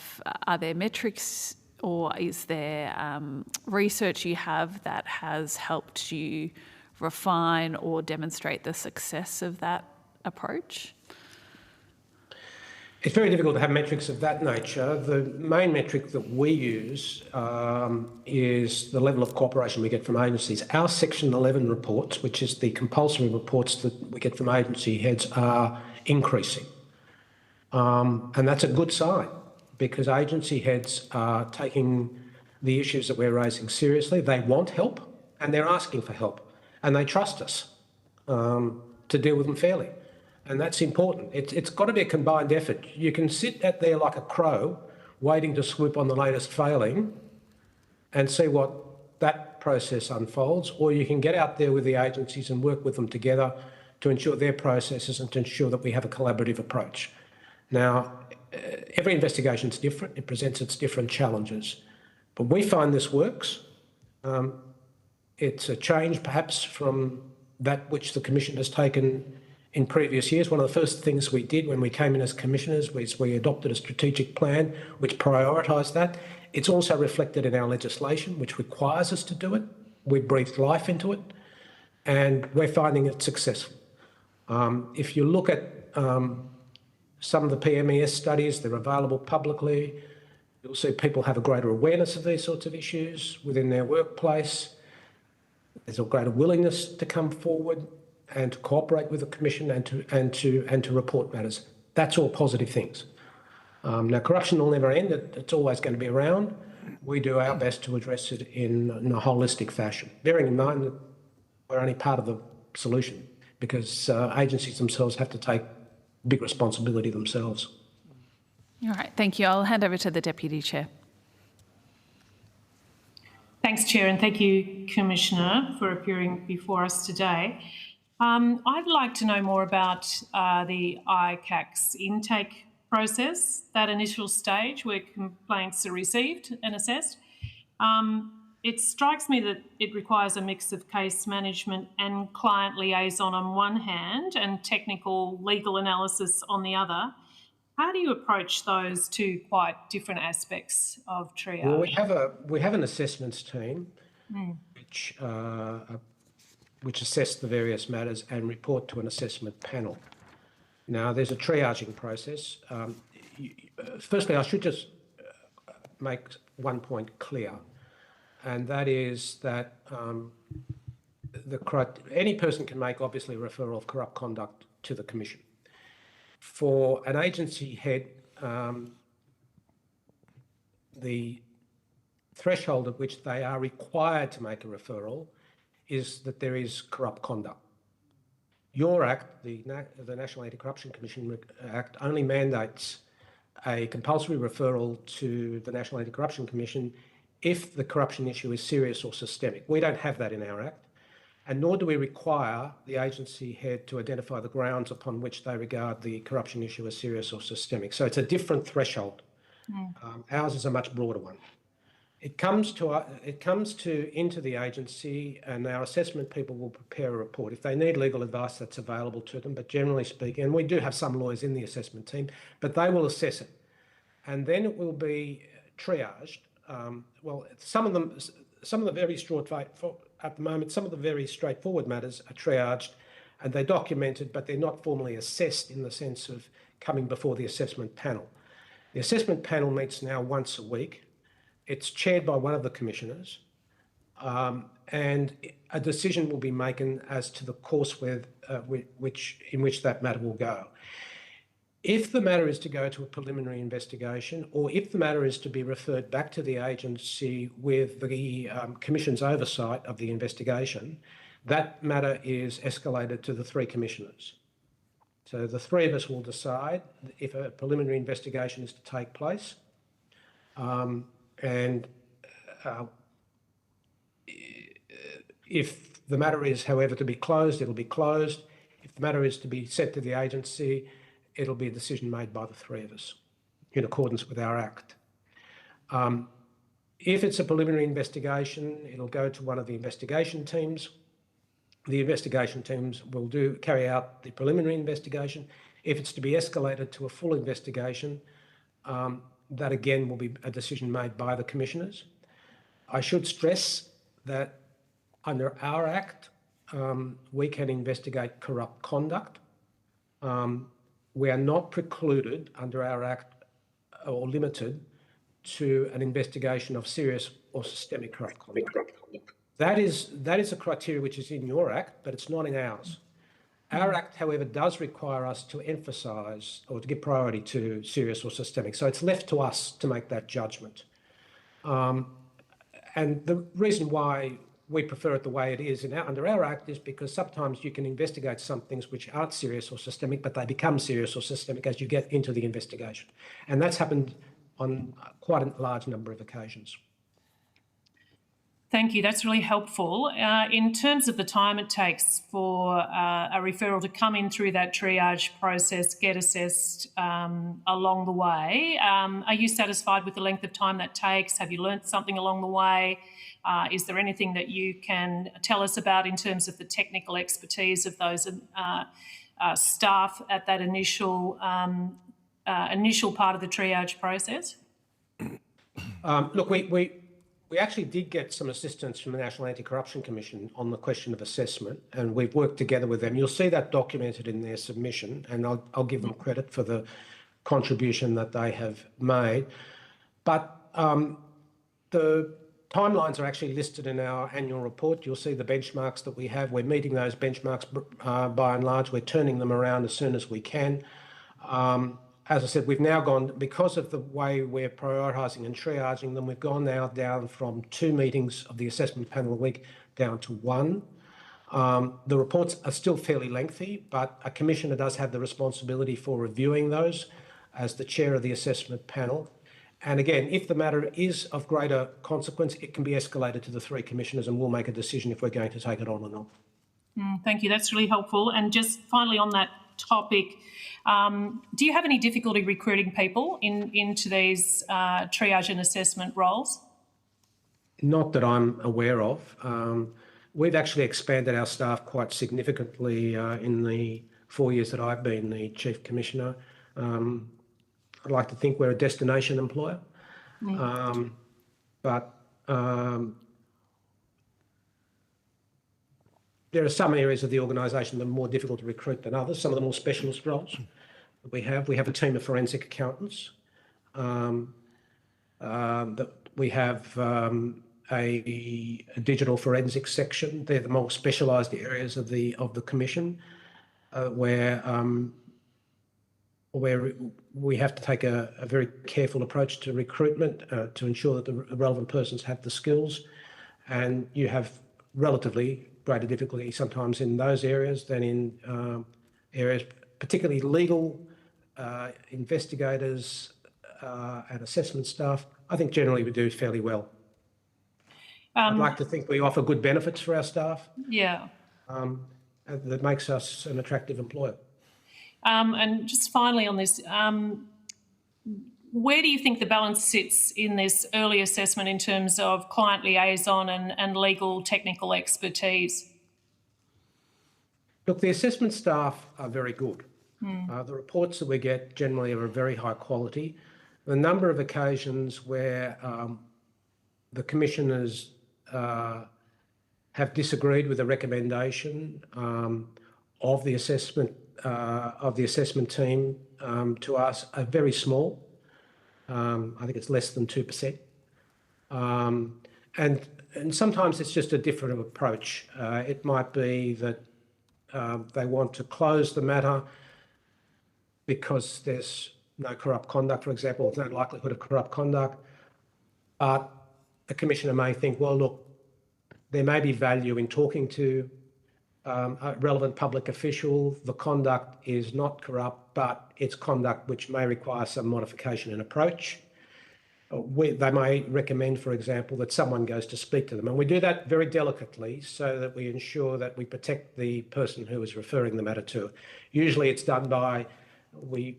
there metrics or is there research you have that has helped you refine or demonstrate the success of that approach? It's very difficult to have metrics of that nature. The main metric that we use is the level of cooperation we get from agencies. Our Section 11 reports, which is the compulsory reports that we get from agency heads, are increasing. And that's a good sign because agency heads are taking the issues that we're raising seriously. They want help and they're asking for help and they trust us to deal with them fairly. And that's important. It's got to be a combined effort. You can sit out there like a crow waiting to swoop on the latest failing and see what that process unfolds, or you can get out there with the agencies and work with them together to ensure their processes and to ensure that we have a collaborative approach. Now, every investigation is different. It presents its different challenges. But we find this works. It's a change perhaps from that which the Commission has taken in previous years. One of the first things we did when we came in as commissioners was we adopted a strategic plan which prioritised that. It's also reflected in our legislation, which requires us to do it. We breathed life into it, and we're finding it successful. If you look at some of the PMES studies, they're available publicly. You'll see people have a greater awareness of these sorts of issues within their workplace. There's a greater willingness to come forward and to cooperate with the Commission and to report matters. That's all positive things. Now, corruption will never end. It's always going to be around. We do our best to address it in a holistic fashion, bearing in mind that we're only part of the solution because agencies themselves have to take big responsibility themselves. All right, thank you. I'll hand over to the Deputy Chair. Thanks, Chair, and thank you, Commissioner, for appearing before us today. I'd like to know more about the ICAC's intake process, that initial stage where complaints are received and assessed. It strikes me that it requires a mix of case management and client liaison on one hand and technical legal analysis on the other. How do you approach those two quite different aspects of triage? Well, we have an assessments team which assess the various matters and report to an assessment panel. Now, there's a triaging process. Firstly, I should just make one point clear, and that is that any person can make, obviously, a referral of corrupt conduct to the Commission. For an agency head, the threshold at which they are required to make a referral is that there is corrupt conduct. Your Act, the National Anti-Corruption Commission Act, only mandates a compulsory referral to the National Anti-Corruption Commission if the corruption issue is serious or systemic. We don't have that in our Act, and nor do we require the agency head to identify the grounds upon which they regard the corruption issue as serious or systemic. So it's a different threshold. Ours is a much broader one. It comes into the agency, and our assessment people will prepare a report. If they need legal advice, that's available to them. But generally speaking, and we do have some lawyers in the assessment team, but they will assess it, and then it will be triaged. Some of the very straightforward matters are triaged, and they're documented, but they're not formally assessed in the sense of coming before the assessment panel. The assessment panel meets now once a week. It's chaired by one of the commissioners, and a decision will be made as to the course in which that matter will go. If the matter is to go to a preliminary investigation, or if the matter is to be referred back to the agency with the Commission's oversight of the investigation, that matter is escalated to the 3 commissioners. So the 3 of us will decide if a preliminary investigation is to take place. If the matter is, however, to be closed, it'll be closed. If the matter is to be sent to the agency, it'll be a decision made by the 3 of us in accordance with our Act. If it's a preliminary investigation, it'll go to one of the investigation teams. The investigation teams will carry out the preliminary investigation. If it's to be escalated to a full investigation, that again will be a decision made by the commissioners. I should stress that under our Act, we can investigate corrupt conduct. We are not precluded under our Act or limited to an investigation of serious or systemic corrupt conduct. That is a criteria which is in your Act, but it's not in ours. Our Act, however, does require us to emphasise or to give priority to serious or systemic. So it's left to us to make that judgment. And the reason why we prefer it the way it is under our Act is because sometimes you can investigate some things which aren't serious or systemic, but they become serious or systemic as you get into the investigation. And that's happened on quite a large number of occasions. Thank you. That's really helpful. In terms of the time it takes for a referral to come in through that triage process, get assessed along the way, are you satisfied with the length of time that takes? Have you learnt something along the way? Is there anything that you can tell us about in terms of the technical expertise of those staff at that initial part of the triage process? Look, we actually did get some assistance from the National Anti-Corruption Commission on the question of assessment, and we've worked together with them. You'll see that documented in their submission, and I'll give them credit for the contribution that they have made. But the timelines are actually listed in our annual report. You'll see the benchmarks that we have. We're meeting those benchmarks by and large. We're turning them around as soon as we can. As I said, we've now gone, because of the way we're prioritising and triaging them, we've gone now down from 2 meetings of the assessment panel a week down to 1. The reports are still fairly lengthy, but a commissioner does have the responsibility for reviewing those as the chair of the assessment panel. And again, if the matter is of greater consequence, it can be escalated to the 3 commissioners, and we'll make a decision if we're going to take it on or not. Thank you. That's really helpful. And just finally on that topic, do you have any difficulty recruiting people into these triage and assessment roles? Not that I'm aware of. We've actually expanded our staff quite significantly in the 4 years that I've been the Chief Commissioner. I'd like to think we're a destination employer, but there are some areas of the organisation that are more difficult to recruit than others, some of the more specialist roles that we have. We have a team of forensic accountants. We have a digital forensics section. They're the more specialised areas of the Commission where we have to take a very careful approach to recruitment to ensure that the relevant persons have the skills, and you have relatively greater difficulty sometimes in those areas than in areas, particularly legal, investigators and assessment staff. I think generally we do fairly well. I'd like to think we offer good benefits for our staff. Yeah. That makes us an attractive employer. And just finally on this, where do you think the balance sits in this early assessment in terms of client liaison and legal technical expertise? Look, the assessment staff are very good. The reports that we get generally are of very high quality. The number of occasions where the commissioners have disagreed with a recommendation of the assessment team to us are very small. I think it's less than 2%. And sometimes it's just a different approach. It might be that they want to close the matter because there's no corrupt conduct, for example, there's no likelihood of corrupt conduct. But a commissioner may think, well, look, there may be value in talking to a relevant public official. The conduct is not corrupt, but it's conduct which may require some modification in approach. They may recommend, for example, that someone goes to speak to them. And we do that very delicately so that we ensure that we protect the person who is referring the matter to. Usually it's done by, we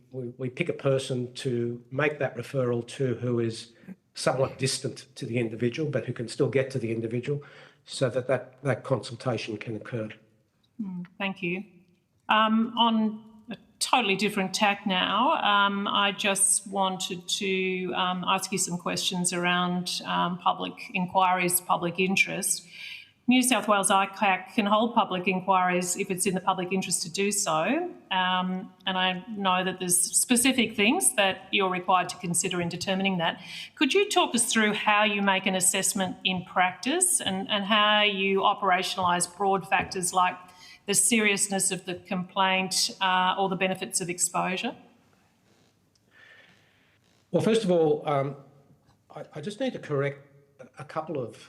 pick a person to make that referral to who is somewhat distant to the individual, but who can still get to the individual so that that consultation can occur. Thank you. On a totally different tack now, I just wanted to ask you some questions around public inquiries, public interest. New South Wales ICAC can hold public inquiries if it's in the public interest to do so. And I know that there's specific things that you're required to consider in determining that. Could you talk us through how you make an assessment in practice and how you operationalise broad factors like the seriousness of the complaint or the benefits of exposure? Well, first of all, I just need to correct a couple of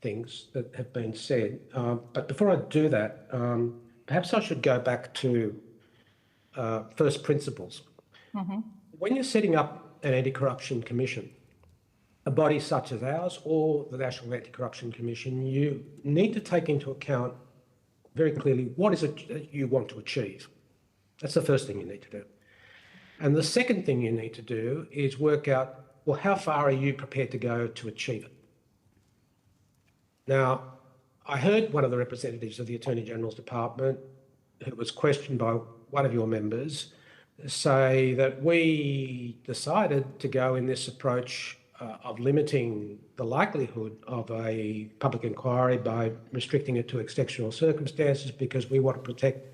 things that have been said. But before I do that, perhaps I should go back to first principles. When you're setting up an anti-corruption commission, a body such as ours or the National Anti-Corruption Commission, you need to take into account very clearly what is it that you want to achieve. That's the first thing you need to do. And the second thing you need to do is work out, well, how far are you prepared to go to achieve it? Now, I heard one of the representatives of the Attorney General's Department, who was questioned by one of your members, say that we decided to go in this approach of limiting the likelihood of a public inquiry by restricting it to exceptional circumstances because we want to protect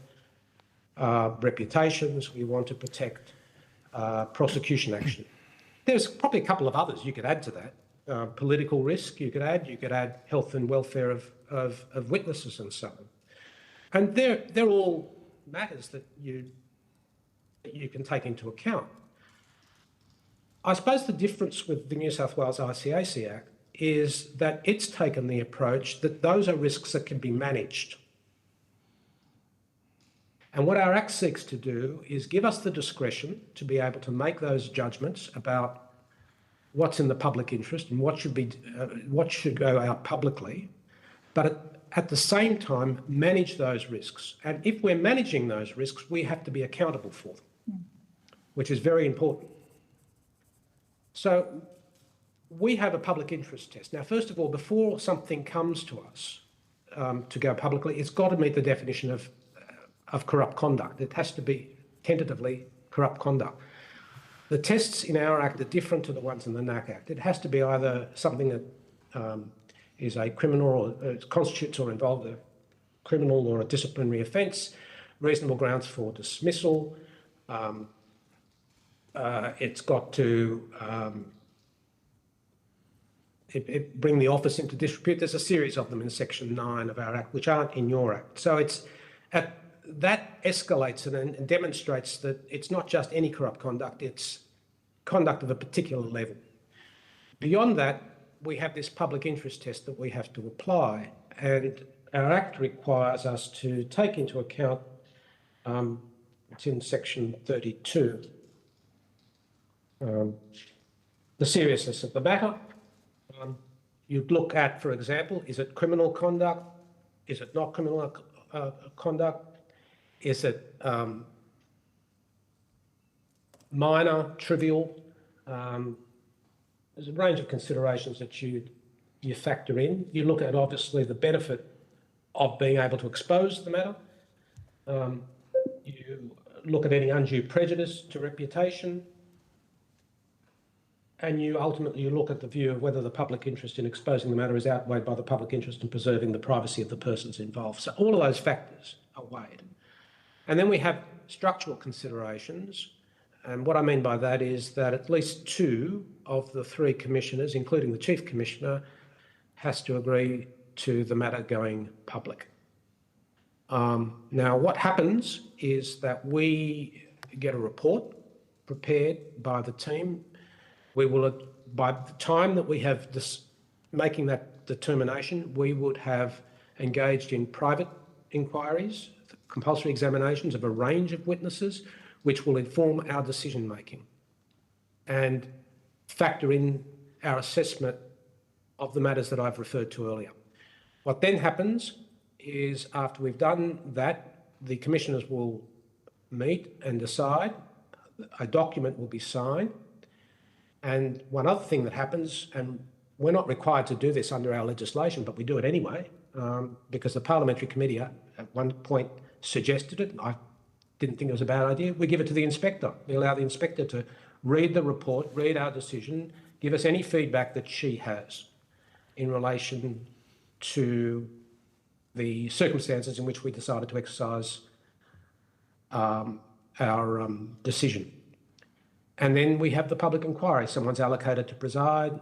reputations, we want to protect prosecution action. There's probably a couple of others you could add to that. Political risk you could add health and welfare of witnesses and so on. And they're all matters that you can take into account. I suppose the difference with the New South Wales ICAC Act is that it's taken the approach that those are risks that can be managed. And what our Act seeks to do is give us the discretion to be able to make those judgments about what's in the public interest and what should go out publicly, but at the same time manage those risks. And if we're managing those risks, we have to be accountable for them, which is very important. So we have a public interest test. Now, first of all, before something comes to us to go publicly, it's got to meet the definition of corrupt conduct. It has to be tentatively corrupt conduct. The tests in our Act are different to the ones in the NACC Act. It has to be either something that is a criminal or constitutes or involves a criminal or a disciplinary offence, reasonable grounds for dismissal. It's got to bring the office into disrepute. There's a series of them in Section 9 of our Act, which aren't in your Act. So that escalates and demonstrates that it's not just any corrupt conduct, it's conduct of a particular level. Beyond that, we have this public interest test that we have to apply, and our Act requires us to take into account, it's in Section 32, the seriousness of the matter. You'd look at, for example, is it criminal conduct? Is it not criminal conduct? Is it minor, trivial. There's a range of considerations that you factor in. You look at, obviously, the benefit of being able to expose the matter. You look at any undue prejudice to reputation. And you ultimately look at the view of whether the public interest in exposing the matter is outweighed by the public interest in preserving the privacy of the persons involved. So all of those factors are weighed. And then we have structural considerations. And what I mean by that is that at least 2 of the 3 commissioners, including the Chief Commissioner, has to agree to the matter going public. Now, what happens is that we get a report prepared by the team. We will, by the time that we have this, making that determination, we would have engaged in private inquiries, compulsory examinations of a range of witnesses, which will inform our decision making and factor in our assessment of the matters that I've referred to earlier. What then happens is, after we've done that, the commissioners will meet and decide, a document will be signed. And one other thing that happens, and we're not required to do this under our legislation, but we do it anyway, because the Parliamentary Committee at one point suggested it. I didn't think it was a bad idea. We give it to the inspector. We allow the inspector to read the report, read our decision, give us any feedback that she has in relation to the circumstances in which we decided to exercise our decision. And then we have the public inquiry. Someone's allocated to preside.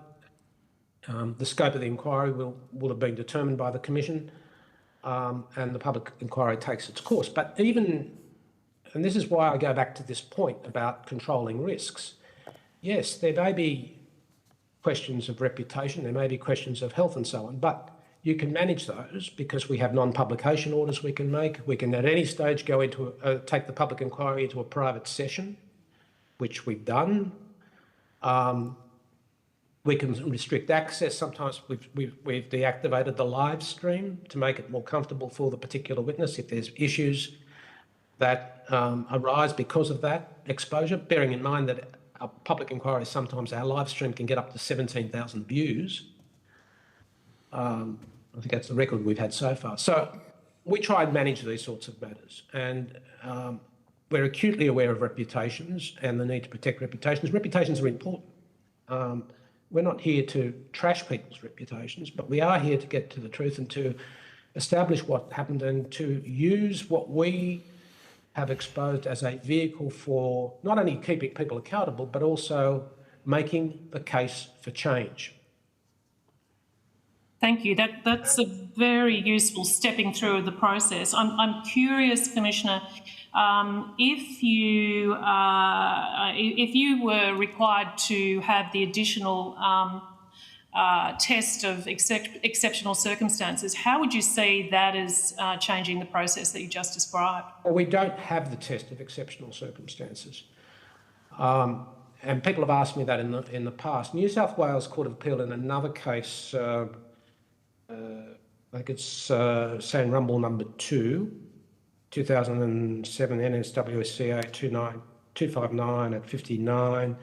The scope of the inquiry will have been determined by the Commission, and the public inquiry takes its course. But even, and this is why I go back to this point about controlling risks. Yes, there may be questions of reputation, there may be questions of health and so on, but you can manage those because we have non-publication orders we can make. We can at any stage go into take the public inquiry into a private session, which we've done. We can restrict access. Sometimes we've deactivated the live stream to make it more comfortable for the particular witness if there's issues that arise because of that exposure, bearing in mind that a public inquiry, sometimes our live stream can get up to 17,000 views. I think that's the record we've had so far. So we try and manage these sorts of matters, and we're acutely aware of reputations and the need to protect reputations. Reputations are important. We're not here to trash people's reputations, but we are here to get to the truth and to establish what happened and to use what we have exposed as a vehicle for not only keeping people accountable, but also making the case for change. Thank you. That's a very useful stepping through of the process. I'm curious, Commissioner, if you were required to have the additional test of exceptional circumstances, how would you see that as changing the process that you just described? Well, we don't have the test of exceptional circumstances. And people have asked me that in the past. New South Wales Court of Appeal in another case, I think it's San Rumble number 2, 2007 NSWSCA 259 at 59,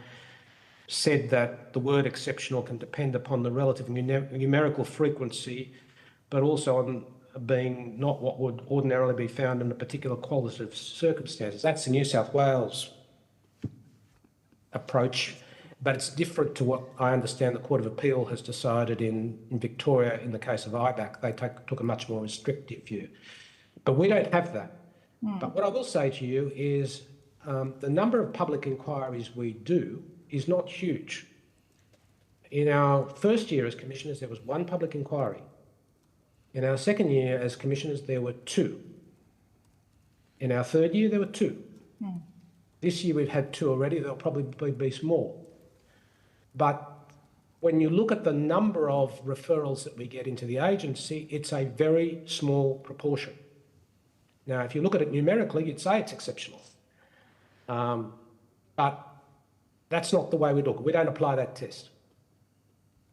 said that the word exceptional can depend upon the relative numerical frequency, but also on being not what would ordinarily be found in a particular qualitative circumstances. That's the New South Wales approach, but it's different to what I understand the Court of Appeal has decided in Victoria in the case of ICAC. They took a much more restrictive view. But we don't have that. But what I will say to you is the number of public inquiries we do is not huge. In our first year as commissioners, there was 1 public inquiry. In our second year as commissioners, there were 2. In our third year, there were 2. This year we've had 2 already. There'll probably be more. But when you look at the number of referrals that we get into the agency, it's a very small proportion. Now, if you look at it numerically, you'd say it's exceptional. But that's not the way we look. We don't apply that test.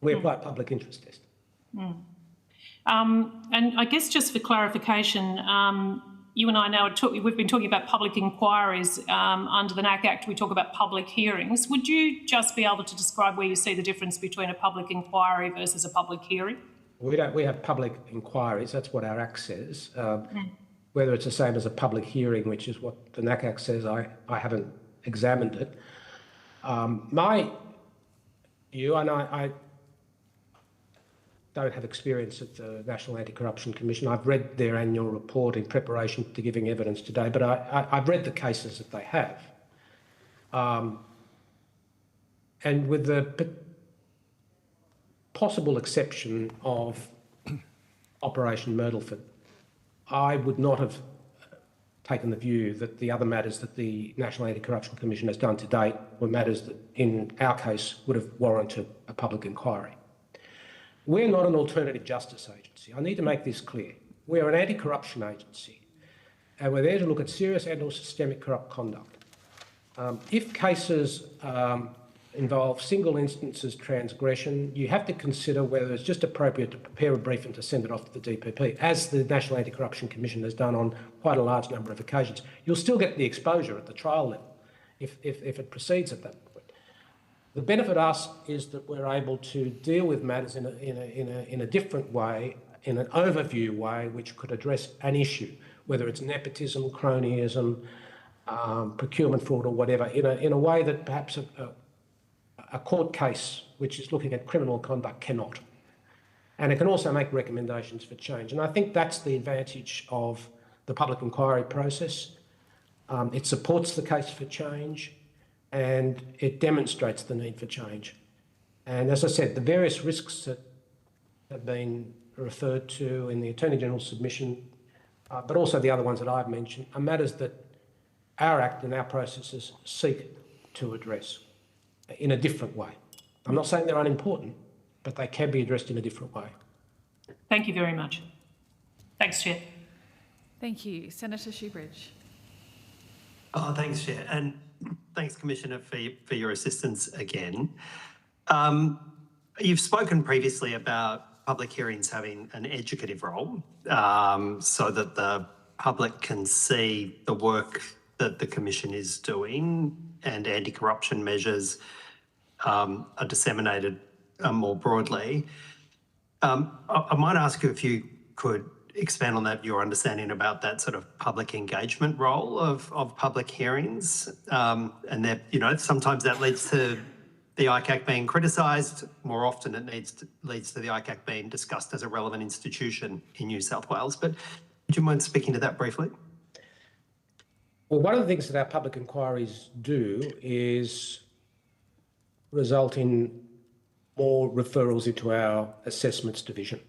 We apply a public interest test. And I guess just for clarification, you and I now we've been talking about public inquiries under the NACC Act. We talk about public hearings. Would you just be able to describe where you see the difference between a public inquiry versus a public hearing? We have public inquiries. That's what our Act says. Whether it's the same as a public hearing, which is what the NACC Act says, I haven't examined it. My view, and I don't have experience at the National Anti-Corruption Commission. I've read their annual report in preparation to giving evidence today, but I've read the cases that they have. And with the possible exception of Operation Myrtleford, I would not have taken the view that the other matters that the National Anti-Corruption Commission has done to date were matters that, in our case, would have warranted a public inquiry. We're not an alternative justice agency. I need to make this clear. We're an anti-corruption agency, and we're there to look at serious and/or systemic corrupt conduct. If cases involve single instances transgression, you have to consider whether it's just appropriate to prepare a brief and to send it off to the DPP, as the National Anti-Corruption Commission has done on quite a large number of occasions. You'll still get the exposure at the trial level if it proceeds at that point. The benefit to us is that we're able to deal with matters in a different way, in an overview way, which could address an issue, whether it's nepotism, cronyism, procurement fraud or whatever, in a way that perhaps a court case which is looking at criminal conduct cannot. And it can also make recommendations for change. And I think that's the advantage of the public inquiry process. It supports the case for change, and it demonstrates the need for change. And as I said, the various risks that have been referred to in the Attorney General's submission, but also the other ones that I've mentioned, are matters that our Act and our processes seek to address in a different way. I'm not saying they're unimportant, but they can be addressed in a different way. Thank you very much. Thanks, Chair. Thank you. Senator Shoebridge. Oh, thanks, Chair. And thanks, Commissioner, for your assistance again. You've spoken previously about public hearings having an educative role so that the public can see the work that the Commission is doing and anti-corruption measures are disseminated more broadly. I might ask you if you could expand on that, your understanding about that sort of public engagement role of public hearings, and that, you know, sometimes that leads to the ICAC being criticised. More often it leads to the ICAC being discussed as a relevant institution in New South Wales. But would you mind speaking to that briefly? Well, one of the things that our public inquiries do is result in more referrals into our assessments division.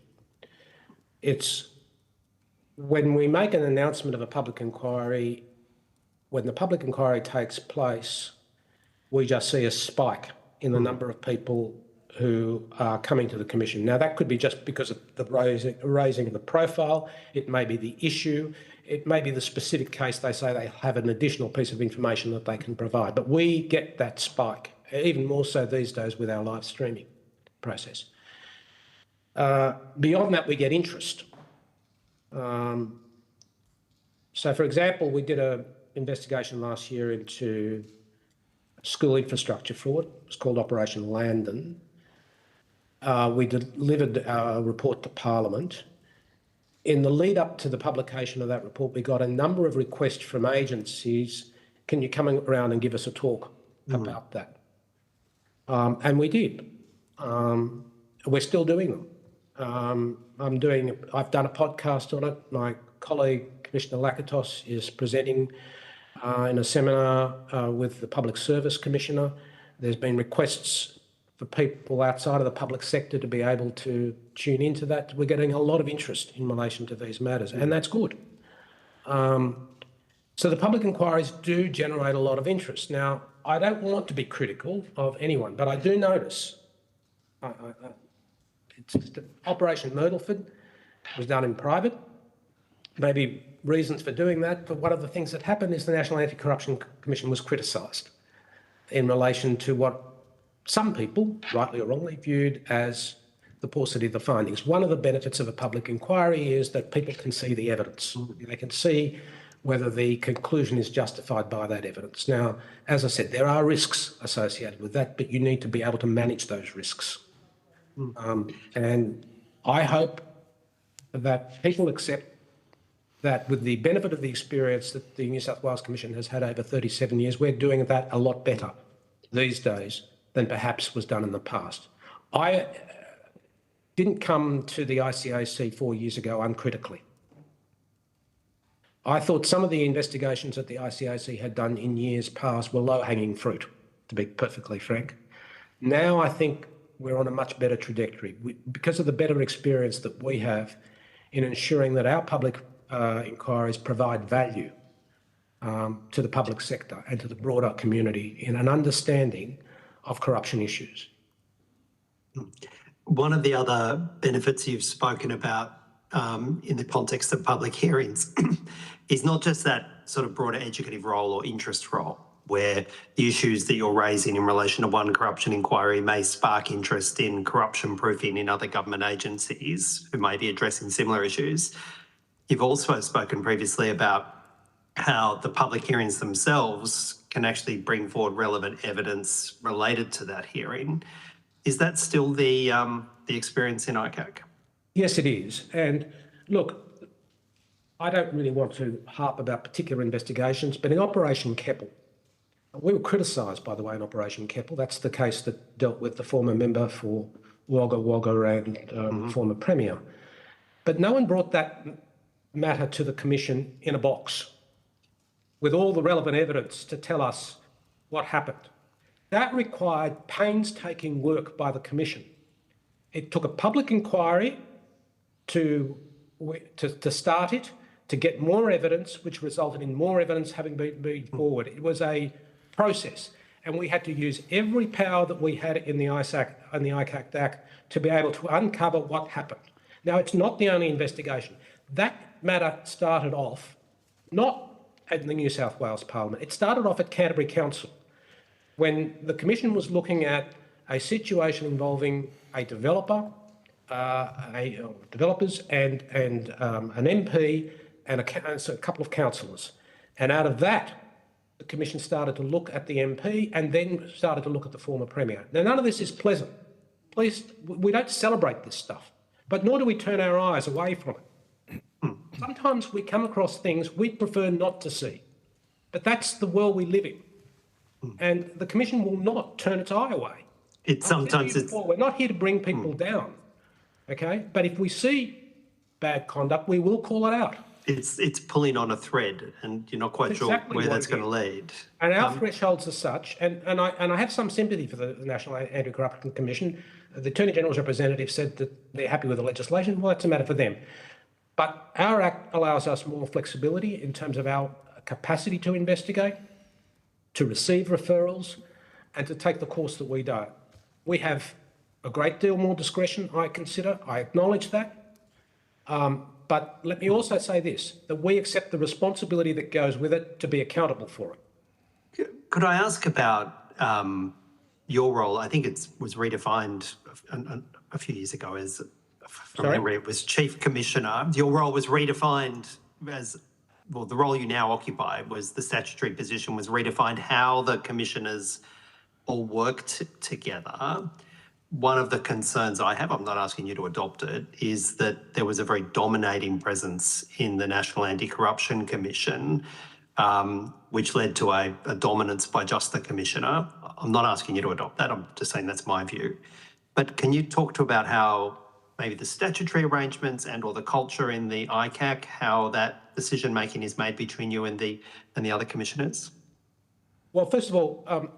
It's when we make an announcement of a public inquiry, when the public inquiry takes place, we just see a spike in the number of people who are coming to the Commission. Now, that could be just because of the raising of the profile. It may be the issue. It may be the specific case. They say they have an additional piece of information that they can provide. But we get that spike, even more so these days with our live streaming process. Beyond that, we get interest. So, for example, we did an investigation last year into school infrastructure fraud. It was called Operation Landon. We delivered our report to Parliament. In the lead up to the publication of that report, we got a number of requests from agencies, can you come around and give us a talk about that? And we did. We're still doing them. I've done a podcast on it. My colleague, Commissioner Lakatos, is presenting in a seminar with the Public Service Commissioner. There's been requests for people outside of the public sector to be able to tune into that. We're getting a lot of interest in relation to these matters, and that's good. So the public inquiries do generate a lot of interest. Now, I don't want to be critical of anyone, but I do notice Operation Myrtleford was done in private. Maybe reasons for doing that, but one of the things that happened is the National Anti-Corruption Commission was criticised in relation to what some people, rightly or wrongly, viewed as the paucity of the findings. One of the benefits of a public inquiry is that people can see the evidence. They can see whether the conclusion is justified by that evidence. Now, as I said, there are risks associated with that, but you need to be able to manage those risks. And I hope that people accept that with the benefit of the experience that the New South Wales Commission has had over 37 years, we're doing that a lot better these days than perhaps was done in the past. I didn't come to the ICAC 4 years ago uncritically. I thought some of the investigations that the ICAC had done in years past were low-hanging fruit, to be perfectly frank. Now I think we're on a much better trajectory because of the better experience that we have in ensuring that our public inquiries provide value to the public sector and to the broader community in an understanding of corruption issues. One of the other benefits you've spoken about in the context of public hearings is not just that sort of broader educative role or interest role, where the issues that you're raising in relation to one corruption inquiry may spark interest in corruption proofing in other government agencies who may be addressing similar issues. You've also spoken previously about how the public hearings themselves can actually bring forward relevant evidence related to that hearing. Is that still the experience in ICAC? Yes, it is. And look, I don't really want to harp about particular investigations, but in Operation Keppel, we were criticised, by the way, in Operation Keppel. That's the case that dealt with the former member for Wagga Wagga and former Premier. But no one brought that matter to the Commission in a box with all the relevant evidence to tell us what happened. That required painstaking work by the Commission. It took a public inquiry to start it, to get more evidence, which resulted in more evidence having been forward. It was a process, and we had to use every power that we had in the ICAC and the ICAC DAC to be able to uncover what happened. Now, it's not the only investigation. That matter started off not at the New South Wales Parliament. It started off at Canterbury Council when the Commission was looking at a situation involving a developer, developers and an MP and a couple of councillors. And out of that, the Commission started to look at the MP and then started to look at the former Premier. Now, none of this is pleasant. Please, we don't celebrate this stuff, but nor do we turn our eyes away from it. Sometimes we come across things we'd prefer not to see, but that's the world we live in. And the Commission will not turn its eye away. We're not here to bring people down, okay? But if we see bad conduct, we will call it out. It's pulling on a thread, and you're not quite sure where that's going to lead. And our thresholds are such, and I have some sympathy for the National Anti-Corruption Commission. The Attorney General's representative said that they're happy with the legislation. Well, that's a matter for them. But our Act allows us more flexibility in terms of our capacity to investigate, to receive referrals, and to take the course that we do. We have a great deal more discretion, I consider. I acknowledge that. But let me also say this, that we accept the responsibility that goes with it to be accountable for it. Could I ask about your role? I think it was redefined a few years ago as, from memory, it was Chief Commissioner. Your role was redefined as, well, the role you now occupy was the statutory position was redefined how the commissioners all worked together. One of the concerns I have, I'm not asking you to adopt it, is that there was a very dominating presence in the National Anti-Corruption Commission, which led to a dominance by just the Commissioner. I'm not asking you to adopt that, I'm just saying that's my view. But can you talk about how maybe the statutory arrangements and or the culture in the ICAC, how that decision-making is made between you and the other commissioners? Well, first of all,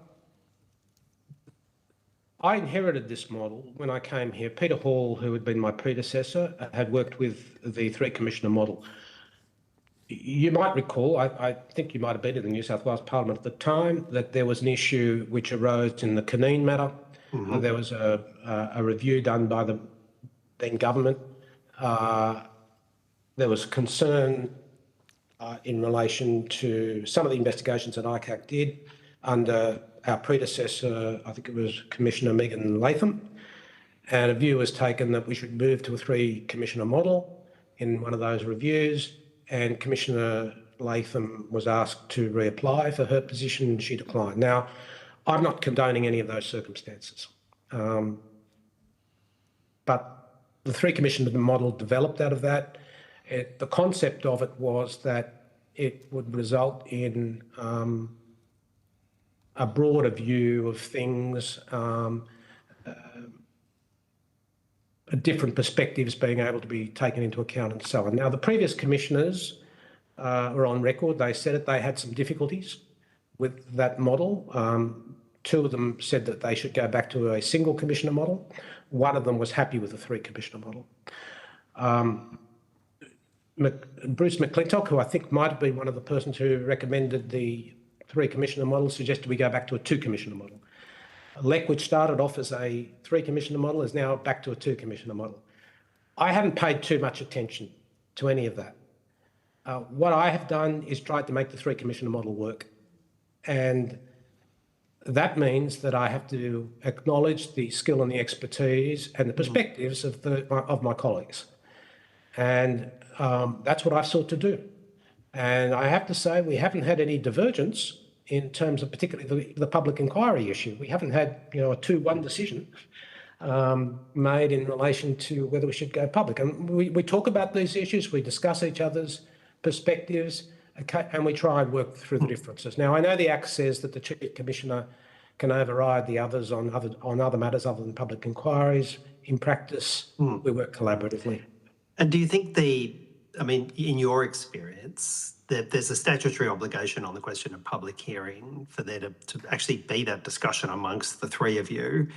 I inherited this model when I came here. Peter Hall, who had been my predecessor, had worked with the three-commissioner model. You might recall, I think you might have been in the New South Wales Parliament at the time, that there was an issue which arose in the Canine matter. There was a review done by the then government. There was concern in relation to some of the investigations that ICAC did under our predecessor, I think it was Commissioner Megan Latham. and a view was taken that we should move to a 3-commissioner model in one of those reviews, and Commissioner Latham was asked to reapply for her position and she declined. Now, I'm not condoning any of those circumstances, but the 3-commissioner model developed out of that. The concept of it was that it would result in a broader view of things, different perspectives being able to be taken into account and so on. Now, the previous commissioners were on record. They said that they had some difficulties with that model. 2 of them said that they should go back to a single commissioner model. 1 of them was happy with the 3-commissioner model. Bruce McClintock, who I think might have been one of the persons who recommended the 3-commissioner model, suggested we go back to a 2-commissioner model. LEC, which started off as a 3-commissioner model, is now back to a 2-commissioner model. I haven't paid too much attention to any of that. What I have done is tried to make the 3-commissioner model work. And that means that I have to acknowledge the skill and the expertise and the perspectives of my colleagues. And that's what I've sought to do. And I have to say we haven't had any divergence in terms of particularly the public inquiry issue. We haven't had, a 2-1 decision made in relation to whether we should go public. And we talk about these issues, we discuss each other's perspectives, and we try and work through the differences. Now, I know the Act says that the Chief Commissioner can override the others on other matters other than public inquiries. In practice, we work collaboratively. And do you think in your experience, that there's a statutory obligation on the question of public hearing for there to actually be that discussion amongst the 3 of you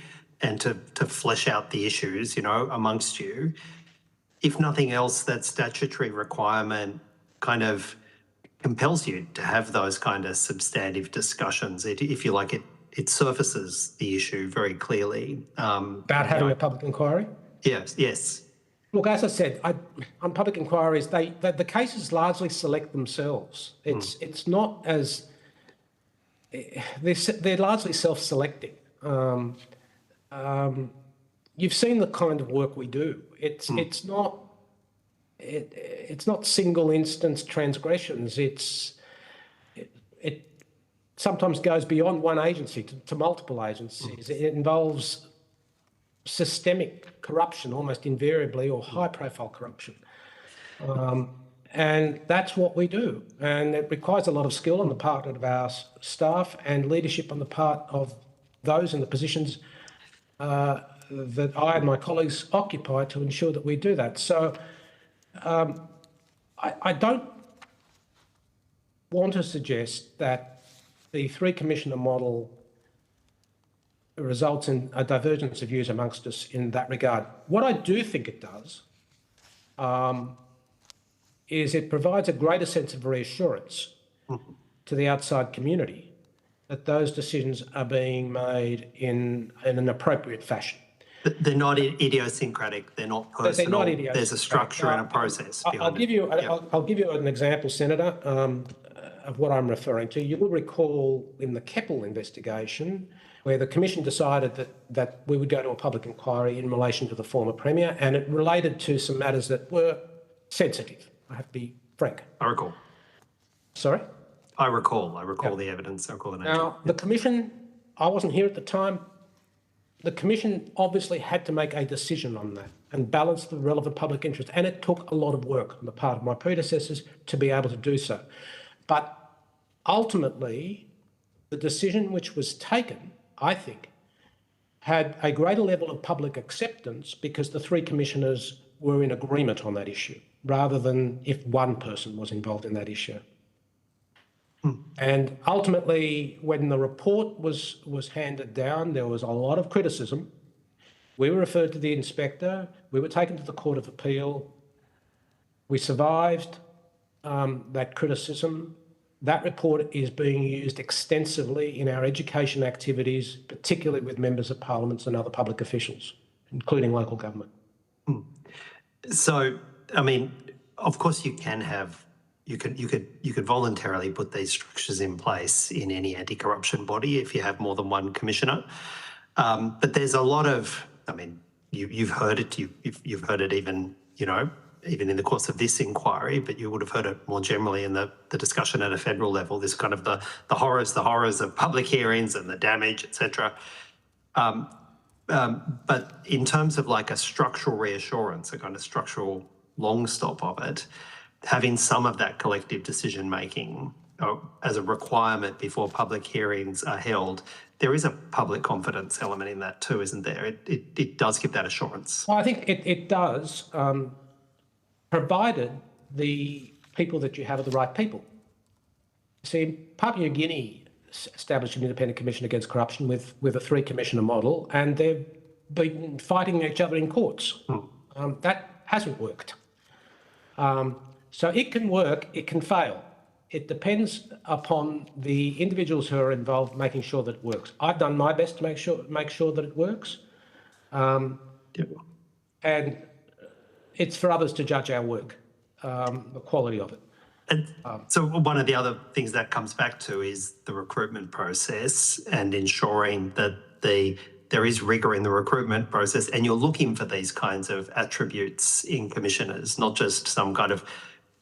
and to flesh out the issues, amongst you? If nothing else, that statutory requirement kind of compels you to have those kind of substantive discussions. If you like, it surfaces the issue very clearly. About having a public inquiry? Yes. Look, as I said, on public inquiries, the cases largely select themselves. It's not as they're largely self-selecting. You've seen the kind of work we do. It's not single instance transgressions. It sometimes goes beyond one agency to multiple agencies. It involves systemic corruption almost invariably, or high-profile corruption. And that's what we do. And it requires a lot of skill on the part of our staff and leadership on the part of those in the positions that I and my colleagues occupy to ensure that we do that. So I don't want to suggest that the 3-commissioner model results in a divergence of views amongst us in that regard. What I do think it does is it provides a greater sense of reassurance to the outside community that those decisions are being made in an appropriate fashion. They're not idiosyncratic, they're not personal, they're not idiosyncratic. There's a structure and a process behind I'll give you an example, Senator, of what I'm referring to. You will recall in the Keppel investigation where the Commission decided that we would go to a public inquiry in relation to the former Premier, and it related to some matters that were sensitive. I have to be frank. I recall. Sorry? I recall the evidence. I recall the nature. Now, the Commission, I wasn't here at the time, the Commission obviously had to make a decision on that and balance the relevant public interest, and it took a lot of work on the part of my predecessors to be able to do so. But ultimately, the decision which was taken, I think, had a greater level of public acceptance because the 3 commissioners were in agreement on that issue, rather than if one person was involved in that issue. And ultimately, when the report was handed down, there was a lot of criticism. We were referred to the inspector. We were taken to the Court of Appeal. We survived that criticism. That report is being used extensively in our education activities, particularly with members of parliaments and other public officials, including local government. So, I mean, of course you can have, you could voluntarily put these structures in place in any anti-corruption body if you have more than one commissioner. But there's a lot of, I mean, you've heard it. You've heard it even even in the course of this inquiry, but you would have heard it more generally in the discussion at a federal level. This kind of the horrors of public hearings and the damage, etc. But in terms of like a structural reassurance, a kind of structural long stop of it, having some of that collective decision making as a requirement before public hearings are held, there is a public confidence element in that too, isn't there? It does give that assurance. Well, I think it does, provided the people that you have are the right people. See, Papua New Guinea established an independent commission against corruption with a 3-commissioner model, and they've been fighting each other in courts. That hasn't worked. So it can work, it can fail. It depends upon the individuals who are involved making sure that it works. I've done my best to make sure that it works, and it's for others to judge our work, the quality of it. And so one of the other things that comes back to is the recruitment process and ensuring that there is rigour in the recruitment process, and you're looking for these kinds of attributes in commissioners, not just some kind of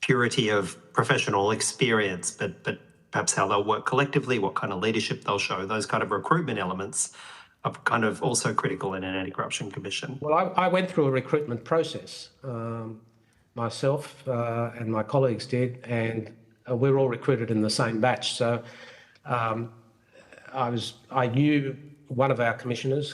purity of professional experience, but perhaps how they'll work collectively, what kind of leadership they'll show. Those kind of recruitment elements are kind of also critical in an anti-corruption commission. Well, I went through a recruitment process. Myself and my colleagues did, and we were all recruited in the same batch. So I knew one of our commissioners,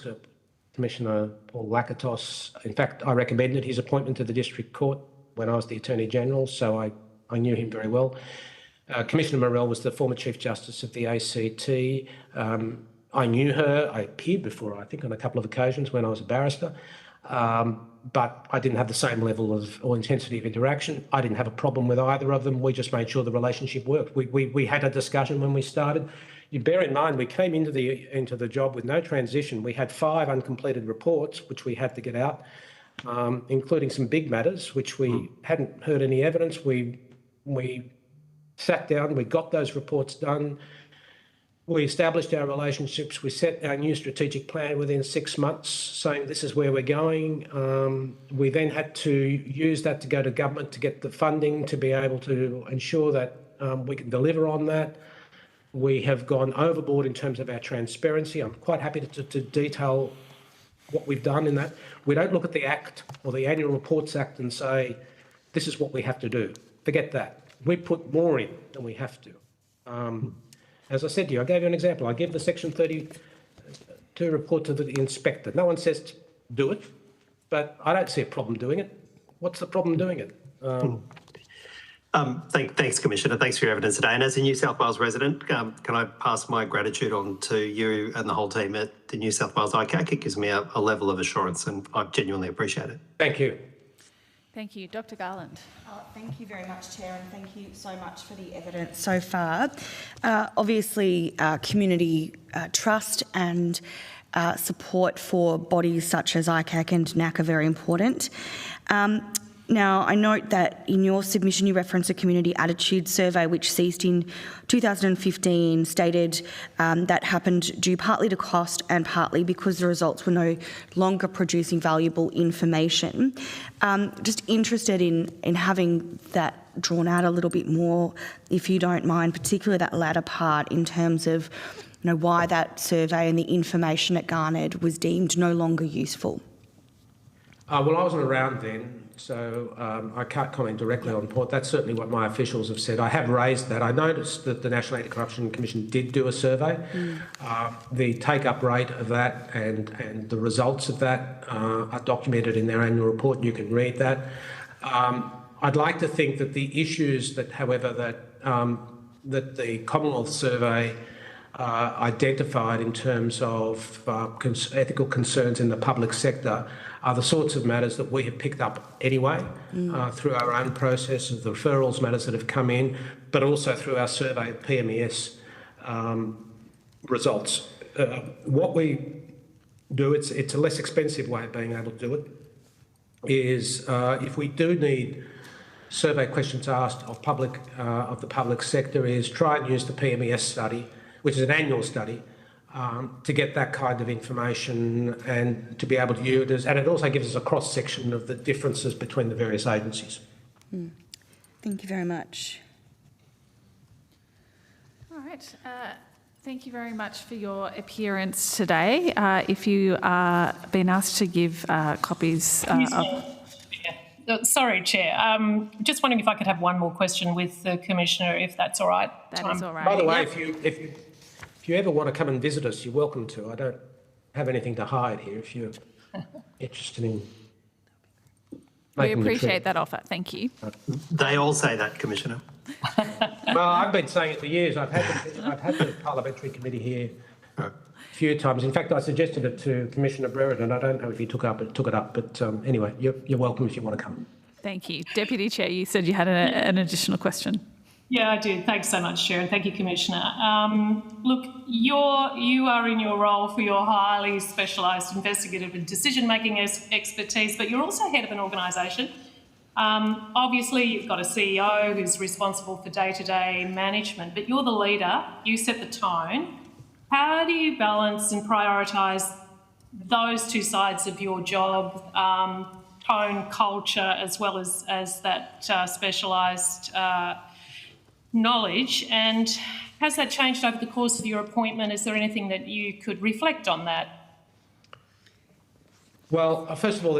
Commissioner Paul Lakatos. In fact, I recommended his appointment to the District Court when I was the Attorney General, so I knew him very well. Commissioner Morell was the former Chief Justice of the ACT. I knew her. I appeared before her, I think, on a couple of occasions when I was a barrister. But I didn't have the same level of or intensity of interaction. I didn't have a problem with either of them. We just made sure the relationship worked. We had a discussion when we started. You bear in mind, we came into the job with no transition. We had 5 uncompleted reports, which we had to get out, including some big matters, which we hadn't heard any evidence. We sat down, we got those reports done. We established our relationships. We set our new strategic plan within 6 months, saying this is where we're going. We then had to use that to go to government to get the funding to be able to ensure that we can deliver on that. We have gone overboard in terms of our transparency. I'm quite happy to detail what we've done in that. We don't look at the Act or the Annual Reports Act and say, this is what we have to do. Forget that. We put more in than we have to. As I said to you, I gave you an example. I give the Section 32 report to the inspector. No one says do it, but I don't see a problem doing it. What's the problem doing it? Thanks, Commissioner. Thanks for your evidence today. And as a New South Wales resident, can I pass my gratitude on to you and the whole team at the New South Wales ICAC? It gives me a level of assurance, and I genuinely appreciate it. Thank you. Thank you. Dr. Garland. Thank you very much, Chair, and thank you so much for the evidence so far. Obviously, community trust and support for bodies such as ICAC and NACC are very important. Now, I note that in your submission you reference a community attitude survey which ceased in 2015, stated that happened due partly to cost and partly because the results were no longer producing valuable information. Just interested in having that drawn out a little bit more, if you don't mind, particularly that latter part in terms of why that survey and the information it garnered was deemed no longer useful. Well, I wasn't around then, so I can't comment directly on the report. That's certainly what my officials have said. I have raised that. I noticed that the National Anti-Corruption Commission did do a survey. The take-up rate of that and the results of that are documented in their annual report. You can read that. I'd like to think that the issues that, however, that the Commonwealth survey identified in terms of ethical concerns in the public sector are the sorts of matters that we have picked up anyway through our own process of the referrals, matters that have come in, but also through our survey of PMES results. What we do, it's a less expensive way of being able to do it, is if we do need survey questions asked of the public sector, is try and use the PMES study, which is an annual study, to get that kind of information and to be able to use it. And it also gives us a cross-section of the differences between the various agencies. Thank you very much. All right. Thank you very much for your appearance today. If you are being asked to give copies Sorry, Chair. Just wondering if I could have one more question with the Commissioner, if that's all right. That is all right. By the way, if you ever want to come and visit us, you're welcome to. I don't have anything to hide here if you're interested in We making the trip. appreciate that offer. Thank you. They all say that, Commissioner. Well, I've been saying it for years. I've had the Parliamentary Committee here a few times. In fact, I suggested it to Commissioner Brereton. I don't know if he took it up, but anyway, you're welcome if you want to come. Thank you. Deputy Chair, you said you had an additional question. Yeah, I did. Thanks so much, Chair, and thank you, Commissioner. Look, you are in your role for your highly specialised investigative and decision-making expertise, but you're also head of an organisation. Obviously, you've got a CEO who's responsible for day-to-day management, but you're the leader. You set the tone. How do you balance and prioritise those two sides of your job, tone, culture, as well as that specialised knowledge, and has that changed over the course of your appointment? Is there anything that you could reflect on that? Well, first of all,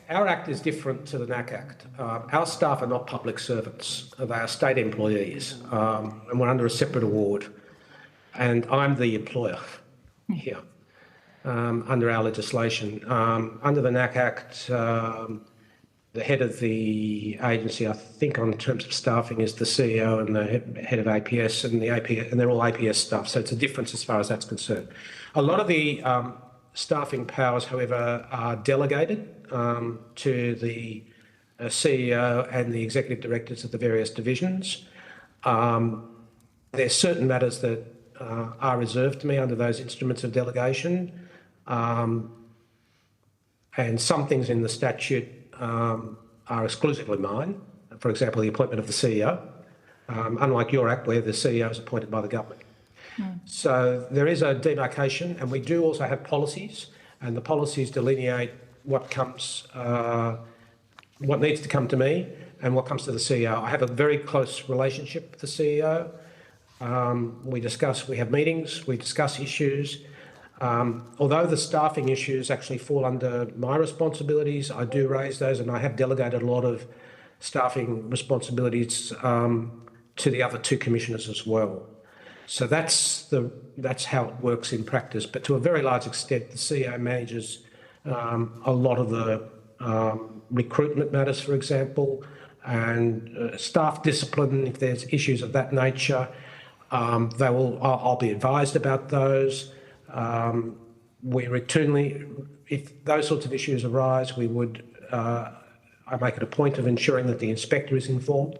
our Act is different to the NACC Act. Our staff are not public servants. They are state employees, and we're under a separate award. And I'm the employer here under our legislation. Under the NACC Act, the head of the agency, I think on terms of staffing, is the CEO and the head of APS, and they're all APS staff, so it's a difference as far as that's concerned. A lot of the staffing powers, however, are delegated to the CEO and the executive directors of the various divisions. There's certain matters that are reserved to me under those instruments of delegation, and some things in the statute are exclusively mine. For example, the appointment of the CEO, unlike your Act where the CEO is appointed by the government. So there is a demarcation, and we do also have policies, and the policies delineate what needs to come to me and what comes to the CEO. I have a very close relationship with the CEO. We have meetings, we discuss issues. Although the staffing issues actually fall under my responsibilities, I do raise those, and I have delegated a lot of staffing responsibilities to the other two commissioners as well. So that's how it works in practice. But to a very large extent, the CEO manages a lot of the recruitment matters, for example, and staff discipline. If there's issues of that nature, I'll be advised about those. We routinely, if those sorts of issues arise, I make it a point of ensuring that the inspector is informed,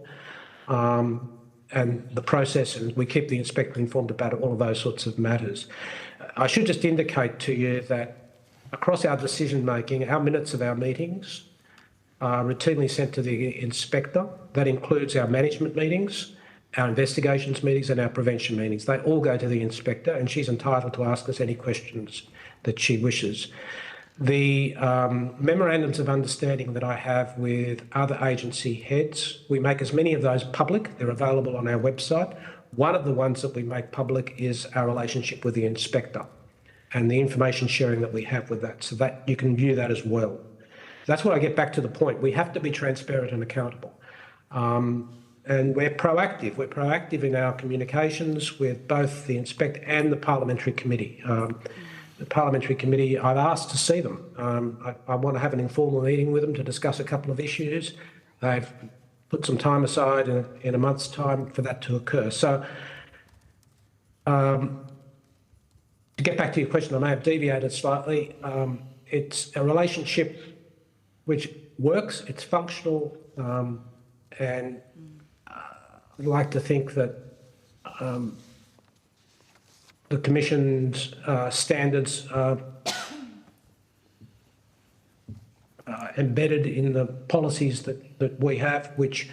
and the process, and we keep the inspector informed about all of those sorts of matters. I should just indicate to you that across our decision making, our minutes of our meetings are routinely sent to the inspector. That includes our management meetings, our investigations meetings, and our prevention meetings. They all go to the inspector, and she's entitled to ask us any questions that she wishes. The memorandums of understanding that I have with other agency heads, we make as many of those public. They're available on our website. One of the ones that we make public is our relationship with the inspector and the information sharing that we have with that, so that you can view that as well. That's where I get back to the point. We have to be transparent and accountable. And we're proactive. We're proactive in our communications with both the inspector and the Parliamentary Committee. The Parliamentary Committee, I've asked to see them. I want to have an informal meeting with them to discuss a couple of issues. They've put some time aside in a month's time for that to occur. So to get back to your question, I may have deviated slightly. It's a relationship which works, it's functional, and I'd like to think that the Commission's standards are embedded in the policies that we have, which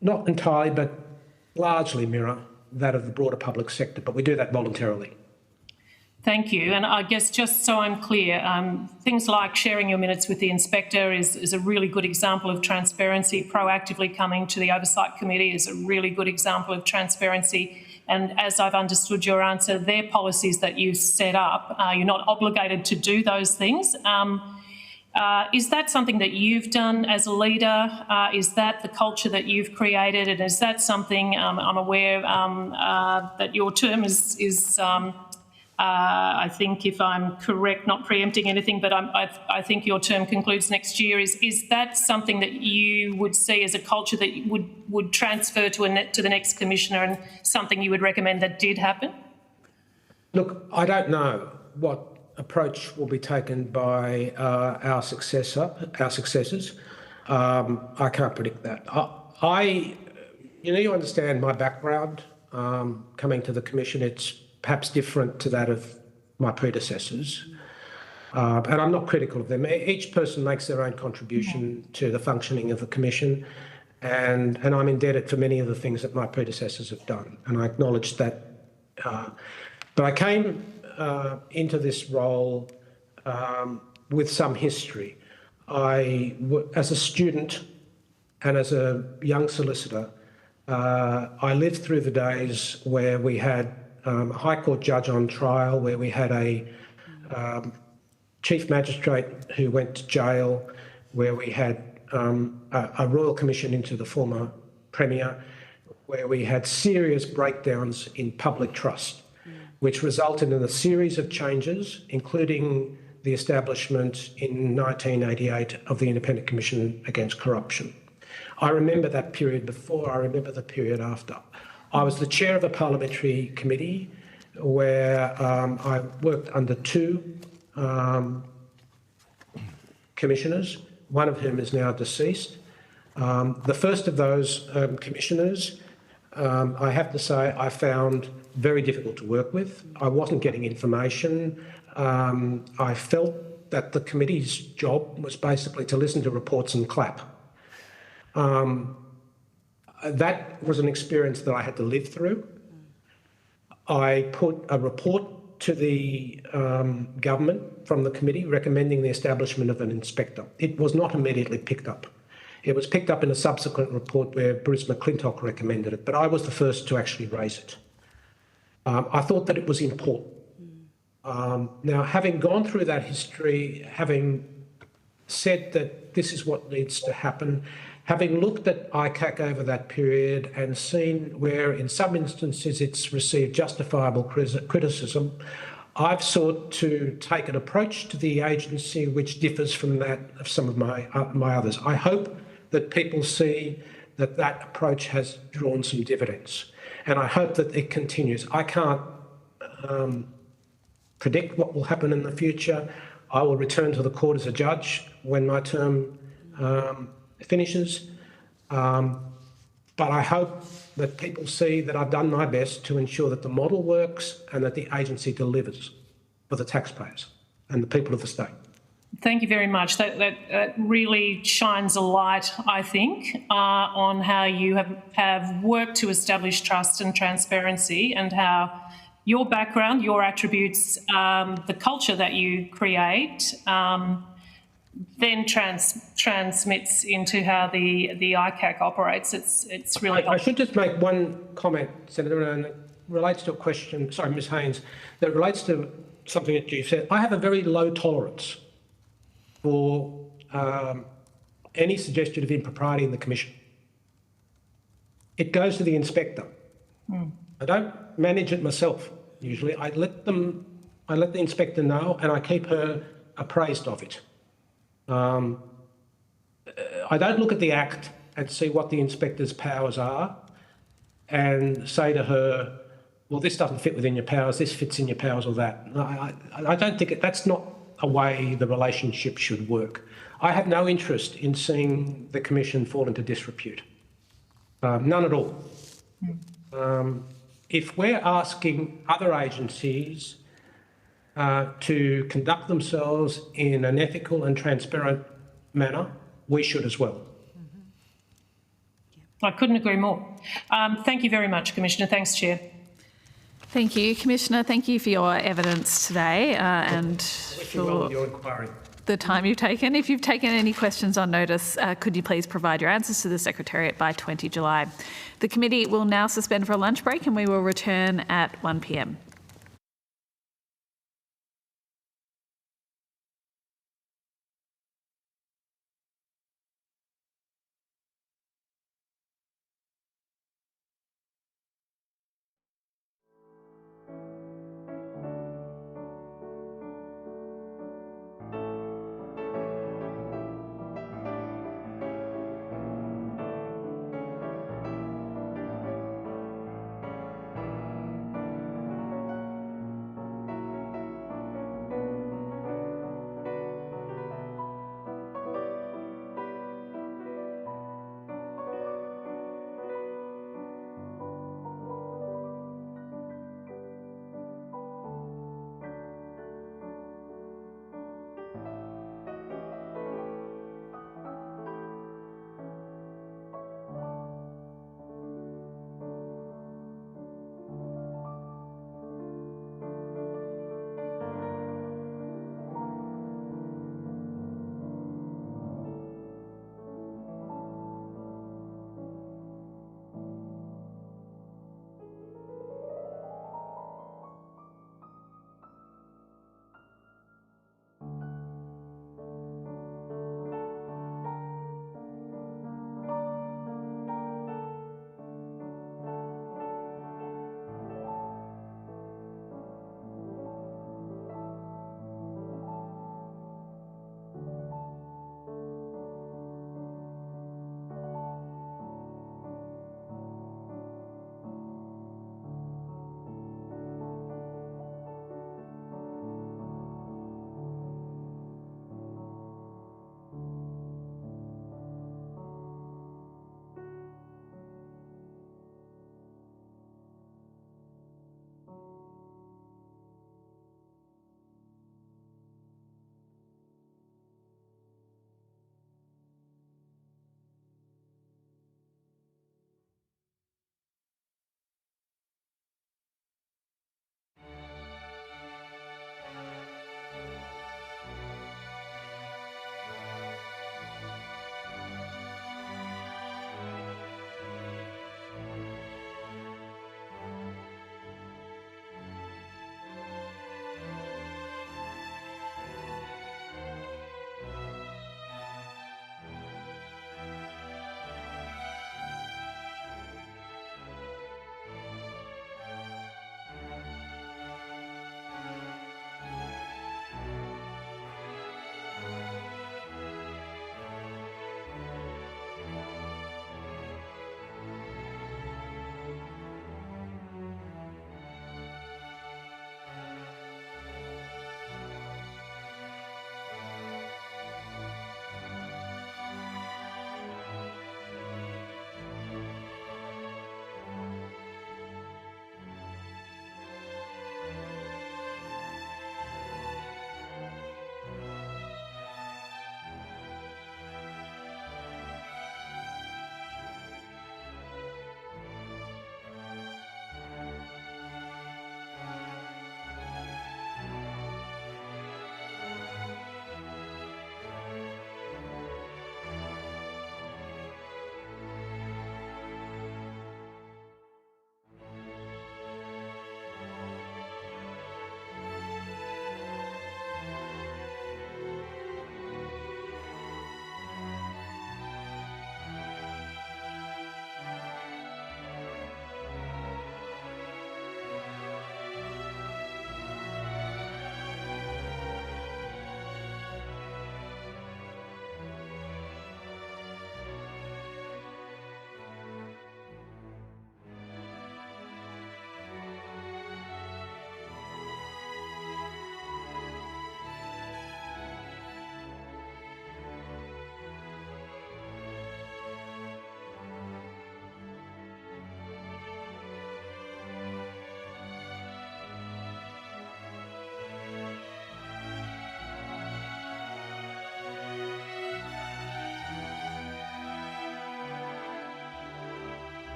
not entirely but largely mirror that of the broader public sector, but we do that voluntarily. Thank you. And I guess just so I'm clear, things like sharing your minutes with the inspector is a really good example of transparency. Proactively coming to the Oversight Committee is a really good example of transparency. And as I've understood your answer, they're policies that you set up. You're not obligated to do those things. Is that something that you've done as a leader? Is that the culture that you've created? And is that something I'm aware that your term is I think, if I'm correct, not preempting anything, but I think your term concludes next year. Is that something that you would see as a culture that would transfer to the next commissioner, and something you would recommend that did happen? Look, I don't know what approach will be taken by our successors. I can't predict that. You understand my background coming to the Commission. It's perhaps different to that of my predecessors. And I'm not critical of them. Each person makes their own contribution to the functioning of the Commission, and I'm indebted for many of the things that my predecessors have done, and I acknowledge that. But I came into this role with some history. As a student and as a young solicitor, I lived through the days where we had a High Court judge on trial, where we had a Chief Magistrate who went to jail, where we had a Royal Commission into the former Premier, where we had serious breakdowns in public trust, which resulted in a series of changes, including the establishment in 1988 of the Independent Commission Against Corruption. I remember that period before, I remember the period after. I was the chair of a parliamentary committee where I worked under two commissioners, one of whom is now deceased. The first of those commissioners, I have to say, I found very difficult to work with. I wasn't getting information. I felt that the committee's job was basically to listen to reports and clap. That was an experience that I had to live through. I put a report to the government from the committee recommending the establishment of an inspector. It was not immediately picked up. It was picked up in a subsequent report where Bruce McClintock recommended it, but I was the first to actually raise it. I thought that it was important. Now, having gone through that history, having said that this is what needs to happen, having looked at ICAC over that period and seen where in some instances it's received justifiable criticism, I've sought to take an approach to the agency which differs from that of some of my others. I hope that people see that that approach has drawn some dividends, and I hope that it continues. I can't predict what will happen in the future. I will return to the court as a judge when my term finishes, but I hope that people see that I've done my best to ensure that the model works and that the agency delivers for the taxpayers and the people of the state. Thank you very much. That really shines a light, I think, on how you have worked to establish trust and transparency, and how your background, your attributes, the culture that you create, then transmits into how the ICAC operates. It's really. I should just make one comment, Senator, and it relates to a question. Sorry, Ms. Haynes. That relates to something that you said. I have a very low tolerance for any suggestion of impropriety in the Commission. It goes to the inspector. I don't manage it myself. Usually, I let the inspector know, and I keep her appraised of it. I don't look at the Act and see what the inspector's powers are and say to her, well, this doesn't fit within your powers, this fits in your powers, or that. I don't think that's not a way the relationship should work. I have no interest in seeing the Commission fall into disrepute. None at all. If we're asking other agencies to conduct themselves in an ethical and transparent manner, we should as well. I couldn't agree more. Thank you very much, Commissioner. Thanks, Chair. Thank you, Commissioner. Thank you for your evidence today and for your inquiry. the time you've taken. If you've taken any questions on notice, could you please provide your answers to the Secretariat by 20 July? The committee will now suspend for a lunch break and we will return at 1 p.m.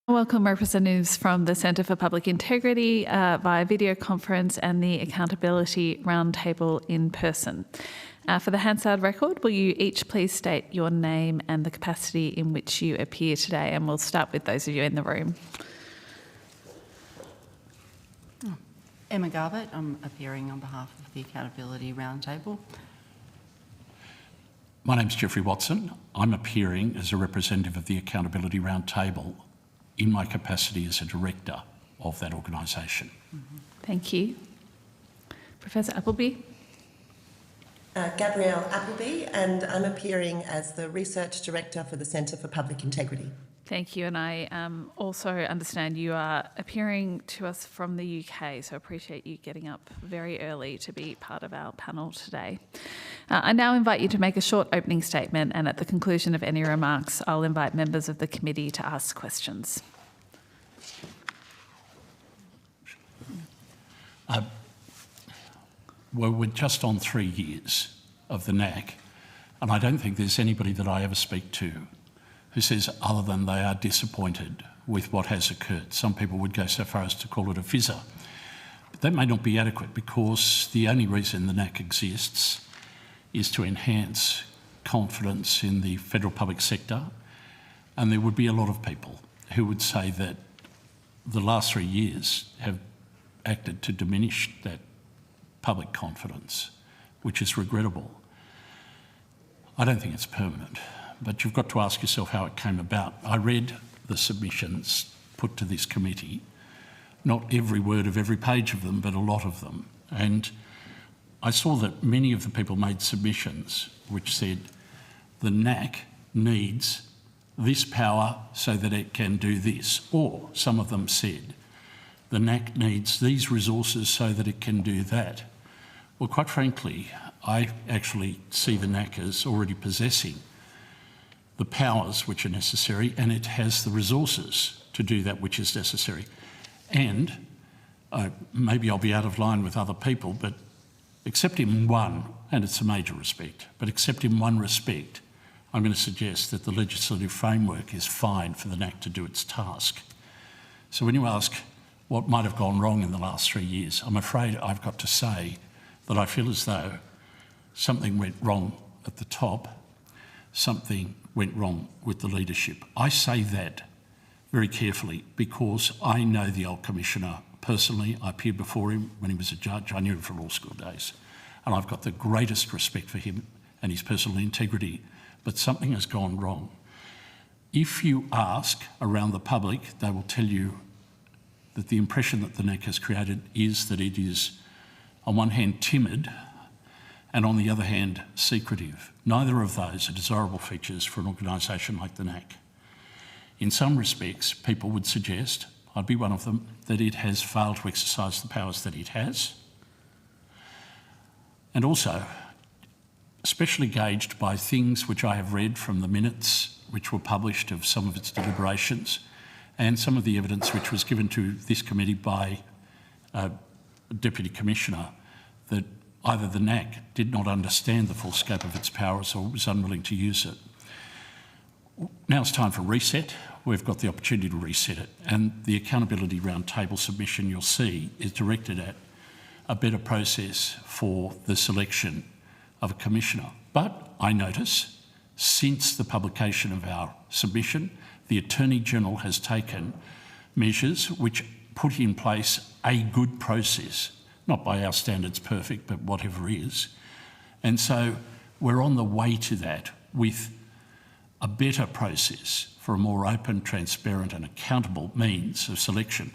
Welcome representatives from the Centre for Public Integrity via video conference and the Accountability Roundtable in person. For the Hansard record, will you each please state your name and the capacity in which you appear today? And we'll start with those of you in the room. Emma Garbutt, I'm appearing on behalf of the Accountability Roundtable. My name's Geoffrey Watson. I'm appearing as a representative of the Accountability Roundtable in my capacity as a director of that organisation. Thank you. Professor Appleby. Gabrielle Appleby, and I'm appearing as the Research Director for the Centre for Public Integrity. Thank you, and I also understand you are appearing to us from the UK, so I appreciate you getting up very early to be part of our panel today. I now invite you to make a short opening statement, and at the conclusion of any remarks, I'll invite members of the committee to ask questions. Well, we're just on 3 years of the NACC, and I don't think there's anybody that I ever speak to who says other than they are disappointed with what has occurred. Some people would go so far as to call it a fizzer. But that may not be adequate, because the only reason the NACC exists is to enhance confidence in the federal public sector, and there would be a lot of people who would say that the last 3 years have acted to diminish that public confidence, which is regrettable. I don't think it's permanent, but you've got to ask yourself how it came about. I read the submissions put to this committee, not every word of every page of them, but a lot of them. And I saw that many of the people made submissions which said the NACC needs this power so that it can do this. Or some of them said the NACC needs these resources so that it can do that. Well, quite frankly, I actually see the NACC as already possessing the powers which are necessary, and it has the resources to do that which is necessary. And maybe I'll be out of line with other people, but except in one, and it's a major respect, but except in one respect, I'm going to suggest that the legislative framework is fine for the NACC to do its task. So when you ask what might have gone wrong in the last 3 years, I'm afraid I've got to say that I feel as though something went wrong at the top, something went wrong with the leadership. I say that very carefully because I know the old commissioner personally. I appeared before him when he was a judge. I knew him from law school days. And I've got the greatest respect for him and his personal integrity, but something has gone wrong. If you ask around the public, they will tell you that the impression that the NACC has created is that it is, on one hand, timid, and on the other hand, secretive. Neither of those are desirable features for an organisation like the NACC. In some respects, people would suggest, I'd be one of them, that it has failed to exercise the powers that it has. And also, especially gauged by things which I have read from the minutes which were published of some of its deliberations, and some of the evidence which was given to this committee by a Deputy Commissioner, that either the NACC did not understand the full scope of its powers or was unwilling to use it. Now it's time for reset. We've got the opportunity to reset it, and the Accountability Roundtable submission you'll see is directed at a better process for the selection of a commissioner. But I notice, since the publication of our submission, the Attorney-General has taken measures which put in place a good process, not by our standards perfect, but whatever is. And so we're on the way to that with a better process for a more open, transparent and accountable means of selection.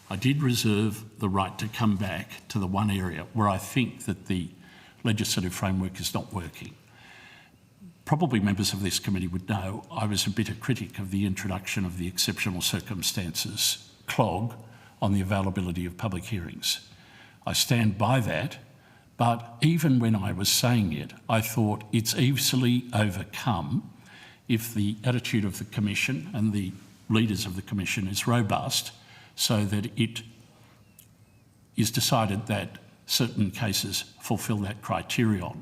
I did reserve the right to come back to the one area where I think that the legislative framework is not working. Probably members of this committee would know I was a bitter critic of the introduction of the exceptional circumstances clog on the availability of public hearings. I stand by that, but even when I was saying it, I thought it's easily overcome if the attitude of the Commission and the leaders of the Commission is robust, so that it is decided that certain cases fulfil that criterion.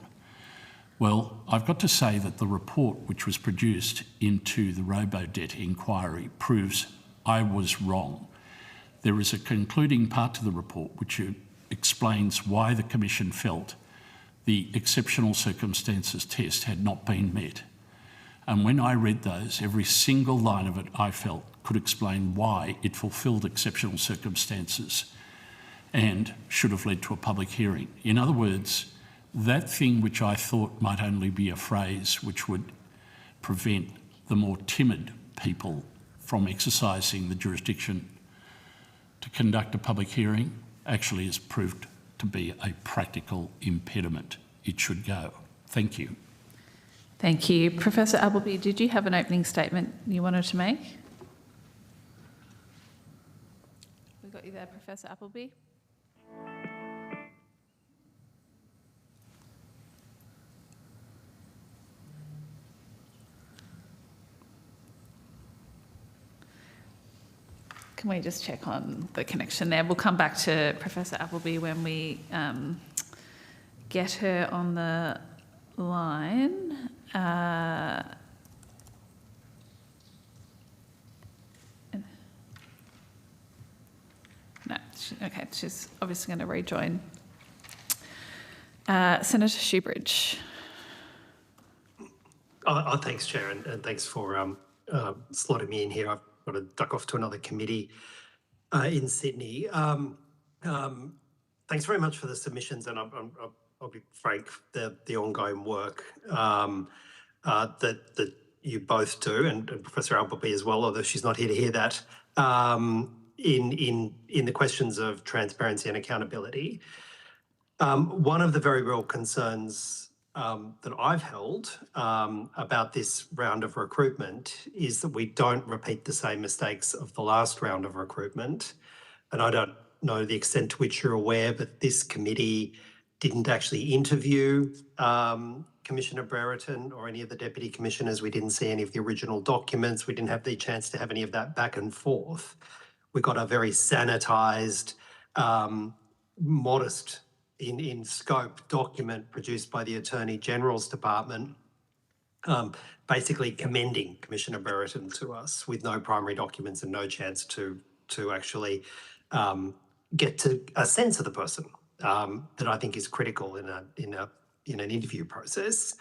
Well, I've got to say that the report which was produced into the Robo-Debt inquiry proves I was wrong. There is a concluding part to the report which explains why the Commission felt the exceptional circumstances test had not been met. And when I read those, every single line of it I felt could explain why it fulfilled exceptional circumstances and should have led to a public hearing. In other words, that thing which I thought might only be a phrase which would prevent the more timid people from exercising the jurisdiction to conduct a public hearing actually has proved to be a practical impediment. It should go. Thank you. Thank you. Professor Appleby, did you have an opening statement you wanted to make? We got you there, Professor Appleby. Can we just check on the connection there? We'll come back to Professor Appleby when we get her on the line. No, okay, she's obviously going to rejoin. Senator Shoebridge. Thanks, Chair, and thanks for slotting me in here. I've got to duck off to another committee in Sydney. Thanks very much for the submissions, and I'll be frank, the ongoing work that you both do, and Professor Appleby as well, although she's not here to hear that, in the questions of transparency and accountability. One of the very real concerns that I've held about this round of recruitment is that we don't repeat the same mistakes of the last round of recruitment. And I don't know the extent to which you're aware, but this committee didn't actually interview Commissioner Brereton or any of the deputy commissioners. We didn't see any of the original documents. We didn't have the chance to have any of that back and forth. We got a very sanitised, modest in scope document produced by the Attorney General's Department, basically commending Commissioner Brereton to us with no primary documents and no chance to actually get to a sense of the person that I think is critical in an interview process.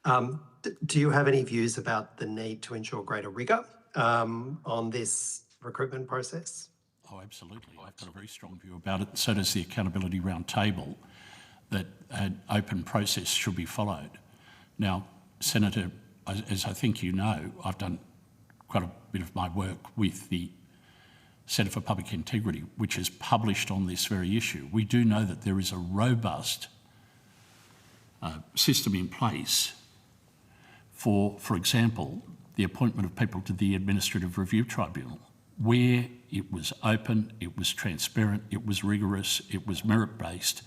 Do you have any views about the need to ensure greater rigour on this recruitment process? Oh, absolutely. I've got a very strong view about it. So does the Accountability Roundtable, that an open process should be followed. Now, Senator, as I think you know, I've done quite a bit of my work with the Centre for Public Integrity, which is published on this very issue. We do know that there is a robust system in place for example, the appointment of people to the Administrative Review Tribunal, where it was open, it was transparent, it was rigorous, it was merit-based,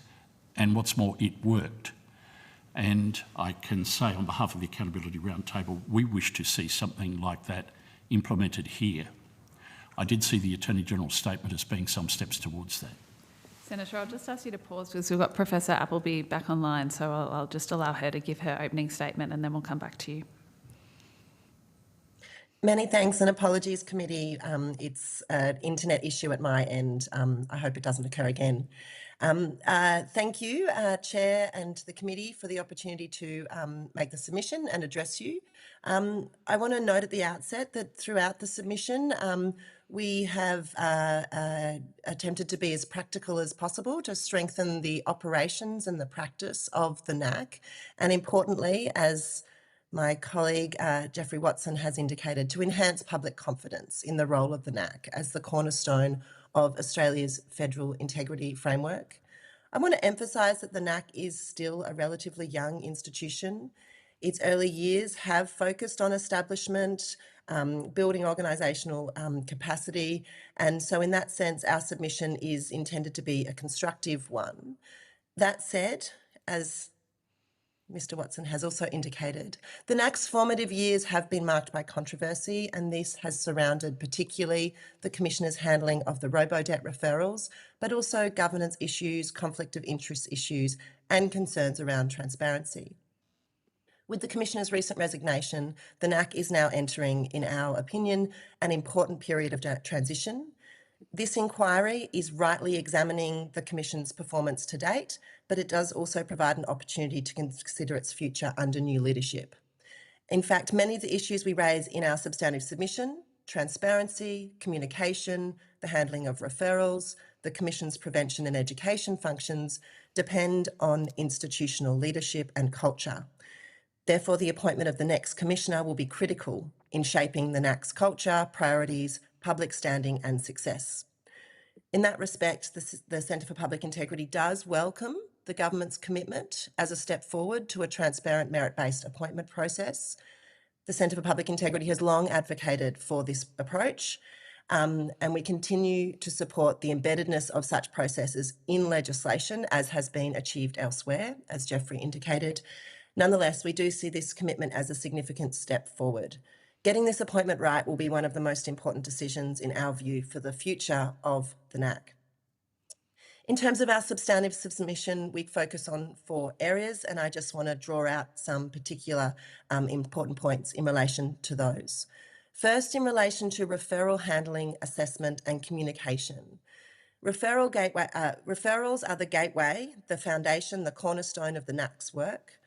and what's more, it worked. And I can say on behalf of the Accountability Roundtable, we wish to see something like that implemented here. I did see the Attorney General's statement as being some steps towards that. Senator, I'll just ask you to pause because we've got Professor Appleby back online, so I'll just allow her to give her opening statement and then we'll come back to you. Many thanks and apologies, committee. It's an internet issue at my end. I hope it doesn't occur again. Thank you, Chair and the committee, for the opportunity to make the submission and address you. I want to note at the outset that throughout the submission, we have attempted to be as practical as possible to strengthen the operations and the practice of the NACC, and importantly, as my colleague Jeffrey Watson has indicated, to enhance public confidence in the role of the NACC as the cornerstone of Australia's federal integrity framework. I want to emphasise that the NACC is still a relatively young institution. Its early years have focused on establishment, building organisational capacity, and so in that sense our submission is intended to be a constructive one. That said, as Mr Watson has also indicated, the NACC's formative years have been marked by controversy, and this has surrounded particularly the Commissioner's handling of the robo-debt referrals, but also governance issues, conflict of interest issues, and concerns around transparency. With the Commissioner's recent resignation, the NACC is now entering, in our opinion, an important period of transition. This inquiry is rightly examining the Commission's performance to date, but it does also provide an opportunity to consider its future under new leadership. In fact, many of the issues we raise in our substantive submission, transparency, communication, the handling of referrals, the Commission's prevention and education functions, depend on institutional leadership and culture. Therefore, the appointment of the next Commissioner will be critical in shaping the NACC's culture, priorities, public standing and success. In that respect, the Centre for Public Integrity does welcome the government's commitment as a step forward to a transparent merit-based appointment process. The Centre for Public Integrity has long advocated for this approach, and we continue to support the embeddedness of such processes in legislation, as has been achieved elsewhere, as Jeffrey indicated. Nonetheless, we do see this commitment as a significant step forward. Getting this appointment right will be one of the most important decisions, in our view, for the future of the NACC. In terms of our substantive submission, we focus on 4 areas, and I just want to draw out some particular important points in relation to those. First, in relation to referral handling, assessment and communication. Referrals are the gateway, the foundation, the cornerstone of the NACC's work.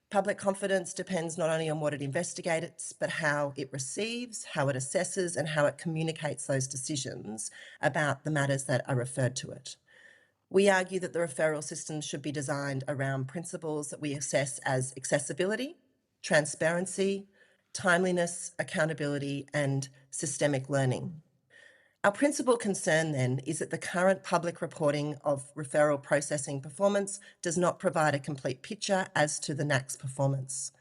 Public confidence depends not only on what it investigates, but how it receives, how it assesses, and how it communicates those decisions about the matters that are referred to it. We argue that the referral system should be designed around principles that we assess as accessibility, transparency, timeliness, accountability, and systemic learning. Our principal concern then is that the current public reporting of referral processing performance does not provide a complete picture as to the NACC's performance.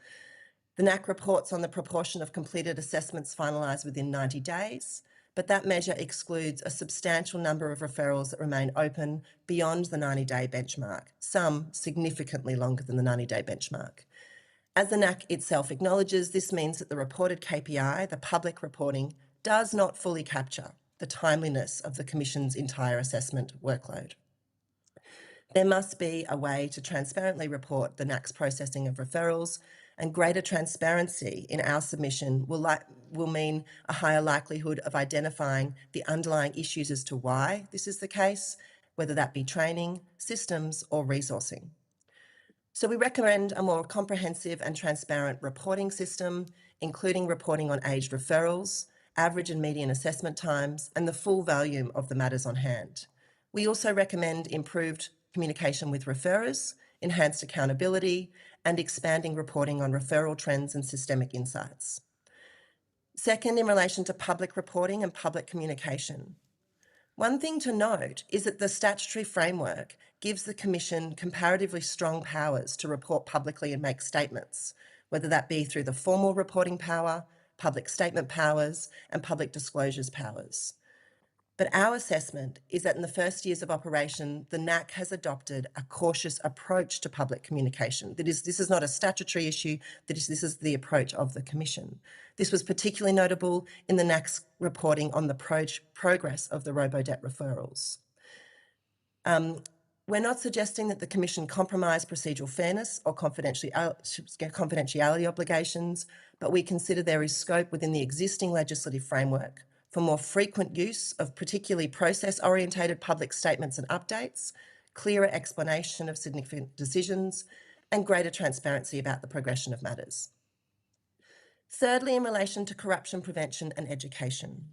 The NACC reports on the proportion of completed assessments finalised within 90 days, but that measure excludes a substantial number of referrals that remain open beyond the 90-day benchmark, some significantly longer than the 90-day benchmark. As the NACC itself acknowledges, this means that the reported KPI, the public reporting, does not fully capture the timeliness of the Commission's entire assessment workload. There must be a way to transparently report the NACC's processing of referrals, and greater transparency in our submission will mean a higher likelihood of identifying the underlying issues as to why this is the case, whether that be training, systems or resourcing. So we recommend a more comprehensive and transparent reporting system, including reporting on aged referrals, average and median assessment times, and the full volume of the matters on hand. We also recommend improved communication with referrers, enhanced accountability, and expanding reporting on referral trends and systemic insights. Second, in relation to public reporting and public communication. One thing to note is that the statutory framework gives the Commission comparatively strong powers to report publicly and make statements, whether that be through the formal reporting power, public statement powers, and public disclosures powers. But our assessment is that in the first years of operation, the NACC has adopted a cautious approach to public communication. This is not a statutory issue, this is the approach of the Commission. This was particularly notable in the NACC's reporting on the progress of the robo-debt referrals. We're not suggesting that the Commission compromise procedural fairness or confidentiality obligations, but we consider there is scope within the existing legislative framework for more frequent use of particularly process-orientated public statements and updates, clearer explanation of significant decisions, and greater transparency about the progression of matters. Thirdly, in relation to corruption prevention and education.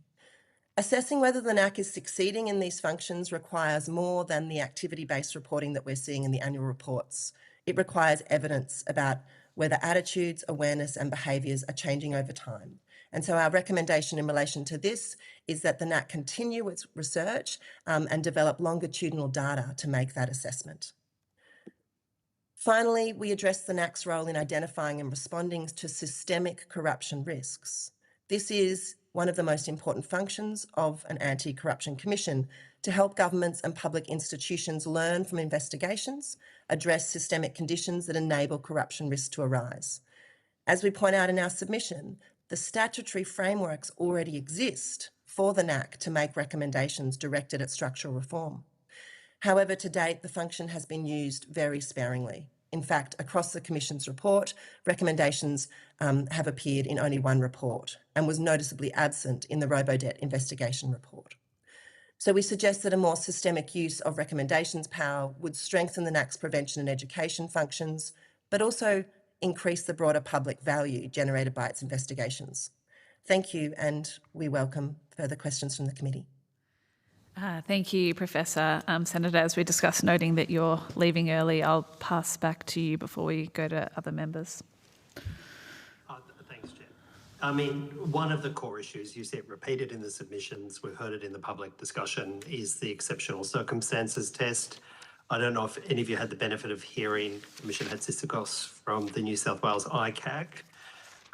Assessing whether the NACC is succeeding in these functions requires more than the activity-based reporting that we're seeing in the annual reports. It requires evidence about whether attitudes, awareness and behaviours are changing over time. And so our recommendation in relation to this is that the NACC continue its research and develop longitudinal data to make that assessment. Finally, we address the NACC's role in identifying and responding to systemic corruption risks. This is one of the most important functions of an anti-corruption commission, to help governments and public institutions learn from investigations, address systemic conditions that enable corruption risks to arise. As we point out in our submission, the statutory frameworks already exist for the NACC to make recommendations directed at structural reform. However, to date, the function has been used very sparingly. In fact, across the Commission's report, recommendations have appeared in only one report and was noticeably absent in the Robodebt investigation report. So we suggest that a more systemic use of recommendations power would strengthen the NACC's prevention and education functions, but also increase the broader public value generated by its investigations. Thank you, and we welcome further questions from the committee. Thank you, Professor. Senator, as we discussed, noting that you're leaving early, I'll pass back to you before we go to other members. Thanks, Chair. I mean, one of the core issues, you see it repeated in the submissions, we've heard it in the public discussion, is the exceptional circumstances test. I don't know if any of you had the benefit of hearing Commissioner Hatzistikos from the New South Wales ICAC.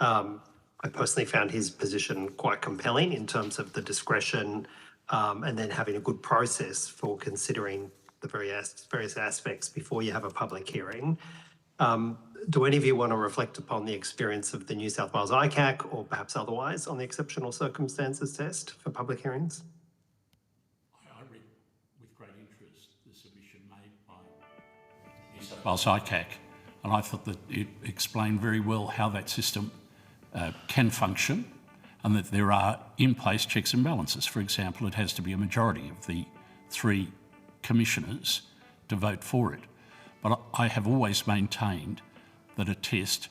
I personally found his position quite compelling in terms of the discretion and then having a good process for considering the various aspects before you have a public hearing. Do any of you want to reflect upon the experience of the New South Wales ICAC or perhaps otherwise on the exceptional circumstances test for public hearings? I read with great interest the submission made by New South Wales ICAC, and I thought that it explained very well how that system can function, and that there are in place checks and balances. For example, it has to be a majority of the 3 commissioners to vote for it. But I have always maintained that a test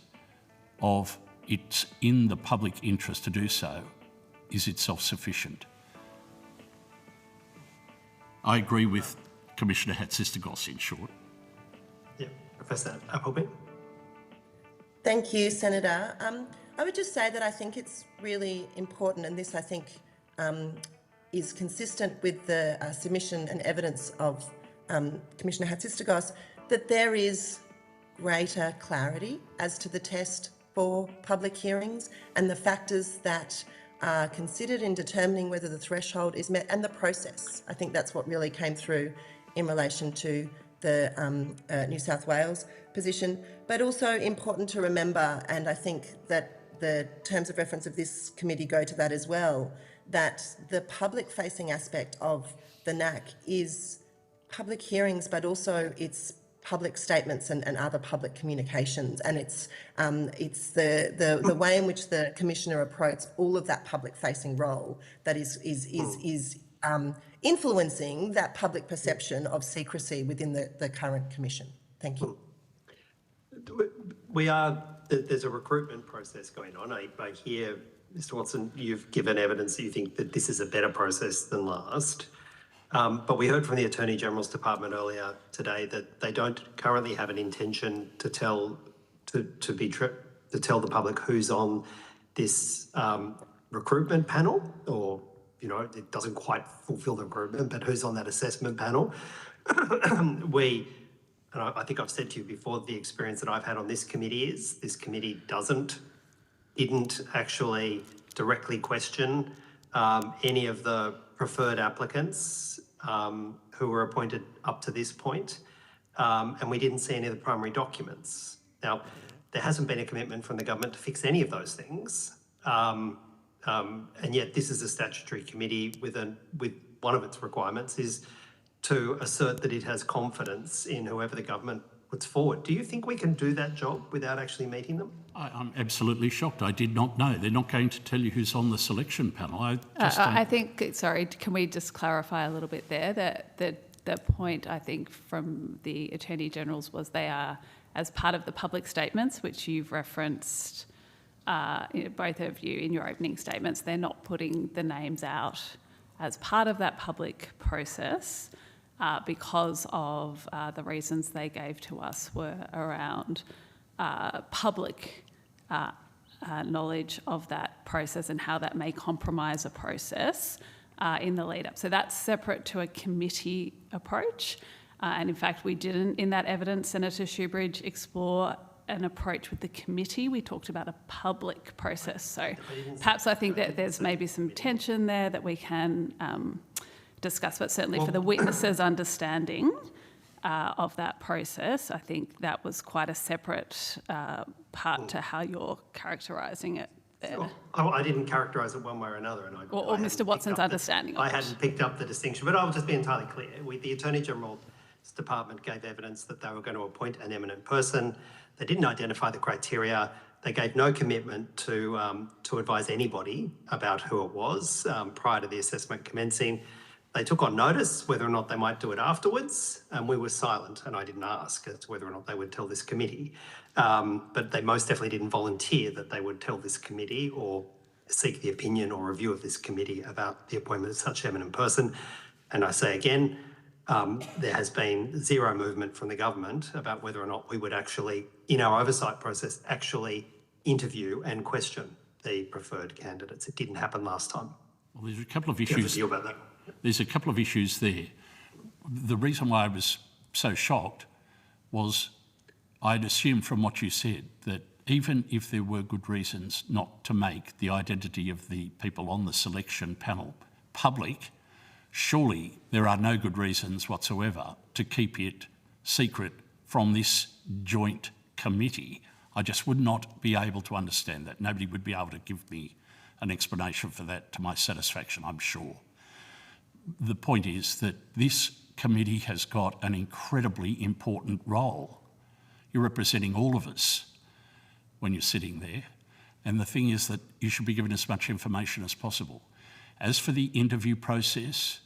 of it's in the public interest to do so is itself sufficient. I agree with Commissioner Hatzistikos, in short. Yeah, Professor Appleby. Thank you, Senator. I would just say that I think it's really important, and this I think is consistent with the submission and evidence of Commissioner Hatzistikos, that there is greater clarity as to the test for public hearings and the factors that are considered in determining whether the threshold is met and the process. I think that's what really came through in relation to the New South Wales position, but also important to remember, and I think that the terms of reference of this committee go to that as well, that the public-facing aspect of the NACC is public hearings, but also it's public statements and other public communications, and it's the way in which the Commissioner approaches all of that public-facing role that is influencing that public perception of secrecy within the current Commission. Thank you. There's a recruitment process going on. I hear, Mr. Watson, you've given evidence that you think that this is a better process than last. But we heard from the Attorney General's Department earlier today that they don't currently have an intention to tell the public who's on this recruitment panel, or it doesn't quite fulfil the recruitment, but who's on that assessment panel. And I think I've said to you before, the experience that I've had on this committee is this committee didn't actually directly question any of the preferred applicants who were appointed up to this point, and we didn't see any of the primary documents. Now, there hasn't been a commitment from the government to fix any of those things, and yet this is a statutory committee with one of its requirements is to assert that it has confidence in whoever the government puts forward. Do you think we can do that job without actually meeting them? I'm absolutely shocked. I did not know. They're not going to tell you who's on the selection panel. I think, sorry, can we just clarify a little bit there that the point, I think, from the Attorney General's was they are, as part of the public statements, which you've referenced, both of you in your opening statements, they're not putting the names out as part of that public process. Because of the reasons they gave to us were around public knowledge of that process and how that may compromise a process in the lead up. So that's separate to a committee approach. And in fact, we didn't, in that evidence, Senator Shoebridge, explore an approach with the committee. We talked about a public process. So perhaps I think that there's maybe some tension there that we can discuss, but certainly for the witnesses' understanding of that process, I think that was quite a separate part to how you're characterising it there. Sure. I didn't characterise it one way or another. And or Mr. Watson's understanding of it. I hadn't picked up the distinction, but I'll just be entirely clear. The Attorney General Department gave evidence that they were going to appoint an eminent person. They didn't identify the criteria. They gave no commitment to advise anybody about who it was prior to the assessment commencing. They took on notice whether or not they might do it afterwards, and we were silent, and I didn't ask as to whether or not they would tell this committee. But they most definitely didn't volunteer that they would tell this committee or seek the opinion or review of this committee about the appointment of such eminent person. And I say again, there has been zero movement from the government about whether or not we would actually, in our oversight process, actually interview and question the preferred candidates. It didn't happen last time. Well, there's a couple of Do you have a issues. view about that? There's a couple of issues there. The reason why I was so shocked was I'd assumed from what you said that even if there were good reasons not to make the identity of the people on the selection panel public, surely there are no good reasons whatsoever to keep it secret from this joint committee. I just would not be able to understand that. Nobody would be able to give me an explanation for that to my satisfaction, I'm sure. The point is that this committee has got an incredibly important role. You're representing all of us when you're sitting there. And the thing is that you should be given as much information as possible. As for the interview process,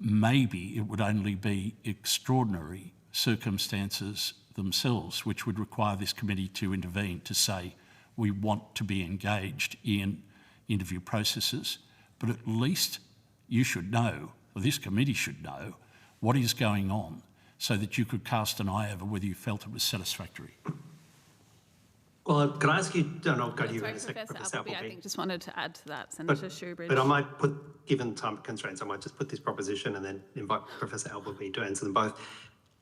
maybe it would only be extraordinary circumstances themselves which would require this committee to intervene to say we want to be engaged in interview processes, but at least you should know, or this committee should know, what is going on so that you could cast an eye over whether you felt it was satisfactory. Well, can I ask you, and I'll go to you Sorry, in a second, Professor Appleby. I think just wanted to add to that, Senator Shoebridge. But I might put, given time constraints, I might just put this proposition and then invite Professor Appleby to answer them both.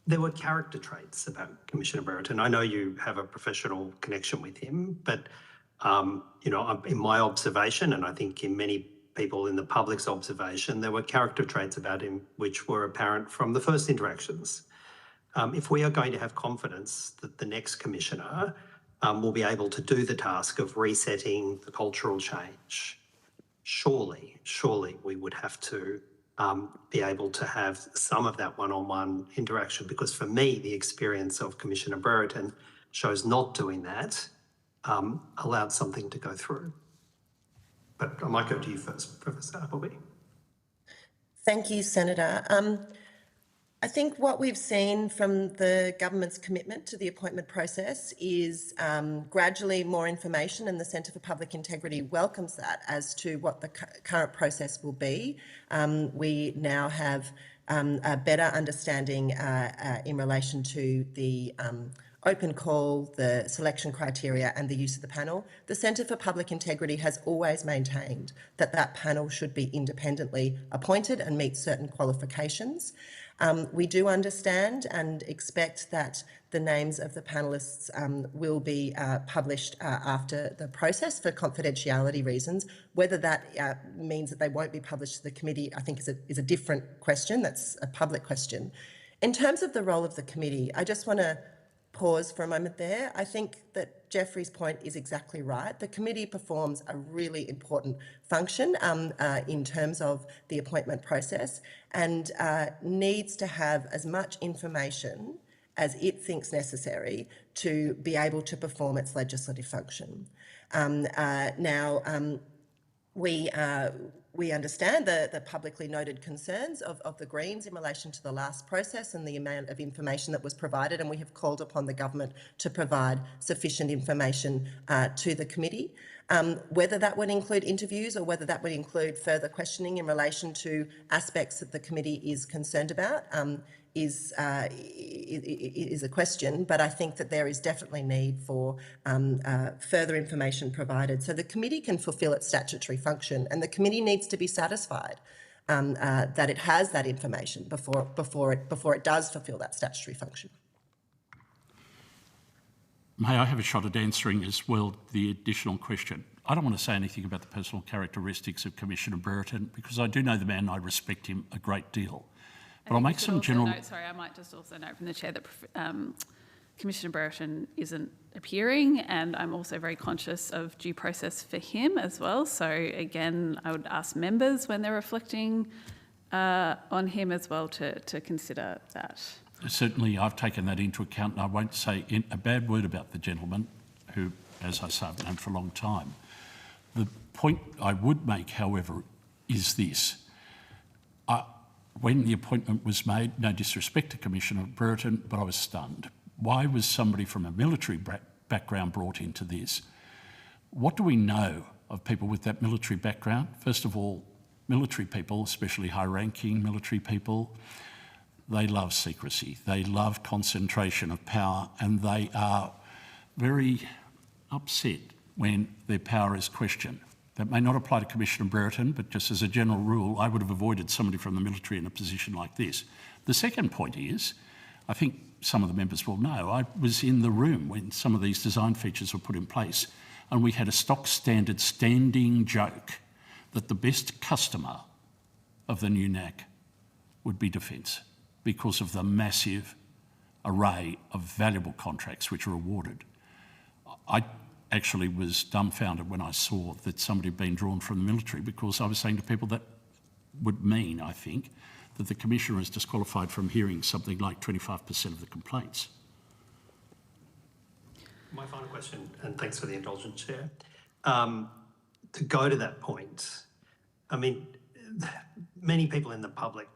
There were character traits about Commissioner Brereton. I know you have a professional connection with him, but you know, in my observation, and I think in many people in the public's observation, there were character traits about him which were apparent from the first interactions. If we are going to have confidence that the next commissioner will be able to do the task of resetting the cultural change, surely we would have to be able to have some of that one-on-one interaction, because for me, the experience of Commissioner Brereton shows not doing that allowed something to go through. But I might go to you first, Professor Appleby. Thank you, Senator. I think what we've seen from the government's commitment to the appointment process is gradually more information, and the Centre for Public Integrity welcomes that as to what the current process will be. We now have a better understanding in relation to the open call, the selection criteria and the use of the panel. The Centre for Public Integrity has always maintained that that panel should be independently appointed and meet certain qualifications. We do understand and expect that the names of the panellists will be published after the process for confidentiality reasons. Whether that means that they won't be published to the committee, I think is a different question. That's a public question. In terms of the role of the committee, I just want to pause for a moment there. I think that Jeffrey's point is exactly right. The committee performs a really important function in terms of the appointment process and needs to have as much information as it thinks necessary to be able to perform its legislative function. We understand the publicly noted concerns of the Greens in relation to the last process and the amount of information that was provided, and we have called upon the government to provide sufficient information to the committee. Whether that would include interviews or whether that would include further questioning in relation to aspects that the committee is concerned about is a question, but I think that there is definitely need for further information provided so the committee can fulfil its statutory function, and the committee needs to be satisfied that it has that information before it does fulfil that statutory function. May I have a shot at answering as well the additional question? I don't want to say anything about the personal characteristics of Commissioner Brereton because I do know the man, I respect him a great deal. But I'll make some general... I might just also note from the chair that Commissioner Brereton isn't appearing, and I'm also very conscious of due process for him as well. So again, I would ask members when they're reflecting on him as well to consider that. Certainly, I've taken that into account, and I won't say a bad word about the gentleman who, as I say, I've known for a long time. The point I would make, however, is this. When the appointment was made, no disrespect to Commissioner Brereton, but I was stunned. Why was somebody from a military background brought into this? What do we know of people with that military background? First of all, military people, especially high-ranking military people, they love secrecy. They love concentration of power, and they are very upset when their power is questioned. That may not apply to Commissioner Brereton, but just as a general rule, I would have avoided somebody from the military in a position like this. The second point is, I think some of the members will know, I was in the room when some of these design features were put in place, and we had a stock standard standing joke that the best customer of the new NACC would be Defence because of the massive array of valuable contracts which are awarded. I actually was dumbfounded when I saw that somebody had been drawn from the military, because I was saying to people that would mean, I think, that the Commissioner is disqualified from hearing something like 25% of the complaints. My final question, and thanks for the indulgence, Chair. To go to that point, I mean, many people in the public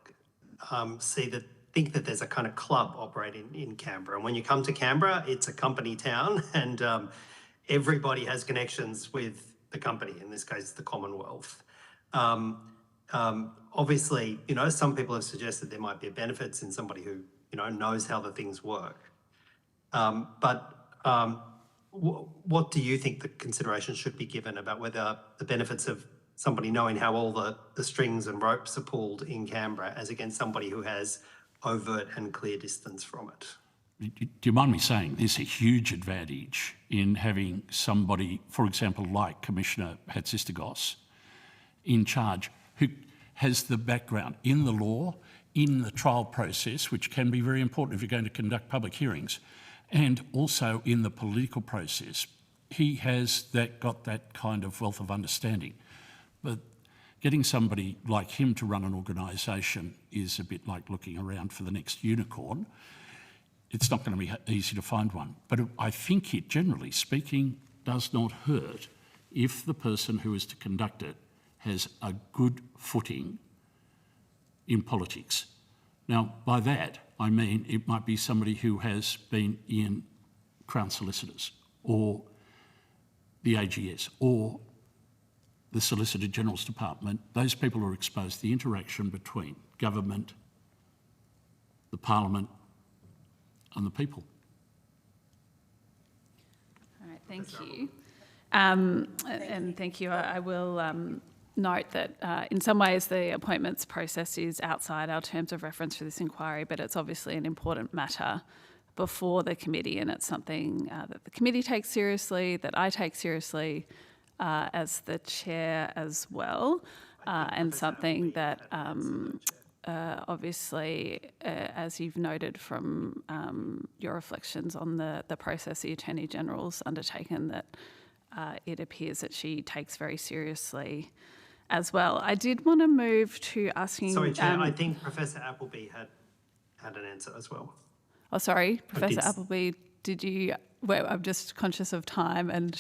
think that there's a kind of club operating in Canberra. And when you come to Canberra, it's a company town, and everybody has connections with the company, in this case, the Commonwealth. Obviously, you know, some people have suggested there might be benefits in somebody who, you know, knows how the things work. What do you think the consideration should be given about whether the benefits of somebody knowing how all the strings and ropes are pulled in Canberra as against somebody who has overt and clear distance from it? Do you mind me saying there's a huge advantage in having somebody, for example, like Commissioner Hatzistakos, in charge, who has the background in the law, in the trial process, which can be very important if you're going to conduct public hearings, and also in the political process. He has got that kind of wealth of understanding. But getting somebody like him to run an organisation is a bit like looking around for the next unicorn. It's not going to be easy to find one. But I think it, generally speaking, does not hurt if the person who is to conduct it has a good footing in politics. Now, by that, I mean it might be somebody who has been in Crown Solicitors or the AGS or the Solicitor General's Department. Those people are exposed to the interaction between government, the Parliament and the people. All right, thank you. And thank you. I will note that in some ways the appointments process is outside our terms of reference for this inquiry, but it's obviously an important matter before the committee, and it's something that the committee takes seriously, that I take seriously as the chair as well, and something that obviously, as you've noted from your reflections on the process the Attorney General's undertaken, that it appears that she takes very seriously as well. I did want to move to asking... Sorry, Chair, I think Professor Appleby had an answer as well. Oh, sorry, Professor Appleby, did you... Well, I'm just conscious of time, and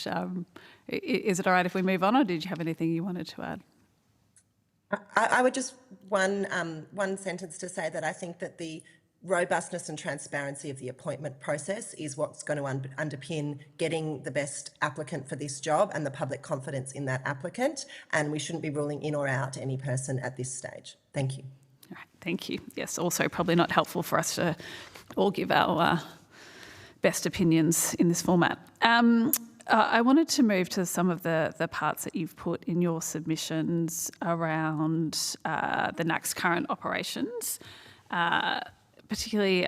is it all right if we move on, or did you have anything you wanted to add? I would just one sentence to say that I think that the robustness and transparency of the appointment process is what's going to underpin getting the best applicant for this job and the public confidence in that applicant, and we shouldn't be ruling in or out any person at this stage. Thank you. All right, thank you. Yes, also probably not helpful for us to all give our best opinions in this format. I wanted to move to some of the parts that you've put in your submissions around the NACC's current operations, particularly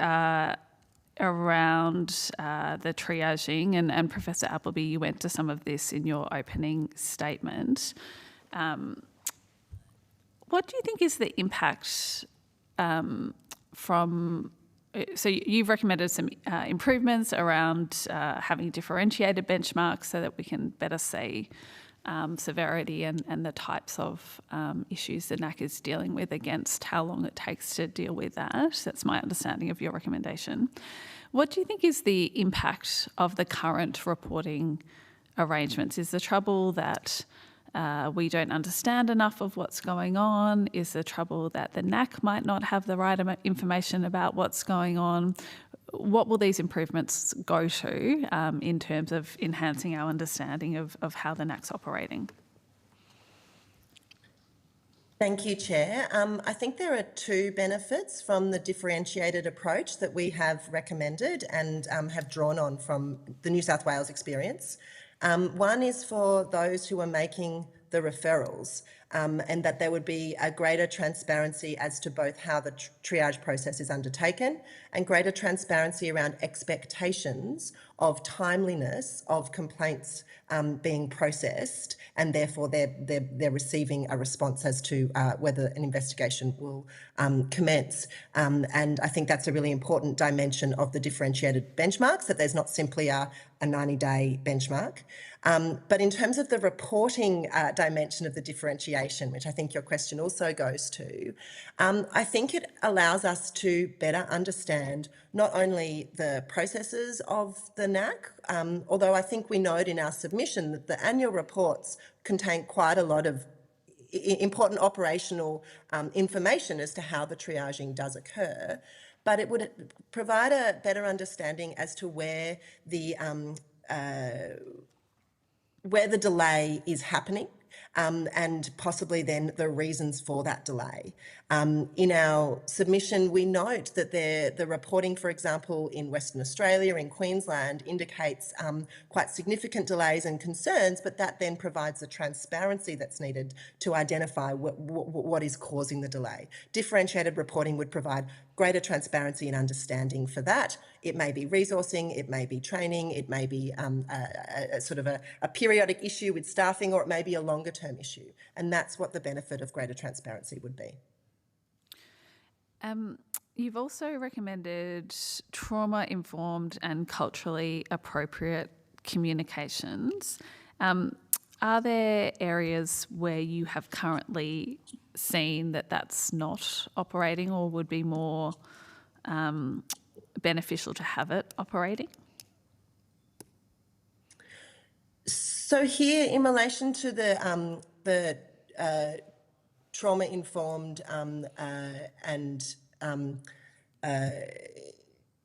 around the triaging, and Professor Appleby, you went to some of this in your opening statement. What do you think is the impact from... So you've recommended some improvements around having differentiated benchmarks so that we can better see severity and the types of issues the NACC is dealing with against how long it takes to deal with that. That's my understanding of your recommendation. What do you think is the impact of the current reporting arrangements? Is the trouble that we don't understand enough of what's going on? Is the trouble that the NACC might not have the right information about what's going on? What will these improvements go to in terms of enhancing our understanding of how the NACC's operating? Thank you, Chair. I think there are two benefits from the differentiated approach that we have recommended and have drawn on from the New South Wales experience. One is for those who are making the referrals, and that there would be a greater transparency as to both how the triage process is undertaken and greater transparency around expectations of timeliness of complaints being processed, and therefore they're receiving a response as to whether an investigation will commence. And I think that's a really important dimension of the differentiated benchmarks, that there's not simply a 90-day benchmark. But in terms of the reporting dimension of the differentiation, which I think your question also goes to, I think it allows us to better understand not only the processes of the NACC, although I think we note in our submission that the annual reports contain quite a lot of important operational information as to how the triaging does occur, but it would provide a better understanding as to where the delay is happening, and possibly then the reasons for that delay. In our submission, we note that the reporting, for example, in Western Australia, in Queensland, indicates quite significant delays and concerns, but that then provides the transparency that's needed to identify what is causing the delay. Differentiated reporting would provide greater transparency and understanding for that. It may be resourcing, it may be training, it may be a sort of a periodic issue with staffing, or it may be a longer term issue. And that's what the benefit of greater transparency would be. You've also recommended trauma-informed and culturally appropriate communications. Are there areas where you have currently seen that that's not operating, or would be more beneficial to have it operating? So here, in relation to the trauma-informed and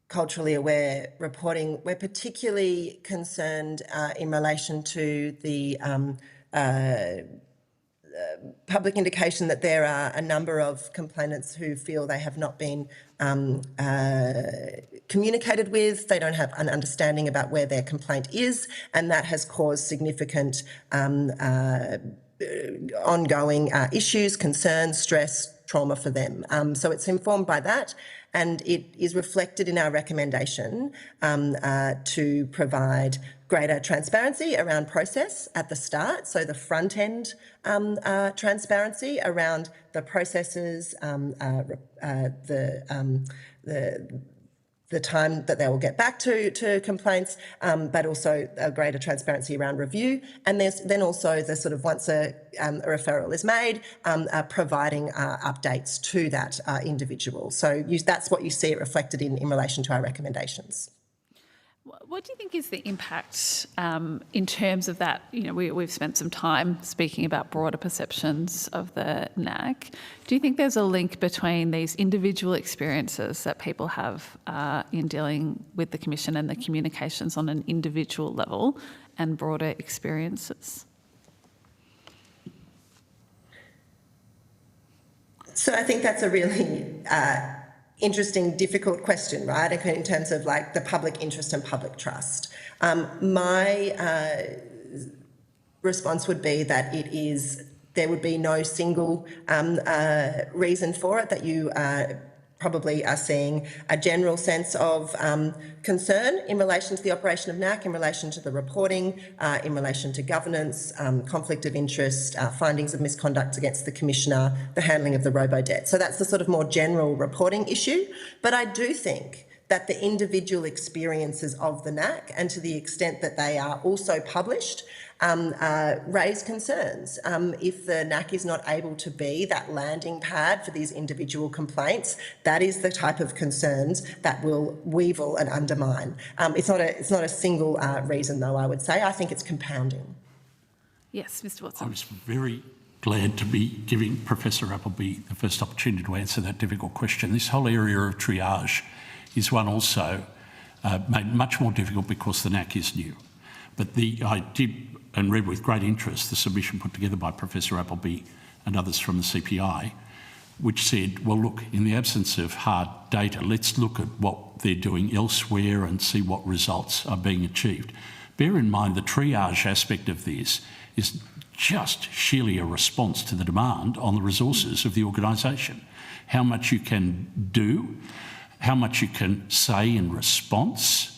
culturally aware reporting, we're particularly concerned in relation to the public indication that there are a number of complainants who feel they have not been communicated with, they don't have an understanding about where their complaint is, and that has caused significant ongoing issues, concerns, stress, trauma for them. So it's informed by that, and it is reflected in our recommendation to provide greater transparency around process at the start, so the front end transparency around the processes, the time that they will get back to complaints, but also a greater transparency around review. And there's then also the sort of, once a referral is made, providing updates to that individual. So that's what you see it reflected in relation to our recommendations. What do you think is the impact in terms of that? You know, we've spent some time speaking about broader perceptions of the NACC. Do you think there's a link between these individual experiences that people have in dealing with the Commission and the communications on an individual level and broader experiences? So I think that's a really interesting, difficult question, right? In terms of like the public interest and public trust. My response would be that there would be no single reason for it, that you probably are seeing a general sense of concern in relation to the operation of NACC, in relation to the reporting, in relation to governance, conflict of interest, findings of misconduct against the Commissioner, the handling of the robo-debt. So that's the sort of more general reporting issue. But I do think that the individual experiences of the NACC, and to the extent that they are also published, raise concerns. If the NACC is not able to be that landing pad for these individual complaints, that is the type of concerns that will weevil and undermine. It's not a single reason, though, I would say. I think it's compounding. Yes, Mr Watson. I was very glad to be giving Professor Appleby the first opportunity to answer that difficult question. This whole area of triage is one also made much more difficult because the NACC is new. But I did and read with great interest the submission put together by Professor Appleby and others from the CPI, which said, well, look, in the absence of hard data, let's look at what they're doing elsewhere and see what results are being achieved. Bear in mind the triage aspect of this is just sheerly a response to the demand on the resources of the organisation. How much you can do, how much you can say in response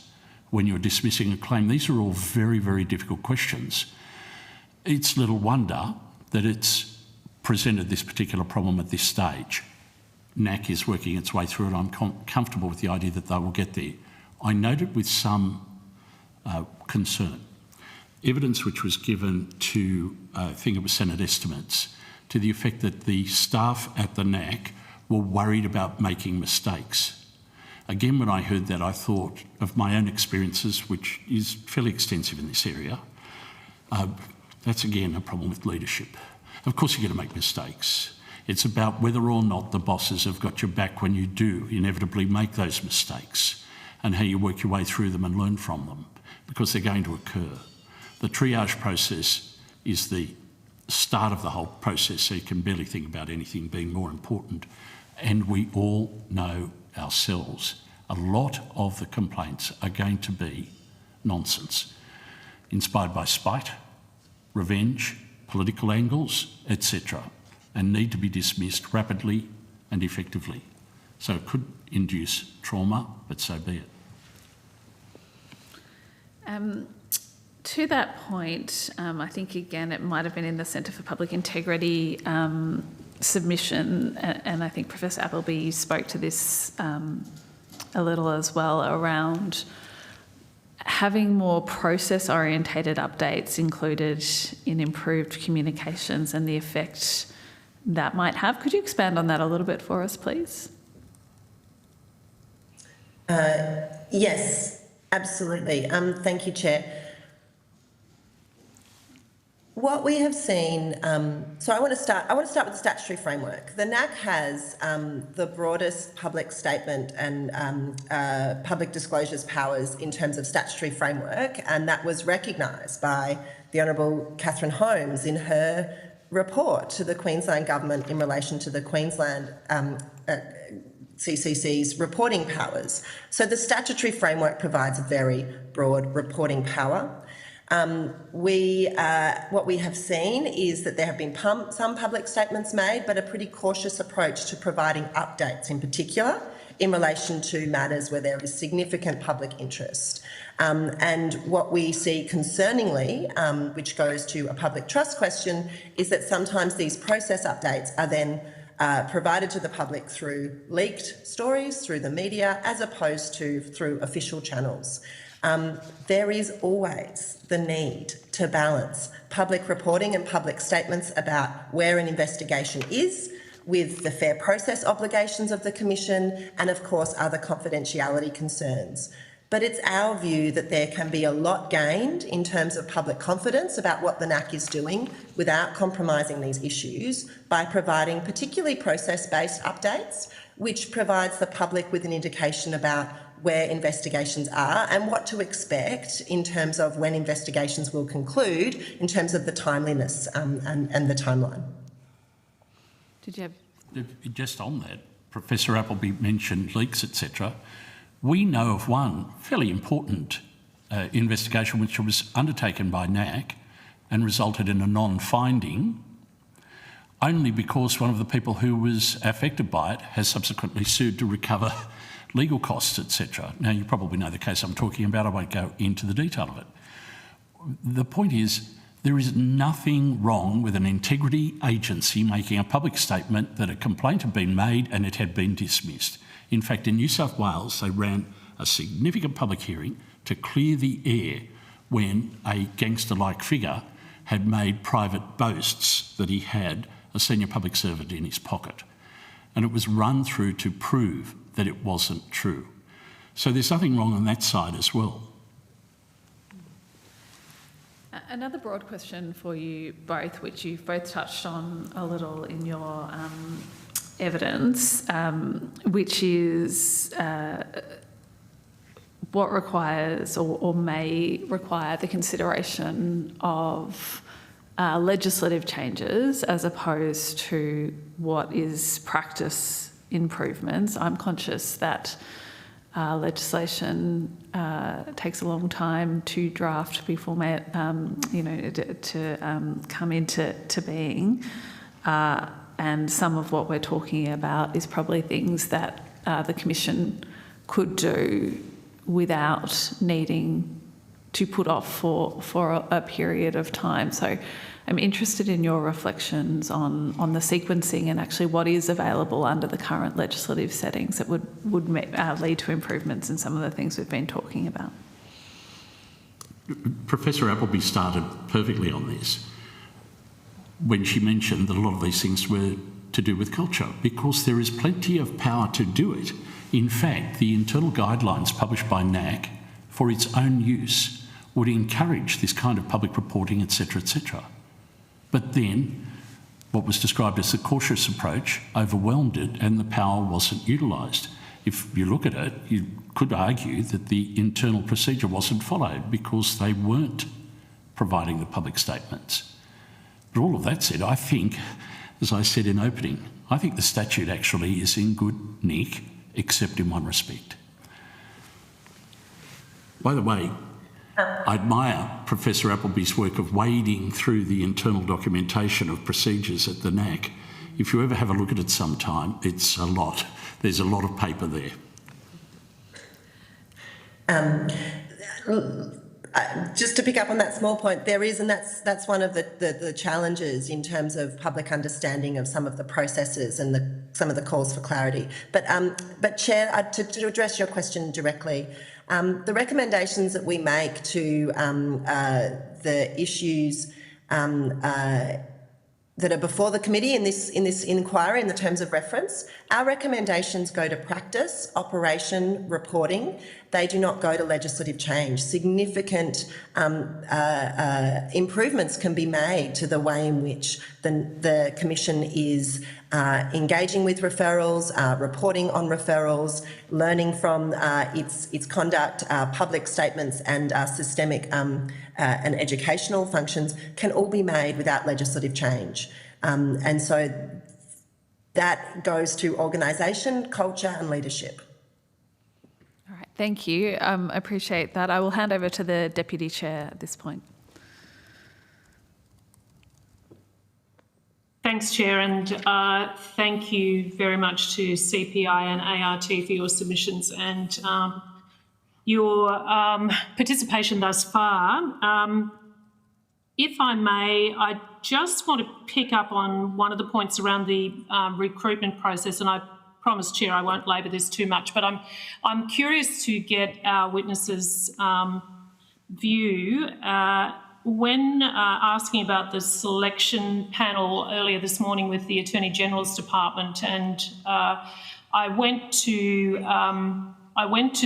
when you're dismissing a claim. These are all very, very difficult questions. It's little wonder that it's presented this particular problem at this stage. NACC is working its way through it. I'm comfortable with the idea that they will get there. I noted with some concern evidence which was given to, I think it was Senate estimates, to the effect that the staff at the NACC were worried about making mistakes. Again, when I heard that, I thought of my own experiences, which is fairly extensive in this area. That's again a problem with leadership. Of course, you're going to make mistakes. It's about whether or not the bosses have got your back when you do inevitably make those mistakes and how you work your way through them and learn from them, because they're going to occur. The triage process is the start of the whole process, so you can barely think about anything being more important. And we all know ourselves, a lot of the complaints are going to be nonsense, inspired by spite, revenge, political angles, etc., and need to be dismissed rapidly and effectively. So it could induce trauma, but so be it. To that point, I think, again, it might have been in the Centre for Public Integrity submission, and I think Professor Appleby spoke to this a little as well, around having more process-orientated updates included in improved communications and the effect that might have. Could you expand on that a little bit for us, please? Yes, absolutely. Thank you, Chair. What we have seen, so I want to start with the statutory framework. The NACC has the broadest public statement and public disclosures powers in terms of statutory framework, and that was recognised by the Honourable Catherine Holmes in her report to the Queensland Government in relation to the Queensland CCC's reporting powers. So the statutory framework provides a very broad reporting power. What we have seen is that there have been some public statements made, but a pretty cautious approach to providing updates in particular in relation to matters where there is significant public interest. And what we see concerningly, which goes to a public trust question, is that sometimes these process updates are then provided to the public through leaked stories, through the media, as opposed to through official channels. There is always the need to balance public reporting and public statements about where an investigation is with the fair process obligations of the Commission and, of course, other confidentiality concerns. But it's our view that there can be a lot gained in terms of public confidence about what the NACC is doing without compromising these issues by providing particularly process-based updates, which provides the public with an indication about where investigations are and what to expect in terms of when investigations will conclude, in terms of the timeliness and the timeline. Did you have... Just on that, Professor Appleby mentioned leaks, etc. We know of one fairly important investigation which was undertaken by NACC and resulted in a non-finding only because one of the people who was affected by it has subsequently sued to recover legal costs, etc. Now, you probably know the case I'm talking about. I won't go into the detail of it. The point is, there is nothing wrong with an integrity agency making a public statement that a complaint had been made and it had been dismissed. In fact, in New South Wales, they ran a significant public hearing to clear the air when a gangster-like figure had made private boasts that he had a senior public servant in his pocket. And it was run through to prove that it wasn't true. So there's nothing wrong on that side as well. Another broad question for you both, which you've both touched on a little in your evidence, which is what requires or may require the consideration of legislative changes as opposed to what is practice improvements. I'm conscious that legislation takes a long time to draft before to come into being, and some of what we're talking about is probably things that the Commission could do without needing to put off for a period of time. So I'm interested in your reflections on the sequencing and actually what is available under the current legislative settings that would lead to improvements in some of the things we've been talking about. Professor Appleby started perfectly on this when she mentioned that a lot of these things were to do with culture, because there is plenty of power to do it. In fact, the internal guidelines published by NACC for its own use would encourage this kind of public reporting, etc., etc. But then what was described as the cautious approach overwhelmed it and the power wasn't utilised. If you look at it, you could argue that the internal procedure wasn't followed because they weren't providing the public statements. But all of that said, I think, as I said in opening, I think the statute actually is in good nick, except in one respect. By the way, I admire Professor Appleby's work of wading through the internal documentation of procedures at the NACC. If you ever have a look at it sometime, it's a lot. There's a lot of paper there. Just to pick up on that small point, there is, and that's one of the challenges in terms of public understanding of some of the processes and some of the calls for clarity. But Chair, to address your question directly, the recommendations that we make to the issues that are before the committee in this inquiry in the terms of reference, our recommendations go to practice, operation, reporting. They do not go to legislative change. Significant improvements can be made to the way in which the Commission is engaging with referrals, reporting on referrals, learning from its conduct, public statements and systemic and educational functions can all be made without legislative change. And so that goes to organisation, culture and leadership. All right, thank you. I appreciate that. I will hand over to the Deputy Chair at this point. Thanks, Chair, and thank you very much to CPI and ART for your submissions and your participation thus far. If I may, I just want to pick up on one of the points around the recruitment process, and I promise, Chair, I won't labour this too much, but I'm curious to get our witnesses' view when asking about the selection panel earlier this morning with the Attorney General's Department, and I went to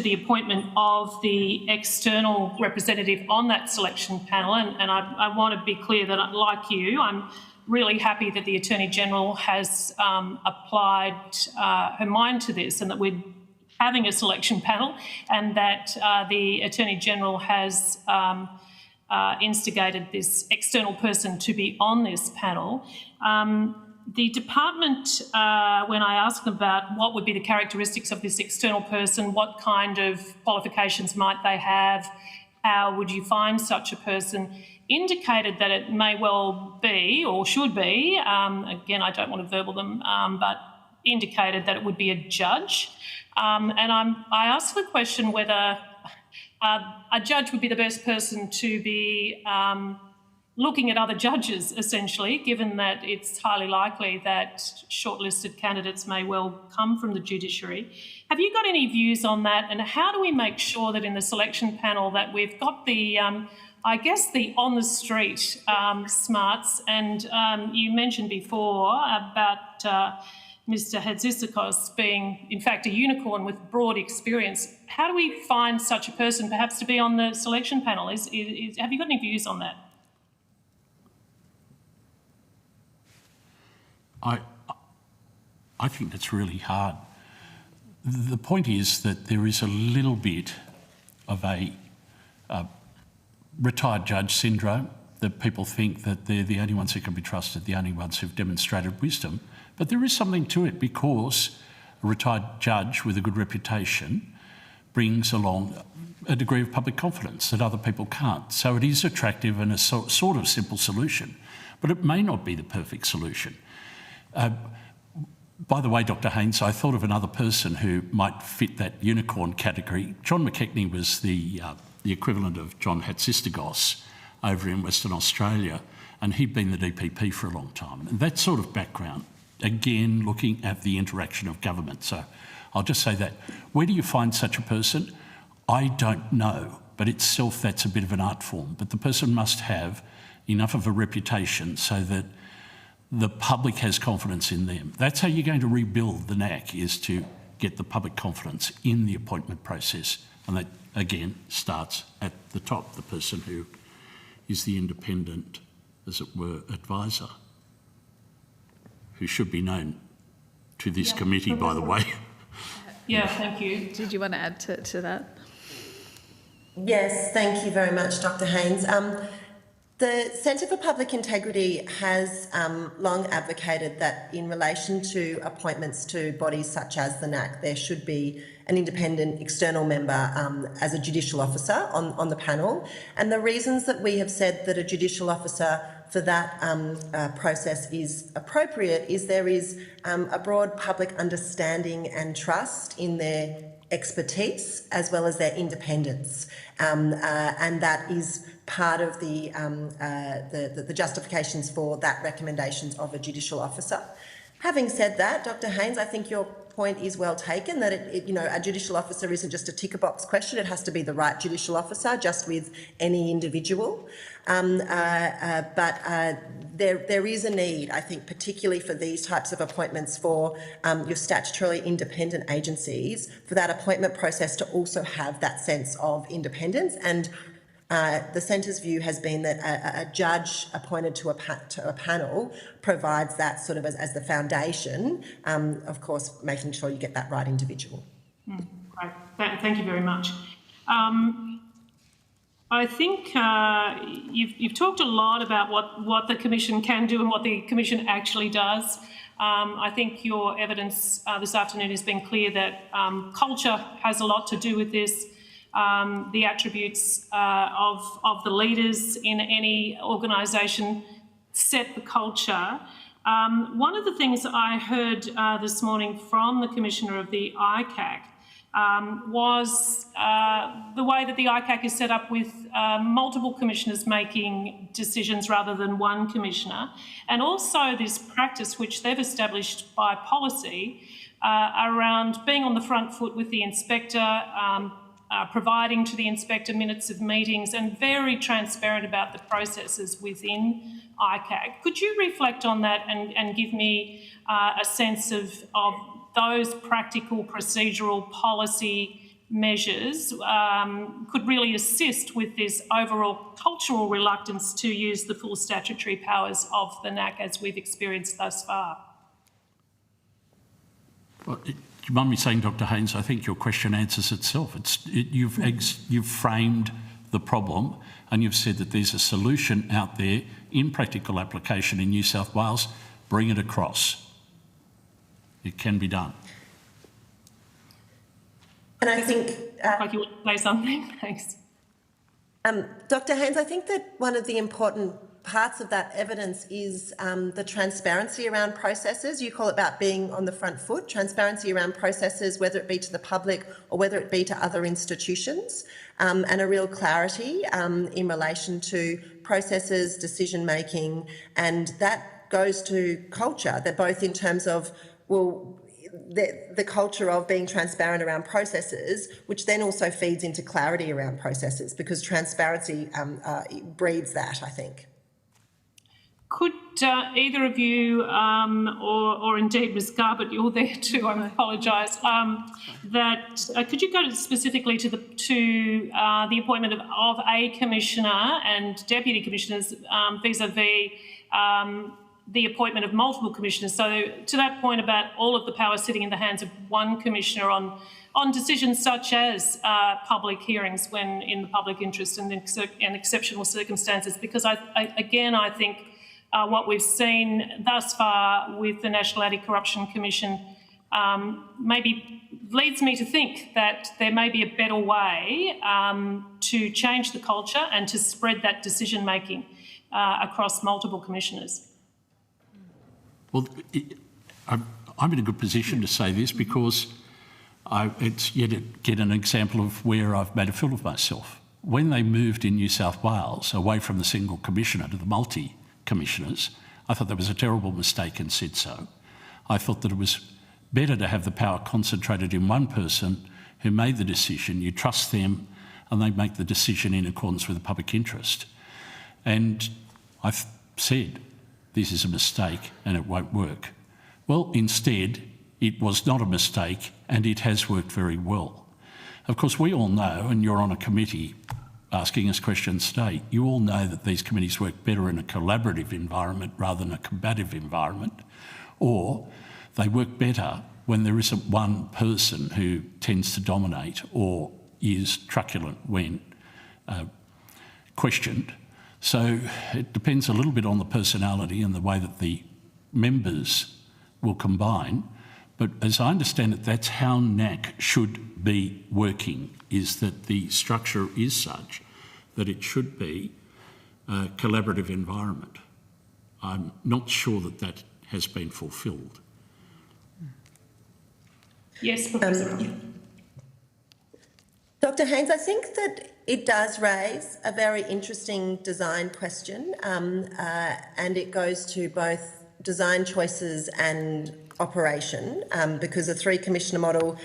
the appointment of the external representative on that selection panel, and I want to be clear that, like you, I'm really happy that the Attorney General has applied her mind to this and that we're having a selection panel, and that the Attorney General has instigated this external person to be on this panel. The department, when I asked them about what would be the characteristics of this external person, what kind of qualifications might they have, how would you find such a person, indicated that it may well be or should be, again, I don't want to verbal them, but indicated that it would be a judge. And I asked the question whether a judge would be the best person to be looking at other judges, essentially, given that it's highly likely that shortlisted candidates may well come from the judiciary. Have you got any views on that, and how do we make sure that in the selection panel that we've got the I guess, the on-the-street smarts. And you mentioned before about Mr. Hatzisakos being, in fact, a unicorn with broad experience. How do we find such a person, perhaps, to be on the selection panel? Have you got any views on that? I think that's really hard. The point is that there is a little bit of a retired judge syndrome, that people think that they're the only ones who can be trusted, the only ones who've demonstrated wisdom. But there is something to it, because a retired judge with a good reputation brings along a degree of public confidence that other people can't. So it is attractive and a sort of simple solution, but it may not be the perfect solution. By the way, Dr. Haynes, I thought of another person who might fit that unicorn category. John McKechnie was the equivalent of John Hatzisakos over in Western Australia, and he'd been the DPP for a long time. And that sort of background, again, looking at the interaction of government. So I'll just say that. Where do you find such a person? I don't know, but itself that's a bit of an art form. But the person must have enough of a reputation so that the public has confidence in them. That's how you're going to rebuild the NACC, is to get the public confidence in the appointment process. And that, again, starts at the top, the person who is the independent, as it were, advisor, who should be known to this committee, by the way. Yeah, thank you. Did you want to add to that? Yes, thank you very much, Dr. Haynes. The Centre for Public Integrity has long advocated that in relation to appointments to bodies such as the NACC, there should be an independent external member as a judicial officer on the panel. And the reasons that we have said that a judicial officer for that process is appropriate is there is a broad public understanding and trust in their expertise as well as their independence, and that is part of the justifications for that recommendations of a judicial officer. Having said that, Dr. Haynes, I think your point is well taken, that a judicial officer isn't just a ticker box question. It has to be the right judicial officer, just with any individual. But there is a need, I think, particularly for these types of appointments for your statutorily independent agencies, for that appointment process to also have that sense of independence. And the Centre's view has been that a judge appointed to a panel provides that sort of as the foundation, of course, making sure you get that right individual. Great. Thank you very much. I think you've talked a lot about what the Commission can do and what the Commission actually does. I think your evidence this afternoon has been clear that culture has a lot to do with this. The attributes of the leaders in any organisation set the culture. One of the things I heard this morning from the Commissioner of the ICAC was the way that the ICAC is set up with multiple commissioners making decisions rather than one commissioner, and also this practice which they've established by policy around being on the front foot with the inspector, providing to the inspector minutes of meetings, and very transparent about the processes within ICAC. Could you reflect on that and give me a sense of those practical procedural policy measures could really assist with this overall cultural reluctance to use the full statutory powers of the NACC as we've experienced thus far? Well, do you mind me saying, Dr. Haynes, I think your question answers itself. You've framed the problem and you've said that there's a solution out there in practical application in New South Wales. Bring it across. It can be done. And I think... like you want to say something? Thanks. Dr. Haynes, I think that one of the important parts of that evidence is the transparency around processes. You call it about being on the front foot, transparency around processes, whether it be to the public or whether it be to other institutions, and a real clarity in relation to processes, decision-making, and that goes to culture. They're both in terms of, well, the culture of being transparent around processes, which then also feeds into clarity around processes, because transparency breeds that, I think. Could either of you, or indeed Ms Garbutt, you're there too, I apologise, could you go specifically to the appointment of a commissioner and deputy commissioners vis-a-vis the appointment of multiple commissioners? So to that point about all of the power sitting in the hands of one commissioner on decisions such as public hearings when in the public interest and in exceptional circumstances, because I think what we've seen thus far with the National Anti-Corruption Commission maybe leads me to think that there may be a better way to change the culture and to spread that decision-making across multiple commissioners. Well, I'm in a good position to say this because it's yet to get an example of where I've made a fool of myself. When they moved in New South Wales away from the single commissioner to the multi-commissioners, I thought that was a terrible mistake and said so. I thought that it was better to have the power concentrated in one person who made the decision. You trust them and they make the decision in accordance with the public interest. And I've said, this is a mistake and it won't work. Well, instead, it was not a mistake and it has worked very well. Of course, we all know, and you're on a committee asking us questions today, you all know that these committees work better in a collaborative environment rather than a combative environment, or they work better when there isn't one person who tends to dominate or is truculent when questioned. So it depends a little bit on the personality and the way that the members will combine. But as I understand it, that's how NACC should be working, is that the structure is such that it should be a collaborative environment. I'm not sure that that has been fulfilled. Yes, Professor. Dr. Haynes, I think that it does raise a very interesting design question, and it goes to both design choices and operation, because a three-commissioner model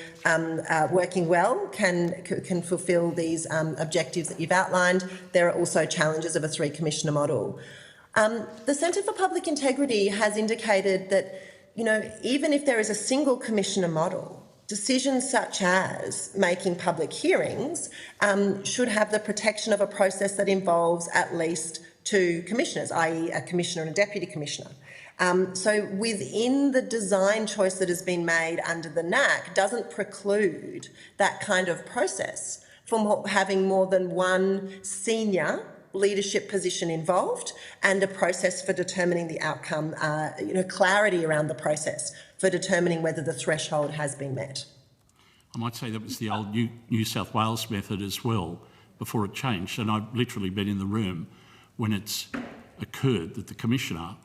working well can fulfil these objectives that you've outlined. There are also challenges of a three-commissioner model. The Centre for Public Integrity has indicated that, even if there is a single commissioner model, decisions such as making public hearings should have the protection of a process that involves at least two commissioners, i.e. a commissioner and a deputy commissioner. So within the design choice that has been made under the NACC doesn't preclude that kind of process from having more than one senior leadership position involved and a process for determining the outcome, clarity around the process for determining whether the threshold has been met. I might say that was the old New South Wales method as well before it changed, and I've literally been in the room when it's occurred that the Commissioner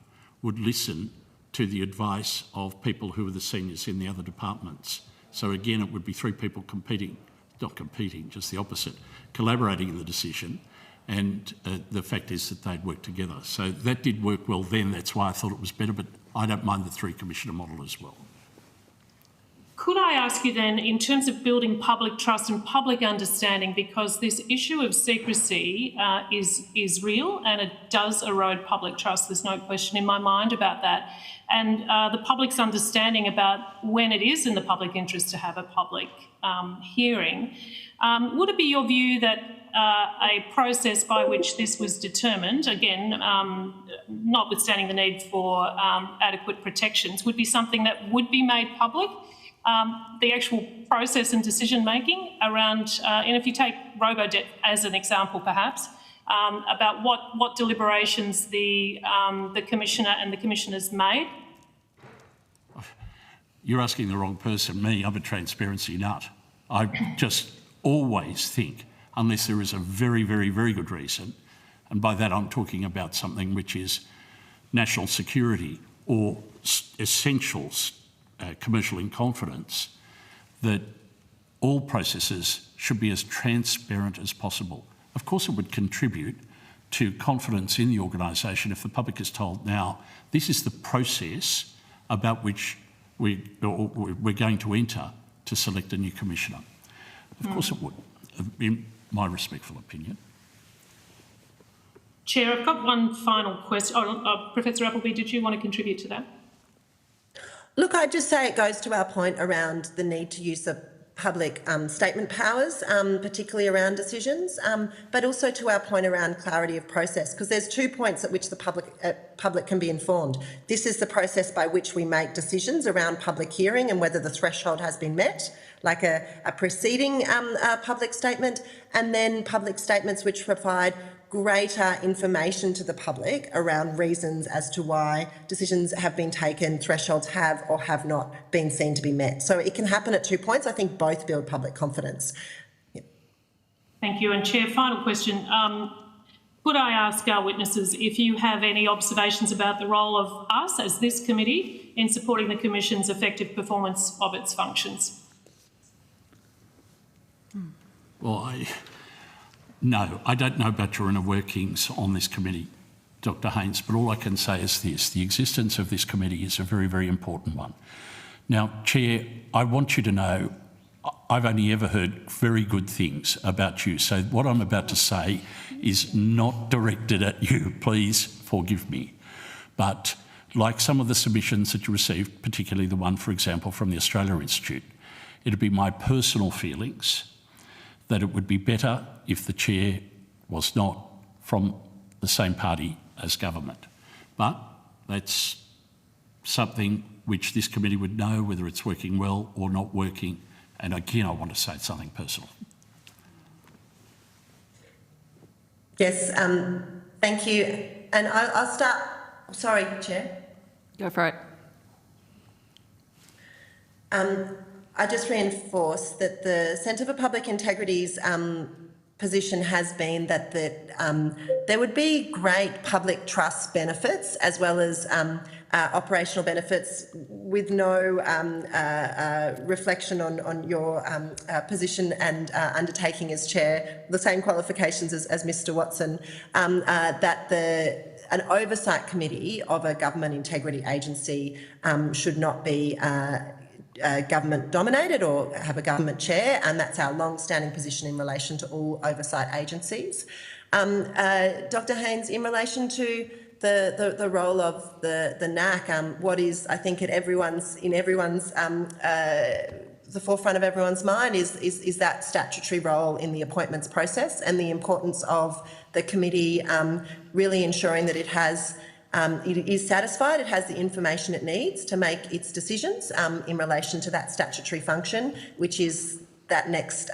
would listen to the advice of people who were the seniors in the other departments. So again, it would be three people not competing, just the opposite, collaborating in the decision, and the fact is that they'd work together. So that did work well then, that's why I thought it was better, but I don't mind the three-commissioner model as well. Could I ask you then, in terms of building public trust and public understanding, because this issue of secrecy is real and it does erode public trust, there's no question in my mind about that, and the public's understanding about when it is in the public interest to have a public hearing, would it be your view that a process by which this was determined, again, notwithstanding the need for adequate protections, would be something that would be made public? The actual process and decision-making around, and if you take robo-debt as an example perhaps, about what deliberations the Commissioner and the Commissioners made? You're asking the wrong person, me. I'm a transparency nut. I just always think, unless there is a very, very, very good reason, and by that I'm talking about something which is national security or essential commercial in confidence, that all processes should be as transparent as possible. Of course, it would contribute to confidence in the organisation if the public is told, now, this is the process about which we're going to enter to select a new commissioner? Of course it would, in my respectful opinion. Chair, I've got one final question. Professor Appleby, did you want to contribute to that? Look, I'd just say it goes to our point around the need to use the public statement powers, particularly around decisions, but also to our point around clarity of process, because there's 2 points at which the public can be informed. This is the process by which we make decisions around public hearing and whether the threshold has been met, like a preceding public statement, and then public statements which provide greater information to the public around reasons as to why decisions have been taken, thresholds have or have not been seen to be met. So it can happen at 2 points. I think both build public confidence. Yeah. Thank you. And Chair, final question. Could I ask our witnesses if you have any observations about the role of us as this committee in supporting the Commission's effective performance of its functions? Well, no, I don't know about your inner workings on this committee, Dr. Haynes, but all I can say is this: the existence of this committee is a very, very important one. Now, Chair, I want you to know I've only ever heard very good things about you, so what I'm about to say is not directed at you. Please forgive me. But like some of the submissions that you received, particularly the one, for example, from the Australia Institute, it'd be my personal feelings that it would be better if the chair was not from the same party as government. But that's something which this committee would know whether it's working well or not working. And again, I want to say something personal. Yes, thank you. And I'll start, sorry, Chair. Go for it. I just reinforce that the Centre for Public Integrity's position has been that there would be great public trust benefits as well as operational benefits, with no reflection on your position and undertaking as chair, the same qualifications as Mr Watson, that an oversight committee of a government integrity agency should not be government dominated or have a government chair, and that's our long-standing position in relation to all oversight agencies. Dr Haynes, in relation to the role of the NACC, what is, I think, the forefront of everyone's mind is that statutory role in the appointments process, and the importance of the committee really ensuring that it is satisfied, it has the information it needs to make its decisions in relation to that statutory function, which is that next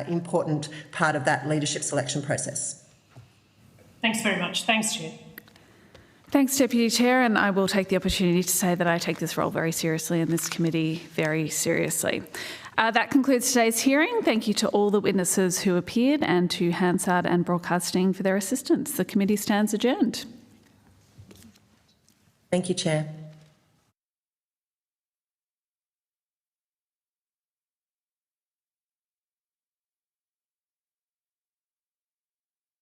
important part of that leadership selection process. Thanks very much. Thanks, Chair. Thanks, Deputy Chair, and I will take the opportunity to say that I take this role very seriously and this committee very seriously. That concludes today's hearing. Thank you to all the witnesses who appeared and to Hansard and Broadcasting for their assistance. The committee stands adjourned. Thank you, Chair.